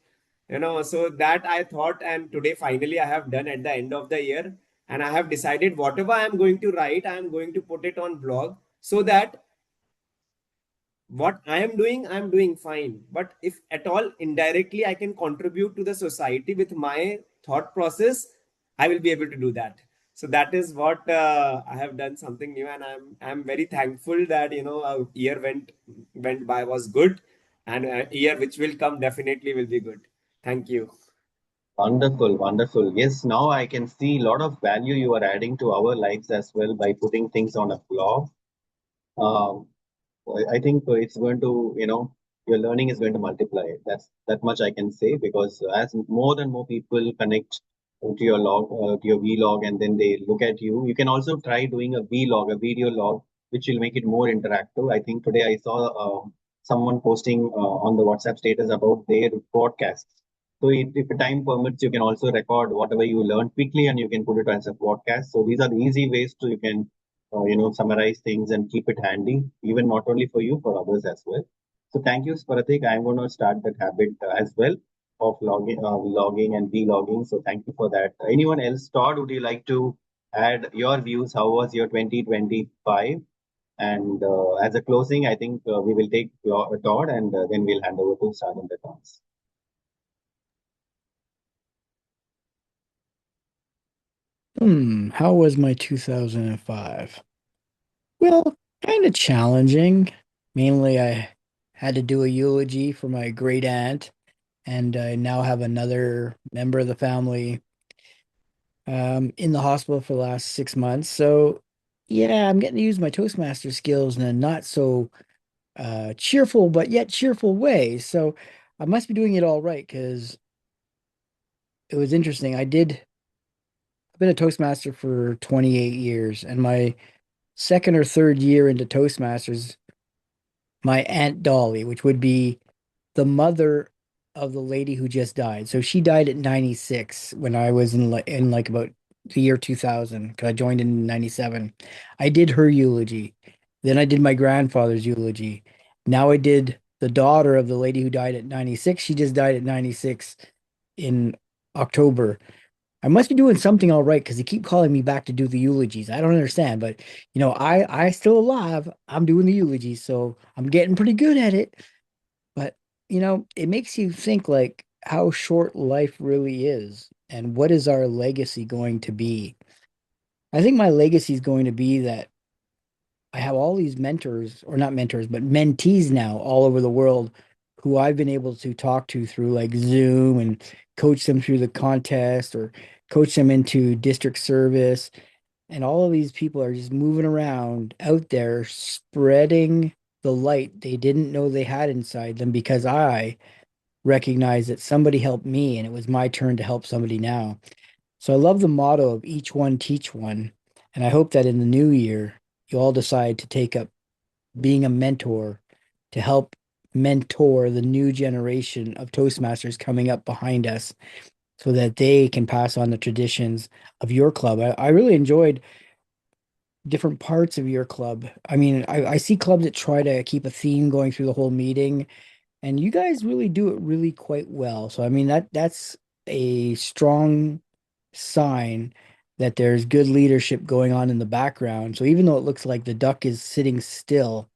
so that I thought, and today finally I have done at the end of the year, and I have decided whatever I am going to write, I am going to put it on blog so that what I'm doing fine. But if at all indirectly I can contribute to the society with my thought process, I will be able to do that. So that is what I have done something new, and I'm very thankful that a year went by was good, and a year which will come definitely will be good. Thank you. Wonderful, wonderful. Yes, now I can see a lot of value you are adding to our lives as well by putting things on a blog. Um, I think it's going to, your learning is going to multiply. That much I can say because as more and more people connect to your vlog, and then they look at you, you can also try doing a vlog, a video log, which will make it more interactive. I think today I saw someone posting on the WhatsApp status about their podcasts. So if the time permits, you can also record whatever you learn quickly, and you can put it as a podcast. So these are the easy ways to you can summarize things and keep it handy, even not only for you, for others as well. So thank you, Sparatik. I'm going to start that habit as well of logging and vlogging. So thank you for that. Anyone else? Todd, would you like to add your views? How was your 2025? And as a closing, I think we will take Todd, and then we'll hand over to Sergeant Thomas. How was my 2005? Well, kind of challenging. Mainly, I had to do a eulogy for my great aunt, and I now have another member of the family in the hospital for the last 6 months. So, yeah, I'm getting to use my Toastmaster skills in a not so cheerful, but yet cheerful way. So, I must be doing it all right because it was interesting. I've been a Toastmaster for 28 years, and my second or third year into Toastmasters, my Aunt Dolly, which would be the mother of the lady who just died. So she died at 96 when I was in like about the year 2000 because I joined in 97. I did her eulogy. Then I did my grandfather's eulogy. Now I did the daughter of the lady who died at 96. She just died at 96 in October. I must be doing something all right because they keep calling me back to do the eulogies. I don't understand, but I still alive. I'm doing the eulogies, so I'm getting pretty good at it. But it makes you think like how short life really is and what is our legacy going to be. I think my legacy is going to be that I have all these mentors, or not mentors, but mentees now all over the world who I've been able to talk to through like Zoom and coach them through the contest or coach them into district service. And all of these people are just moving around out there spreading the light they didn't know they had inside them because I recognized that somebody helped me and it was my turn to help somebody now. So I love the motto of each one teach one. And I hope that in the new year, you all decide to take up being a mentor to help mentor the new generation of Toastmasters coming up behind us so that they can pass on the traditions of your club. I really enjoyed different parts of your club. I mean, I see clubs that try to keep a theme going through the whole meeting, and you guys really do it really quite well. So I mean that's a strong sign that there's good leadership going on in the background. So even though it looks like the duck is sitting still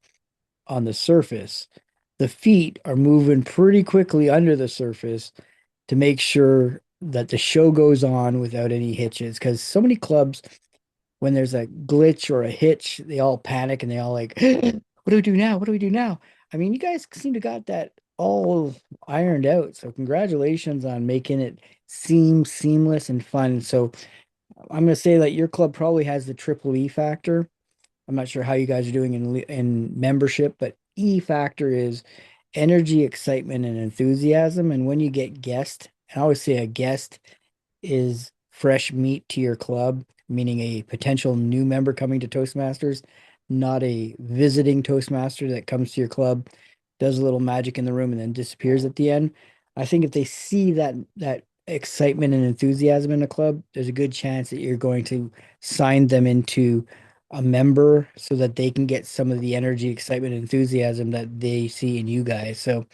on the surface, the feet are moving pretty quickly under the surface to make sure that the show goes on without any hitches. Because so many clubs, when there's a glitch or a hitch, they all panic and they all like, what do we do now? What do we do now? I mean, you guys seem to got that all ironed out. So congratulations on making it seem seamless and fun. So I'm going to say that your club probably has the triple E factor. I'm not sure how you guys are doing in membership, but E factor is energy, excitement, and enthusiasm. And when you get guest, and I always say a guest is fresh meat to your club, meaning a potential new member coming to Toastmasters, not a visiting Toastmaster that comes to your club, does a little magic in the room, and then disappears at the end. I think if they see that excitement and enthusiasm in the club, there's a good chance that you're going to sign them into a member so that they can get some of the energy, excitement, and enthusiasm that they see in you guys. So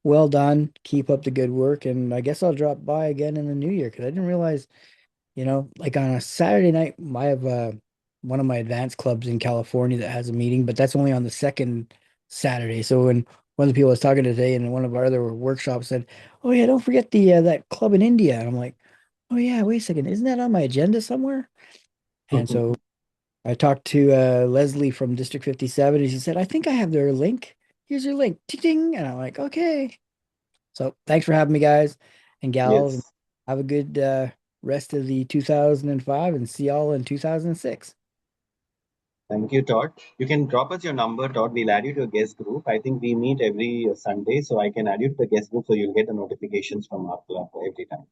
well done. Keep up the good work. And I guess I'll drop by again in the new year because I didn't realize, like on a Saturday night, I have one of my advanced clubs in California that has a meeting, but that's only on the second Saturday. So when one of the people I was talking to today in one of our other workshops said, "Oh yeah, don't forget the that club in India." And I'm like, "Oh yeah, wait a second, isn't that on my agenda somewhere?" And so I talked to Leslie from District 57, and she said, "I think I have their link. Here's your link." Ting, and I'm like, "Okay." So thanks for having me, guys and gals. And Yes. have a good rest of the 2005 and see y'all in 2006. Thank you, Todd. You can drop us your number, Todd. We'll add you to a guest group. I think we meet every Sunday, so I can add you to the guest group so you'll get the notifications from our club every time.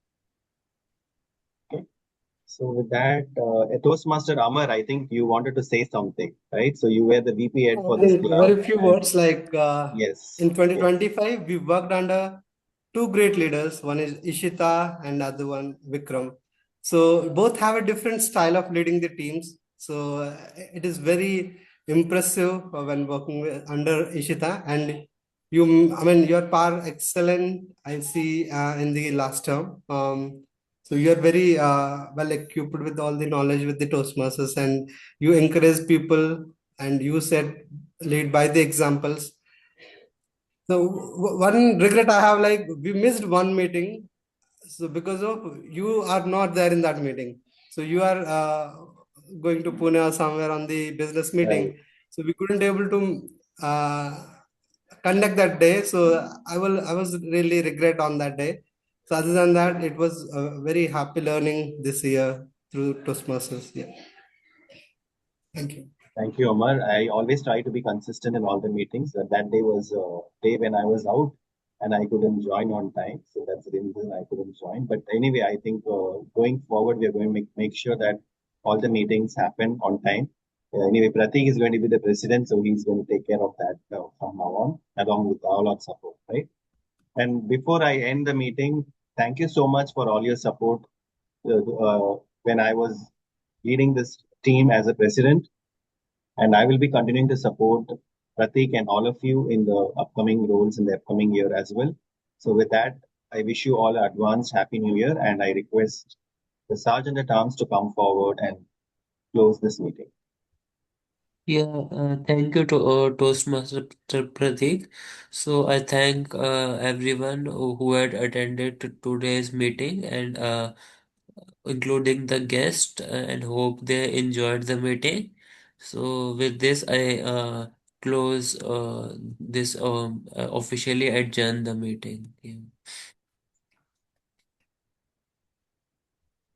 Okay. So with that, Toastmaster Amar, I think you wanted to say something, right? So you were the VP head for this club, Very few and words like yes, in yes, 2025, we worked under two great leaders. One is Ishita and other one Vikram. So both have a different style of leading the teams. So it is very impressive when working under Ishita. And I mean, you're par excellent. I see in the last term. So you're very well equipped with all the knowledge with the Toastmasters, and you encourage people, and you said lead by the examples. So one regret I have, like we missed one meeting, so because of you are not there in that meeting. So you are going to Pune or somewhere on the business right. meeting. So we couldn't able to uh, conduct that day. So I was really regret on that day. So other than that, it was a very happy learning this year through Toastmasters. Yeah. Thank you. Thank you, Amar. I always try to be consistent in all the meetings. That day was a day when I was out and I couldn't join on time. So that's the reason I couldn't join. But anyway, I think going forward, we're going to make sure that all the meetings happen on time. Anyway, Pratik is going to be the president, so he's going to take care of that from now on, along with all our support, right? And before I end the meeting, thank you so much for all your support when I was leading this team as a president. And I will be continuing to support Pratik and all of you in the upcoming roles in the upcoming year as well. So, with that, I wish you all advance Happy New Year, and I request the Sergeant at Arms to come forward and close this meeting. Yeah, thank you to Toastmaster Pratik. So I thank everyone who had attended to today's meeting and including the guest and hope they enjoyed the meeting. So with this, I close this officially adjourn the meeting. Yeah.